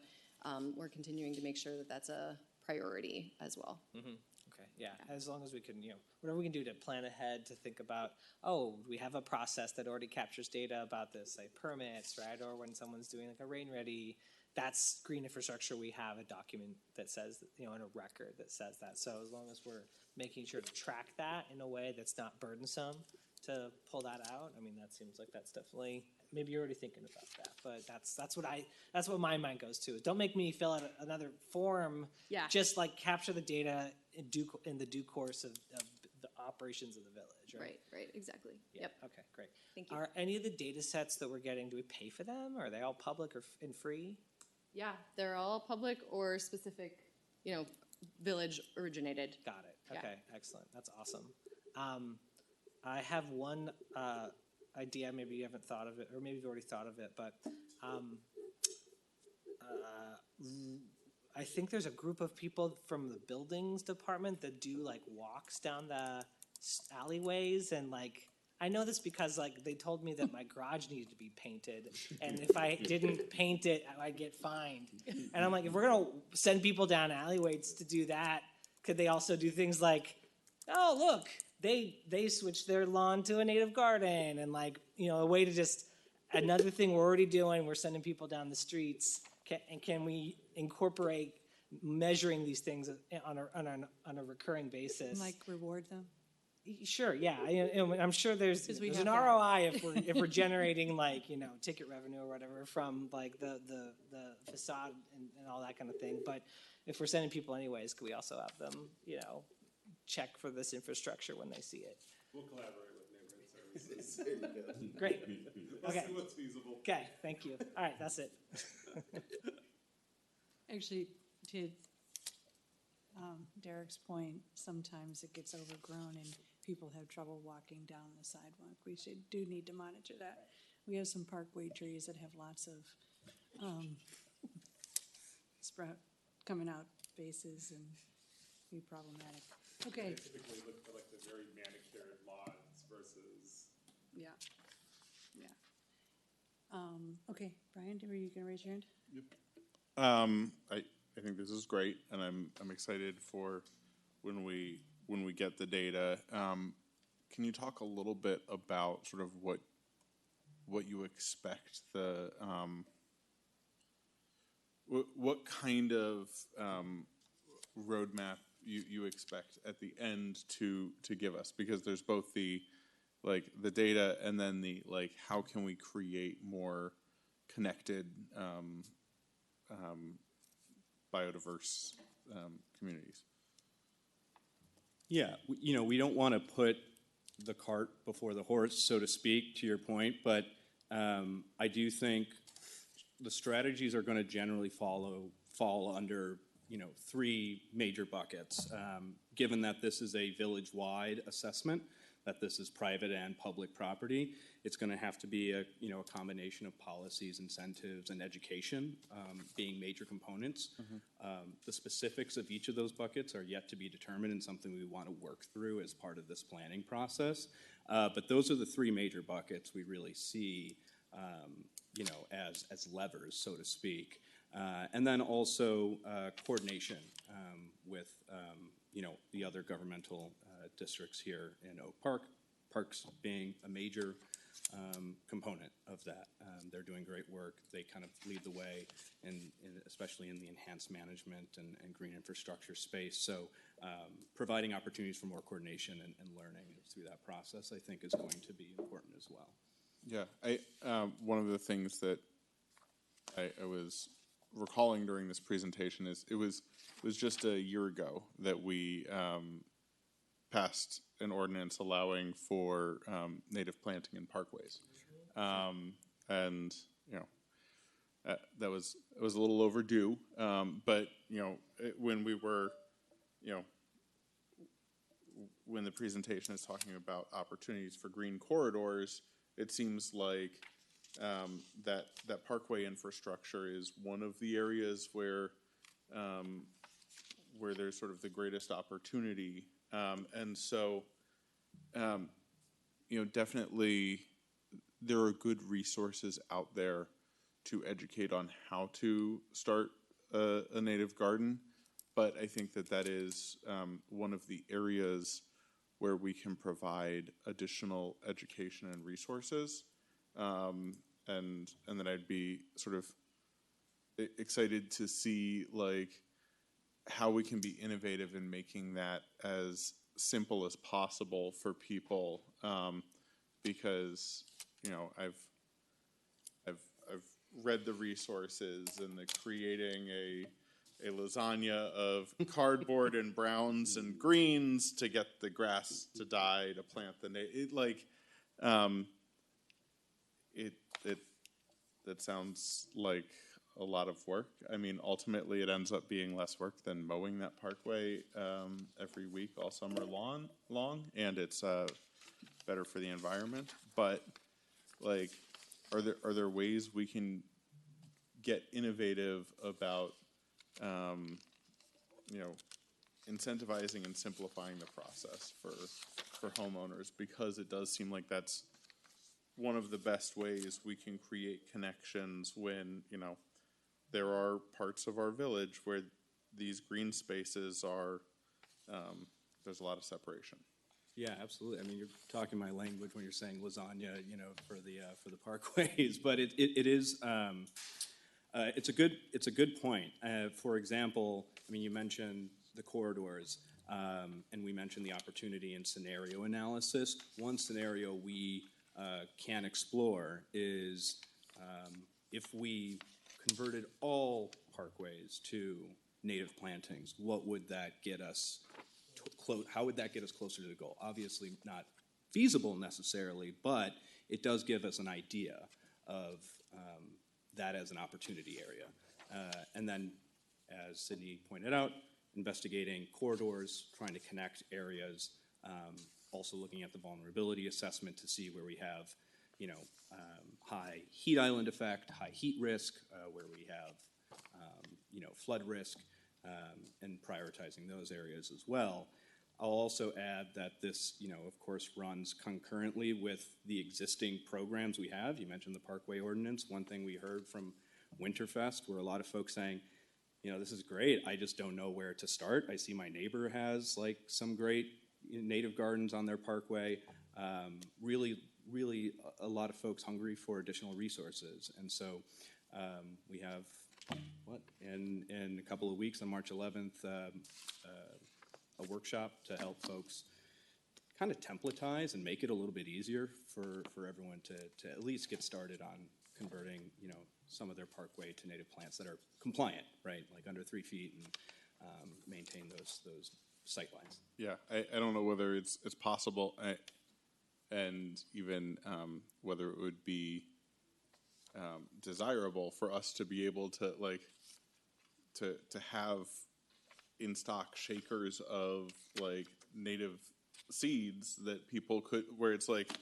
we're continuing to make sure that that's a priority as well. Mm-hmm. Okay, yeah, as long as we can, whatever we can do to plan ahead, to think about, oh, we have a process that already captures data about this, like permits, right? Or when someone's doing like a rain ready, that's green infrastructure. We have a document that says, and a record that says that. So as long as we're making sure to track that in a way that's not burdensome to pull that out, I mean, that seems like that's definitely, maybe you're already thinking about that, but that's what my mind goes to. Is don't make me fill out another form. Yeah. Just like capture the data in the due course of the operations of the village. Right, exactly. Yeah. Yep. Okay, great. Thank you. Are any of the data sets that we're getting, do we pay for them? Are they all public or and free? Yeah, they're all public or specific, village originated. Got it. Yeah. Okay, excellent. That's awesome. I have one idea, maybe you haven't thought of it, or maybe you've already thought of it, but I think there's a group of people from the buildings department that do like walks down the alleyways, and like, I know this because like they told me that my garage needed to be painted, and if I didn't paint it, I'd get fined. And I'm like, if we're gonna send people down alleyways to do that, could they also do things like, oh look, they switched their lawn to a native garden, and like, a way to just, another thing we're already doing, we're sending people down the streets. Can we incorporate measuring these things on a recurring basis? Like reward them? Sure, yeah. I'm sure there's an ROI if we're generating like, ticket revenue or whatever from like the facade and all that kind of thing. But if we're sending people anyways, could we also have them, check for this infrastructure when they see it? We'll collaborate with neighborhood services. Great. We'll Okay. see what's feasible. Okay, thank you. All right, that's it. Actually, to Derek's point, sometimes it gets overgrown and people have trouble walking down the sidewalk. We do need to monitor that. We have some parkway trees that have lots of sprout coming out bases and be problematic. Okay. They typically look for like the very manicured lawns versus. Yeah. Okay, Brian, were you gonna raise your hand? I think this is great, and I'm excited for when we get the data. Can you talk a little bit about sort of what you expect what kind of roadmap you expect at the end to give us? Because there's both the data and then the how can we create more connected biodiverse communities. Yeah, we don't want to put the cart before the horse, so to speak, to your point, but I do think the strategies are going to generally fall under, three major buckets. Given that this is a village-wide assessment, that this is private and public property, it's going to have to be a combination of policies, incentives, and education being major components. The specifics of each of those buckets are yet to be determined and something we want to work through as part of this planning process. But those are the three major buckets we really see, as levers, so to speak. And then also coordination with, the other governmental districts here in Oak Park, parks being a major component of that. They're doing great work. They kind of lead the way, especially in the enhanced management and green infrastructure space. So providing opportunities for more coordination and learning through that process, I think, is going to be important as well. Yeah, one of the things that I was recalling during this presentation is it was just a year ago that we passed an ordinance allowing for native planting in parkways, and that was a little overdue. But when we were when the presentation is talking about opportunities for green corridors, it seems like that parkway infrastructure is one of the areas where there's sort of the greatest opportunity, and so definitely there are good resources out there to educate on how to start a native garden, but I think that is one of the areas where we can provide additional education and resources, and then I'd be sort of excited to see like how we can be innovative in making that as simple as possible for people, because I've read the resources and the creating a lasagna of cardboard and browns and greens to get the grass to die to plant the that sounds like a lot of work. I mean, ultimately it ends up being less work than mowing that parkway every week all summer long, and it's better for the environment. But like, are there ways we can get innovative about incentivizing and simplifying the process for homeowners, because it does seem like that's one of the best ways we can create connections when there are parts of our village where these green spaces are there's a lot of separation. Yeah, absolutely. I mean, you're talking my language when you're saying lasagna, for the parkways, but it is. It's a good point. For example, I mean, you mentioned the corridors, and we mentioned the opportunity in scenario analysis. One scenario we can explore is if we converted all parkways to native plantings, what would that get us? How would that get us closer to the goal? Obviously, not feasible necessarily, but it does give us an idea of that as an opportunity area. And then, as Sydney pointed out, investigating corridors, trying to connect areas, also looking at the vulnerability assessment to see where we have, high heat island effect, high heat risk, where we have, flood risk, and prioritizing those areas as well. I'll also add that this, of course, runs concurrently with the existing programs we have. You mentioned the Parkway Ordinance. One thing we heard from Winterfest were a lot of folks saying, this is great, I just don't know where to start. I see my neighbor has like some great native gardens on their parkway. Really a lot of folks hungry for additional resources. And so we have, in a couple of weeks on March 11th, a workshop to help folks kind of templatize and make it a little bit easier for everyone to at least get started on converting, some of their parkway to native plants that are compliant, right? Like under 3 feet, and maintain those sightlines. Yeah, I don't know whether it's possible, and even whether it would be desirable for us to be able to to have in stock shakers of like native seeds that people could, where it's like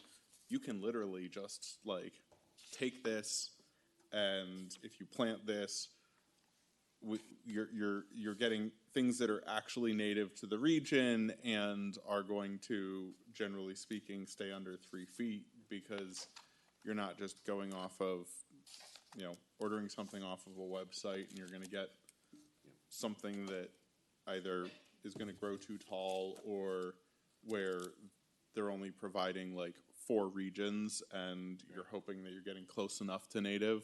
you can literally just like take this, and if you plant this, you're getting things that are actually native to the region and are going to, generally speaking, stay under 3 feet, because you're not just going off of, ordering something off of a website and you're going to get something that either is going to grow too tall, or where they're only providing like 4 regions and you're hoping that you're getting close enough to native,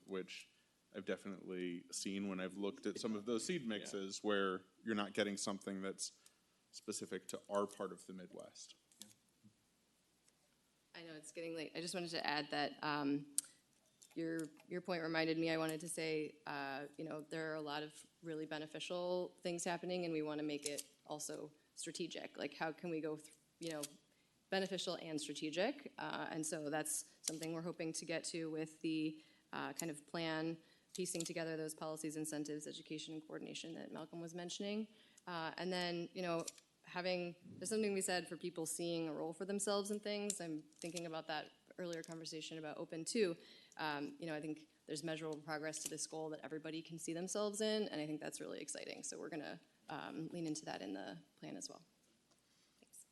which I've definitely seen when I've looked at some of those seed mixes where you're not getting something that's specific to our part of the Midwest. I know it's getting late. I just wanted to add that your point reminded me, I wanted to say, there are a lot of really beneficial things happening, and we want to make it also strategic. Like, how can we go, beneficial and strategic? And so that's something we're hoping to get to with the kind of plan, piecing together those policies, incentives, education, and coordination that Malcolm was mentioning. And then, there's something we said for people seeing a role for themselves in things. I'm thinking about that earlier conversation about open too. I think there's measurable progress to this goal that everybody can see themselves in, and I think that's really exciting. So we're going to lean into that in the plan as well. Thanks.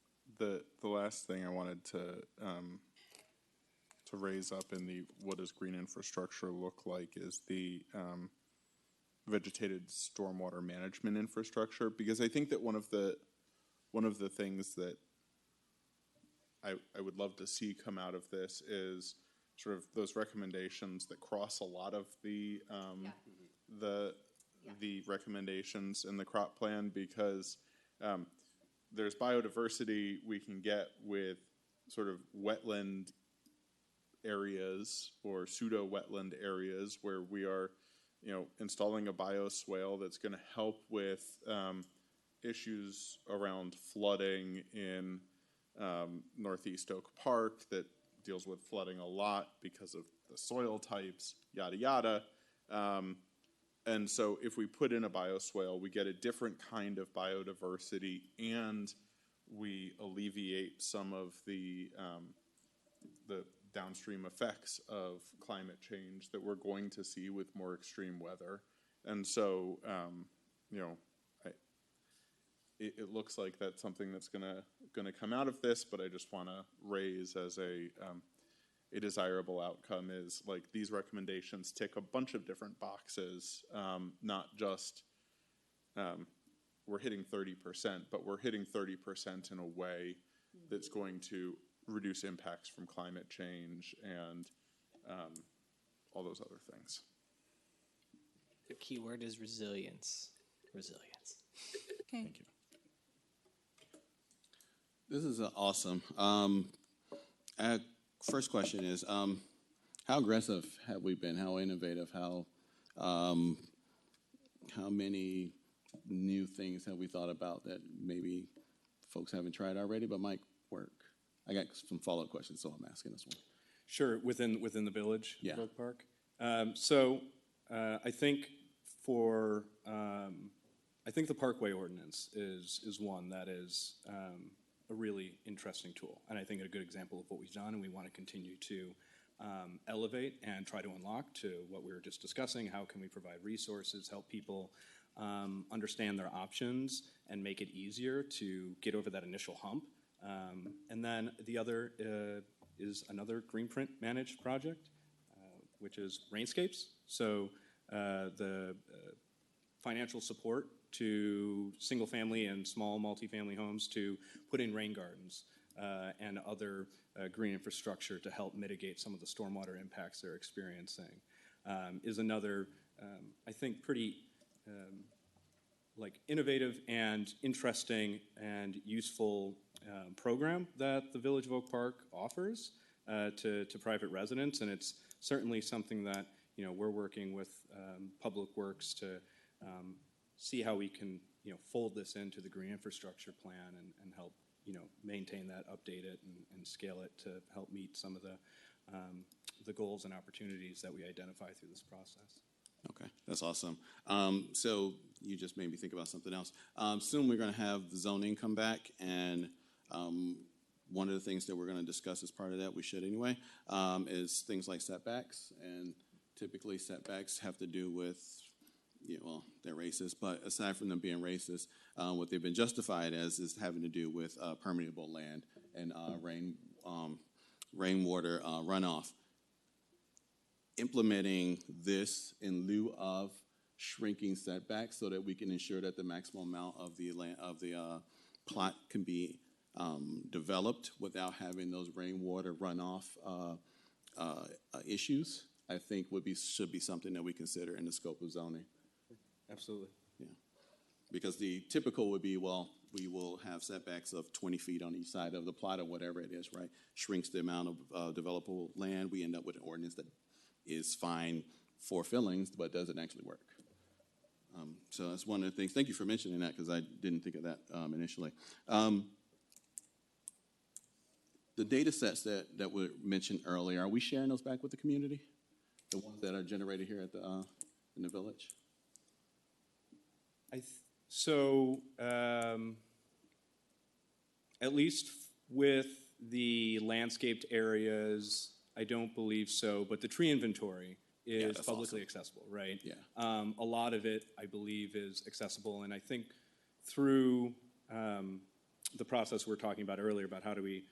The last thing I wanted to raise up in the what does green infrastructure look like is the vegetated stormwater management infrastructure, because I think that one of the things that I would love to see come out of this is sort of those recommendations that cross a lot of the recommendations in the crop plan, because there's biodiversity we can get with sort of wetland areas or pseudo-wetland areas where we are, installing a bioswale that's going to help with issues around flooding in Northeast Oak Park that deals with flooding a lot because of the soil types, yada, yada. And so if we put in a bioswale, we get a different kind of biodiversity, and we alleviate some of the downstream effects of climate change that we're going to see with more extreme weather. And so, it looks like that's something that's gonna come out of this, but I just want to raise as a desirable outcome is like these recommendations tick a bunch of different boxes, not just we're hitting 30%, but we're hitting 30% in a way that's going to reduce impacts from climate change and all those other things. The key word is resilience. Resilience. Okay. Thank you. This is awesome. First question is, how aggressive have we been? How innovative? How many new things have we thought about that maybe folks haven't tried already but might work? I got some follow-up questions, so I'm asking this one. Sure, within the village, Yeah. Oak Park. I think I think the Parkway Ordinance is one that is a really interesting tool, and I think a good example of what we've done, and we want to continue to elevate and try to unlock to what we were just discussing. How can we provide resources, help people understand their options, and make it easier to get over that initial hump? And then the other is another Greenprint managed project, which is Rainscapes. So the financial support to single-family and small multifamily homes to put in rain gardens and other green infrastructure to help mitigate some of the stormwater impacts they're experiencing is another, I think, pretty innovative and interesting and useful program that the Village of Oak Park offers to private residents, and it's certainly something that we're working with Public Works to see how we can fold this into the green infrastructure plan and help maintain that, update it, and scale it to help meet some of the goals and opportunities that we identify through this process. Okay, that's awesome. So you just made me think about something else. Soon we're going to have the zoning come back, and one of the things that we're going to discuss as part of that, we should anyway, is things like setbacks. And typically setbacks have to do with, they're racist, but aside from them being racist, what they've been justified as is having to do with permeable land and rainwater runoff. Implementing this in lieu of shrinking setbacks so that we can ensure that the maximum amount of the land of the plot can be developed without having those rainwater runoff issues, I think should be something that we consider in the scope of zoning. Absolutely. Yeah, because the typical would be, well, we will have setbacks of 20 feet on each side of the plot or whatever it is, right? Shrinks the amount of developable land. We end up with an ordinance that is fine for fillings, but doesn't actually work. So that's one of the things. Thank you for mentioning that, because I didn't think of that initially. The data sets that were mentioned earlier, are we sharing those back with the community? The ones that are generated here at the in the village? At least with the landscaped areas, I don't believe so, but the tree inventory is publicly accessible, right? Yeah. A lot of it, I believe, is accessible, and I think through the process we were talking about earlier about how do we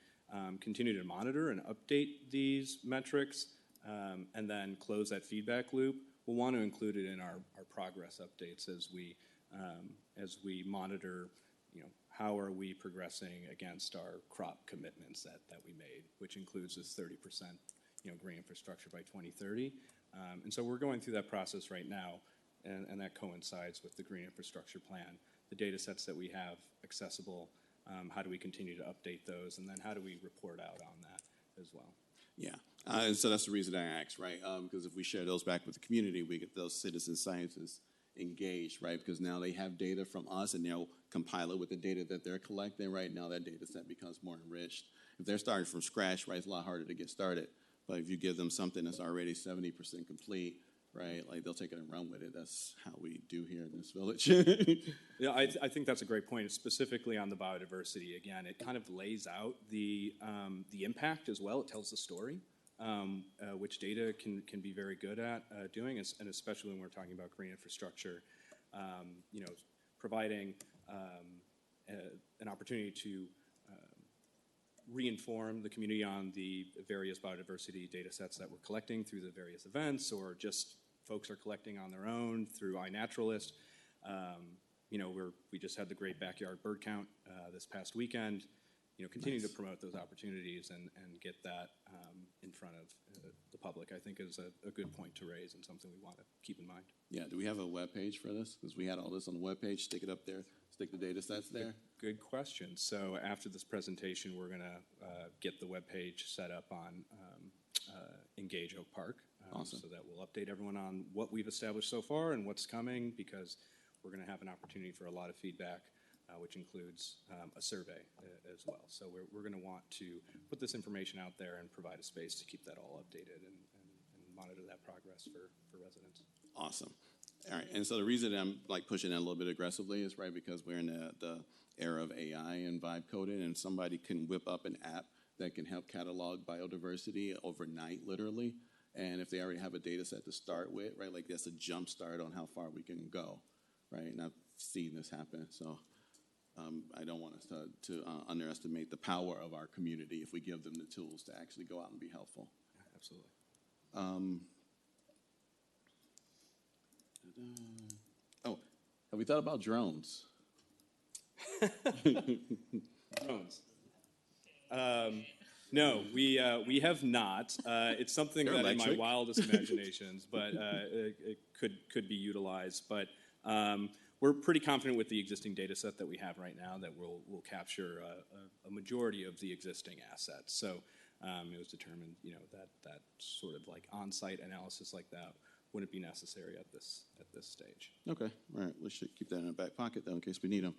continue to monitor and update these metrics and then close that feedback loop, we'll want to include it in our progress updates as we monitor, how are we progressing against our crop commitments that we made, which includes this 30%, green infrastructure by 2030. And so we're going through that process right now, and that coincides with the green infrastructure plan. The data sets that we have accessible, how do we continue to update those, and then how do we report out on that as well? Yeah, and so that's the reason I asked, right? Because if we share those back with the community, we get those citizen scientists engaged, right? Because now they have data from us, and they'll compile it with the data that they're collecting. Right now, that data set becomes more enriched. If they're starting from scratch, right, it's a lot harder to get started. But if you give them something that's already 70% complete, right, like they'll take it and run with it. That's how we do here in this village. Yeah, I think that's a great point, specifically on the biodiversity. Again, it kind of lays out the impact as well. It tells the story, which data can be very good at doing, and especially when we're talking about green infrastructure, providing an opportunity to re-inform the community on the various biodiversity data sets that we're collecting through the various events, or just folks are collecting on their own through iNaturalist. We just had the great backyard bird count this past weekend. Continue to promote those opportunities and get that in front of the public, I think, is a good point to raise and something we want to keep in mind. Yeah, do we have a web page for this? Because we had all this on the web page. Stick it up there. Stick the data sets there. Good question. So after this presentation, we're going to get the web page set up on Engage Oak Park. Awesome. So that we'll update everyone on what we've established so far and what's coming, because we're going to have an opportunity for a lot of feedback, which includes a survey as well. So we're going to want to put this information out there and provide a space to keep that all updated and monitor that progress for residents. Awesome. All right, and so the reason I'm pushing that a little bit aggressively is because we're in the era of AI and vibe coding, and somebody can whip up an app that can help catalog biodiversity overnight, literally. And if they already have a data set to start with, right, that's a jump start on how far we can go, right? And I've seen this happen, so I don't want us to underestimate the power of our community if we give them the tools to actually go out and be helpful. Yeah, absolutely. Have we thought about drones? Drones. No, we have not. It's something They're that electric. in my wildest imaginations, but it could be utilized. But we're pretty confident with the existing data set that we have right now that we'll capture a majority of the existing assets. So it was determined, that sort of on-site analysis like that wouldn't be necessary at this stage. Okay, all right. We should keep that in our back pocket, though, in case we need them.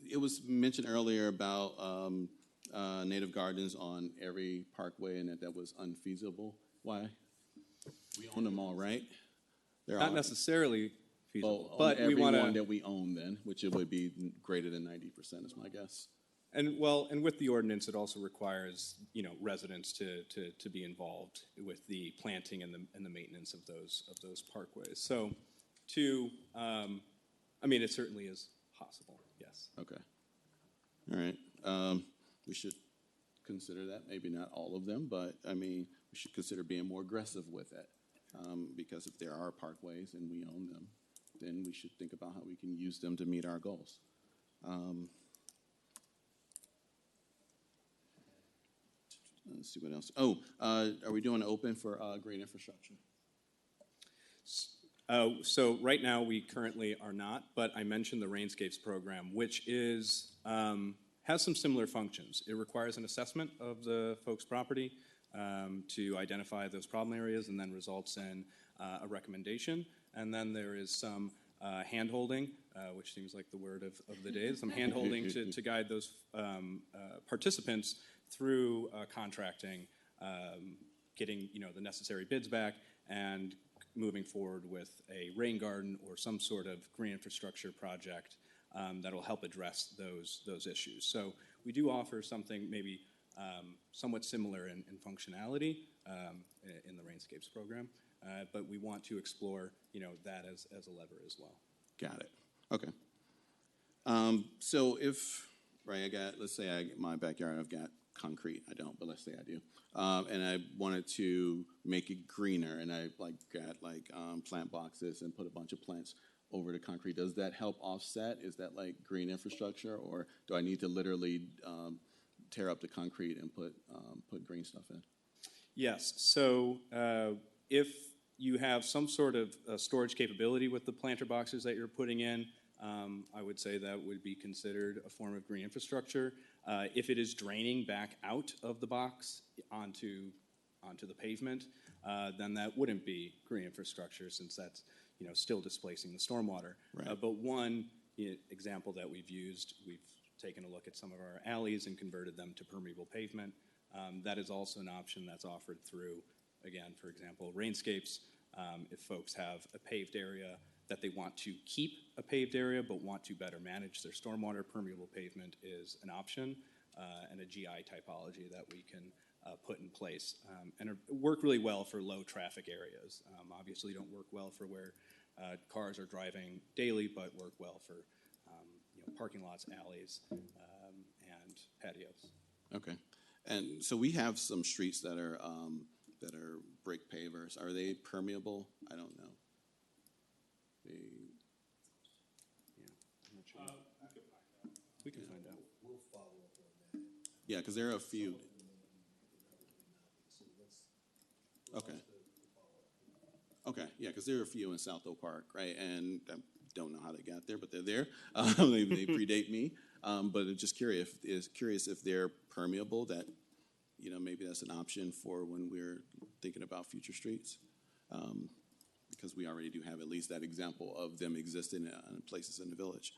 It was mentioned earlier about native gardens on every parkway and that was unfeasible. Why? We own them all, right? They're Not all necessarily feasible, but we want one that we own then, which it would be greater than 90% is my guess. And with the ordinance, it also requires residents to be involved with the planting and the maintenance of those parkways. So, it certainly is possible. Yes. Okay. All right. We should consider that. Maybe not all of them, but we should consider being more aggressive with it. Because if there are parkways and we own them, then we should think about how we can use them to meet our goals. Let's see what else. Are we doing open for green infrastructure? So right now, we currently are not, but I mentioned the Rainscapes program, which is, has some similar functions. It requires an assessment of the folks' property to identify those problem areas, and then results in a recommendation. And then there is some hand-holding, which seems like the word of the day, some hand-holding to guide those participants through contracting, getting the necessary bids back, and moving forward with a rain garden or some sort of green infrastructure project that will help address those issues. So we do offer something maybe somewhat similar in functionality in the Rainscapes program, but we want to explore that as a lever as well. Got it. Okay. So if, right, let's say my backyard, I've got concrete. I don't, but let's say I do. And I wanted to make it greener, and I got plant boxes and put a bunch of plants over the concrete. Does that help offset? Is that like green infrastructure, or do I need to literally tear up the concrete and put green stuff in? Yes. So if you have some sort of storage capability with the planter boxes that you're putting in, I would say that would be considered a form of green infrastructure. If it is draining back out of the box onto the pavement, then that wouldn't be green infrastructure, since that's still displacing the stormwater. Right. But one example that we've used, we've taken a look at some of our alleys and converted them to permeable pavement. That is also an option that's offered through, again, for example, Rainscapes. If folks have a paved area that they want to keep a paved area but want to better manage their stormwater, permeable pavement is an option and a GI typology that we can put in place and work really well for low traffic areas. Obviously don't work well for where cars are driving daily, but work well for parking lots, alleys, and patios. Okay. And so we have some streets that are brick pavers. Are they permeable? I don't know. I'm not sure. We can find out. We'll follow up on that. Yeah, because there are a few. Okay. Okay, yeah, because there are a few in South Oak Park, right? And I don't know how they got there, but they're there. They predate me. But I'm just curious if they're permeable, that maybe that's an option for when we're thinking about future streets. Because we already do have at least that example of them existing in places in the village.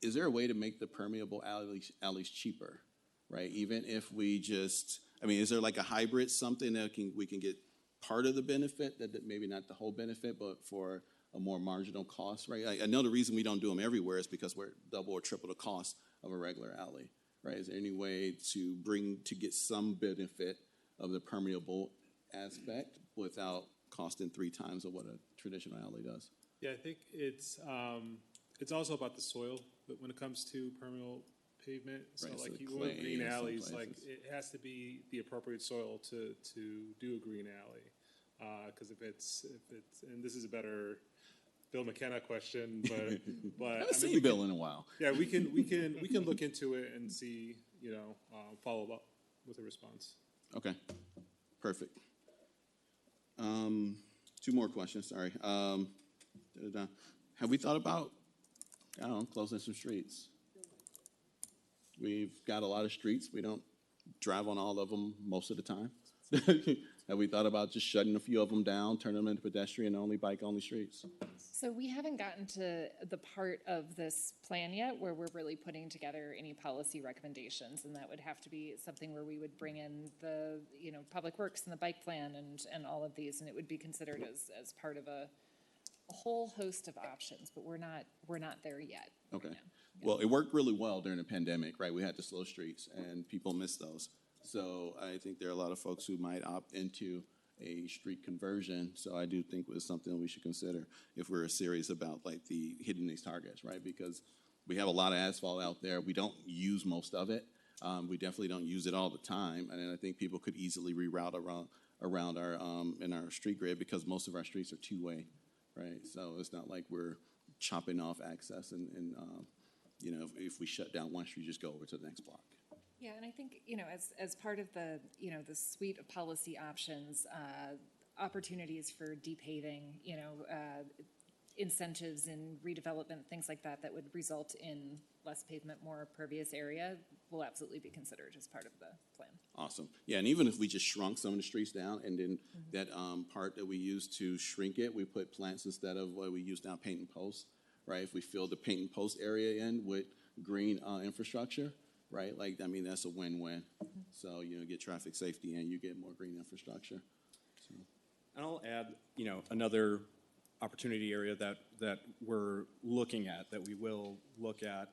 Is there a way to make the permeable alleys cheaper, right? Even if we just, is there like a hybrid, something that we can get part of the benefit, that maybe not the whole benefit, but for a more marginal cost, right? I know the reason we don't do them everywhere is because we're double or triple the cost of a regular alley, right? Is there any way to get some benefit of the permeable aspect without costing 3 times of what a traditional alley does? Yeah, I think it's also about the soil, but when it comes to permeable pavement, so Right, like so you clay want green in some alleys, like places. it has to be the appropriate soil to do a green alley. Because if it's and this is a better Bill McKenna question, but I haven't seen Bill in a while. Yeah, we can look into it and see, follow up with a response. Okay, perfect. 2 more questions, sorry. Have we thought about, closing some streets? We've got a lot of streets. We don't drive on all of them most of the time. Have we thought about just shutting a few of them down, turn them into pedestrian-only, bike-only streets? So we haven't gotten to the part of this plan yet where we're really putting together any policy recommendations, and that would have to be something where we would bring in the Public Works and the bike plan and all of these, and it would be considered as part of a whole host of options, but we're not there yet. Okay. Right now. Well, it worked really well during the pandemic, right? We had the slow streets, and people missed those. So I think there are a lot of folks who might opt into a street conversion. So I do think it's something we should consider if we're serious about hitting these targets, right? Because we have a lot of asphalt out there. We don't use most of it. We definitely don't use it all the time. And I think people could easily reroute around our in our street grid, because most of our streets are two-way, right? So it's not like we're chopping off access and if we shut down one street, just go over to the next block. Yeah, and I think, as part of the, the suite of policy options, opportunities for depaving, incentives in redevelopment, things like that, that would result in less pavement, more pervious area will absolutely be considered as part of the plan. Awesome. Yeah, and even if we just shrunk some of the streets down, and then that part that we used to shrink it, we put plants instead of what we use now, paint and post, right? If we fill the paint and post area in with green infrastructure, right? Like, I mean, that's a win-win. So, get traffic safety and you get more green infrastructure. So. And I'll add, another opportunity area that we're looking at, that we will look at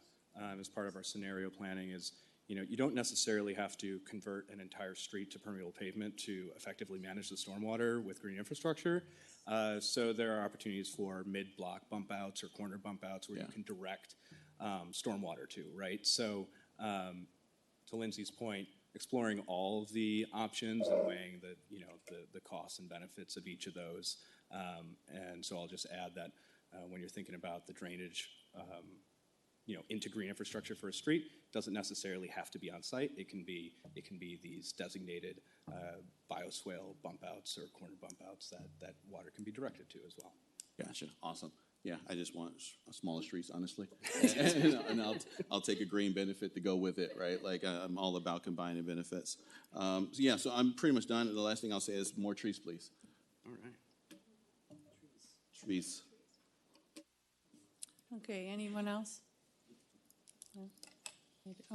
as part of our scenario planning is, you don't necessarily have to convert an entire street to permeable pavement to effectively manage the stormwater with green infrastructure. So there are opportunities for mid-block bump outs or corner bump outs where you can direct stormwater to, right? So to Lindsay's point, exploring all of the options and weighing the costs and benefits of each of those. And so I'll just add that when you're thinking about the drainage, into green infrastructure for a street, doesn't necessarily have to be on site. It can be these designated bioswale bump outs or corner bump outs that water can be directed to as well. Gotcha. Awesome. Yeah, I just want smaller streets, honestly, and I'll take a green benefit to go with it, right? Like I'm all about combining benefits. So I'm pretty much done. The last thing I'll say is more trees, please. All right. Trees. Okay, anyone else? No?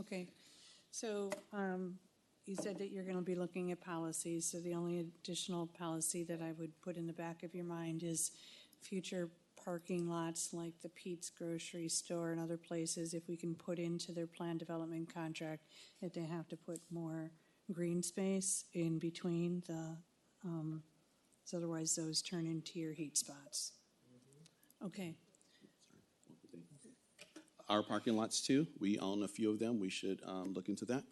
Okay, so you said that you're going to be looking at policies, so the only additional policy that I would put in the back of your mind is future parking lots like the Pete's grocery store and other places, if we can put into their plan development contract that they have to put more green space in between the, so otherwise those turn into your heat spots. Okay. Our parking lots too, we own a few of them. We should look into that.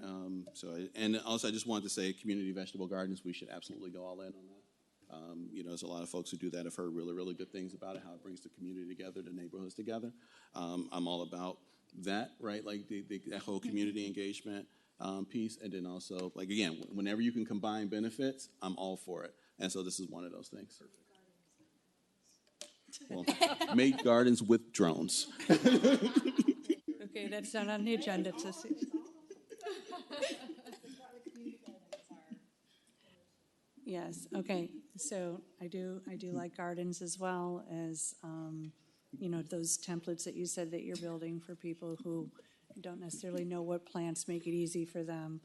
And also I just wanted to say community vegetable gardens, we should absolutely go all in on that. There's a lot of folks who do that. I've heard really, really good things about it, how it brings the community together, the neighborhoods together. I'm all about that, right? Like that whole community engagement piece. And then also, like, again, whenever you can combine benefits, I'm all for it. And so this is one of those things. Well, make gardens with drones. Okay, that's not on the agenda to see. Yes, okay, so I do like gardens as well as, those templates that you said that you're building for people who don't necessarily know what plants make it easy for them.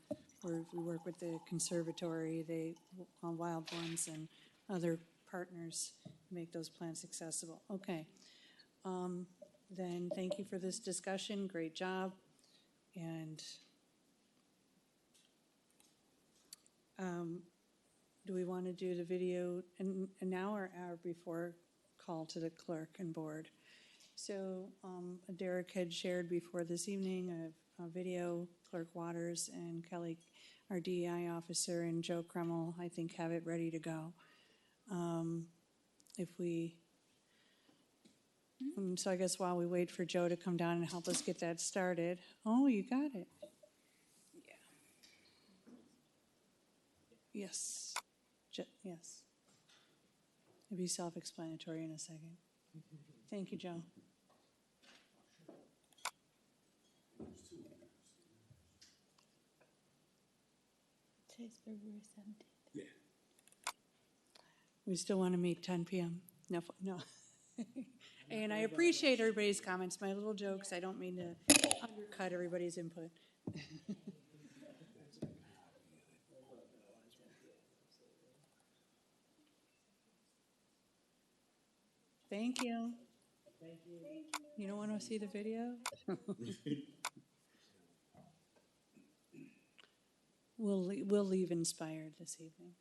We work with the conservatory, Wild Ones and other partners to make those plants accessible. Okay, then thank you for this discussion, great job. And do we want to do the video an hour before call to the clerk and board? So Derek had shared before this evening a video, Clerk Waters and Kelly, our DEI officer, and Joe Kreml, I think, have it ready to go. So I guess while we wait for Joe to come down and help us get that started. Oh, you got it. Yeah. Yes. Yes. It'll be self-explanatory in a second. Thank you, Joe. Today's February 17th. Yeah. We still want to meet 10 p.m. No. And I appreciate everybody's comments. My little jokes, I don't mean to undercut everybody's input. Thank you. Thank you. You don't want to see the video? We'll leave inspired this evening.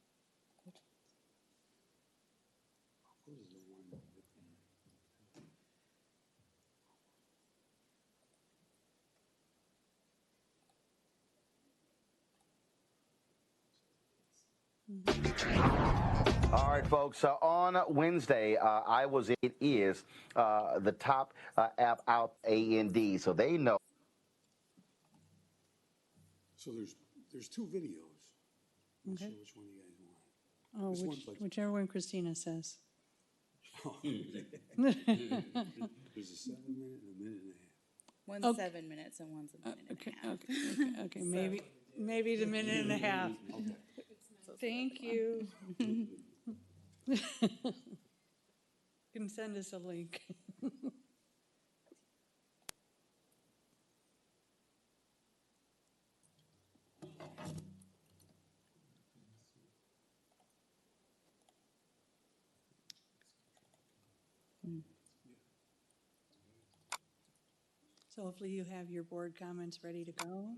All right, folks. On Wednesday, it is the top app out, AND, so they know. So there's two videos. I'm not Okay. sure which one you guys want. Oh, This one's like- whichever one Christina says. There's a 7 minute and a minute and a half. One's Okay. 7 minutes and one's a minute and a half. Okay, maybe the minute and a half. Thank you. You can send us a link. So hopefully you have your board comments ready to go.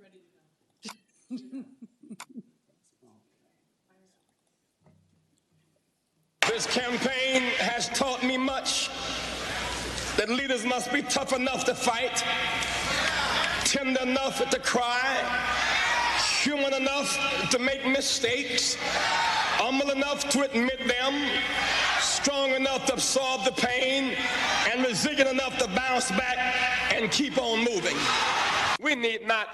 This campaign has taught me much, that leaders must be tough enough to fight, tender enough to cry, human enough to make mistakes, humble enough to admit them, strong enough to absorb the pain, and resilient enough to bounce back and keep on moving. We need not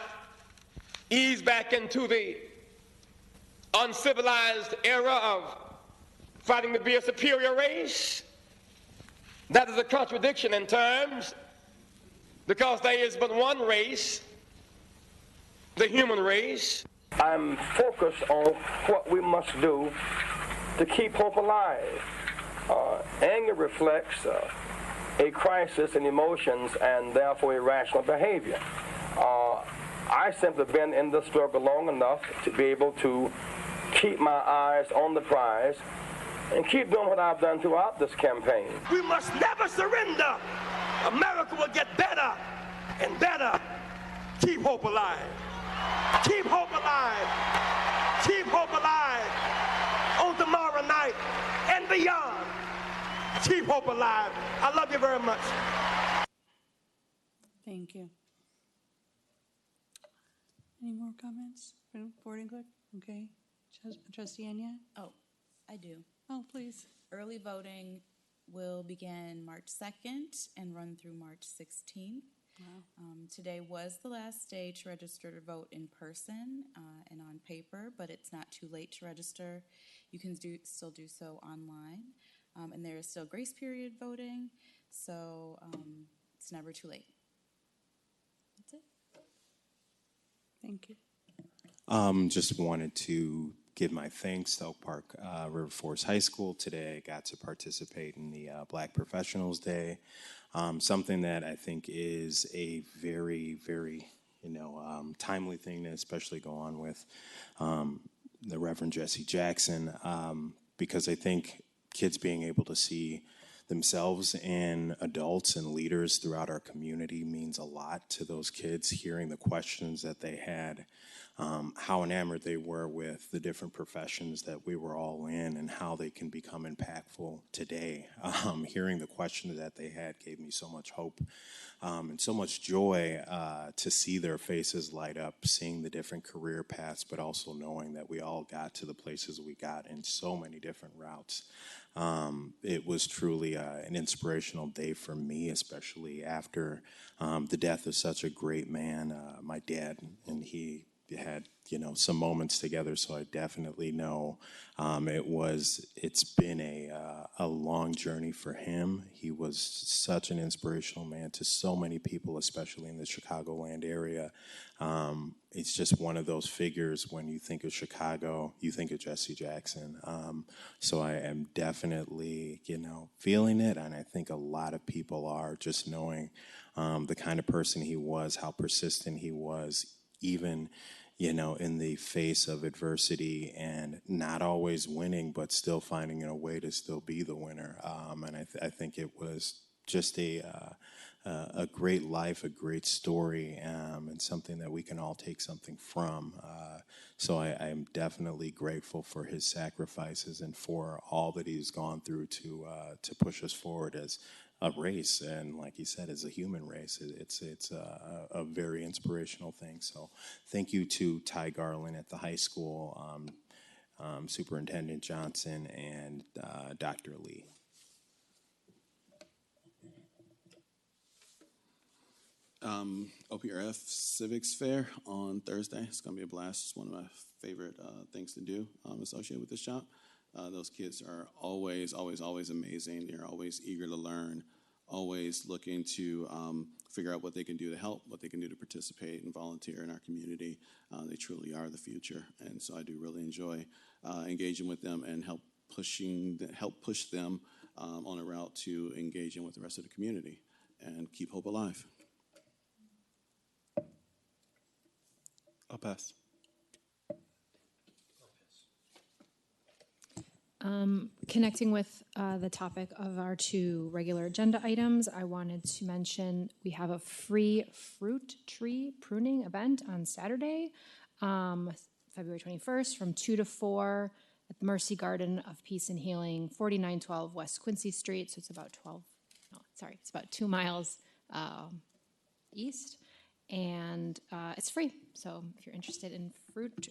ease back into the uncivilized era of fighting to be a superior race. That is a contradiction in terms, because there is but one race, the human race. I'm focused on what we must do to keep hope alive. Anger reflects a crisis in emotions and therefore irrational behavior. I simply been in the struggle long enough to be able to keep my eyes on the prize and keep doing what I've done throughout this campaign. We must never surrender. America will get better and better. Keep hope alive. Keep hope alive. Keep hope alive on tomorrow night and beyond. Keep hope alive. I love you very much. Thank you. Any more comments from board and clerk? Okay. Trustee Anya? Oh, I do. Oh, please. Early voting will begin March 2nd and run through March 16th. Wow. Today was the last day to register to vote in person and on paper, but it's not too late to register. You can still do so online. And there is still grace period voting, so it's never too late. That's it. Thank you. Just wanted to give my thanks to Oak Park River Forest High School. Today I got to participate in the Black Professionals Day, something that I think is a very, very, timely thing to especially go on with the Reverend Jesse Jackson, because I think kids being able to see themselves in adults and leaders throughout our community means a lot to those kids, hearing the questions that they had, how enamored they were with the different professions that we were all in and how they can become impactful today. Hearing the questions that they had gave me so much hope and so much joy to see their faces light up, seeing the different career paths, but also knowing that we all got to the places we got in so many different routes. It was truly an inspirational day for me, especially after the death of such a great man, my dad, and he had some moments together, so I definitely know it's been a long journey for him. He was such an inspirational man to so many people, especially in the Chicagoland area. It's just one of those figures. When you think of Chicago, you think of Jesse Jackson. So I am definitely feeling it, and I think a lot of people are, just knowing the kind of person he was, how persistent he was, even in the face of adversity and not always winning, but still finding a way to still be the winner. And I think it was just a great life, a great story, and something that we can all take something from. So I am definitely grateful for his sacrifices and for all that he's gone through to push us forward as a race, and like he said, as a human race. It's a very inspirational thing. So thank you to Ty Garland at the high school, Superintendent Johnson, and Dr. Lee. OPRF Civics Fair on Thursday. It's going to be a blast. It's one of my favorite things to do associated with the shop. Those kids are always amazing. They're always eager to learn, always looking to figure out what they can do to help, what they can do to participate and volunteer in our community. They truly are the future, and so I do really enjoy engaging with them and help push them on a route to engaging with the rest of the community and keep hope alive. I'll pass. Connecting with the topic of our two regular agenda items, I wanted to mention we have a free fruit tree pruning event on Saturday, February 21st from 2 to 4 at the Mercy Garden of Peace and Healing, 4912 West Quincy Street. So it's about it's about 2 miles east. And it's free. So if you're interested in fruit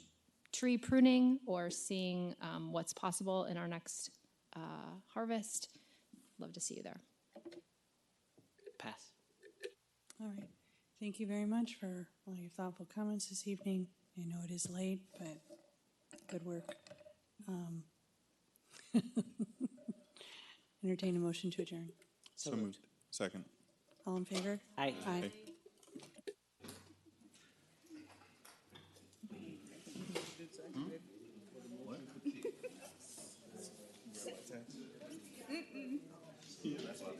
tree pruning or seeing what's possible in our next harvest, love to see you there. Pass. All right. Thank you very much for all your thoughtful comments this evening. I know it is late, but good work. Entertain a motion to adjourn. So moved. Second. All in favor? Aye. Aye. That's what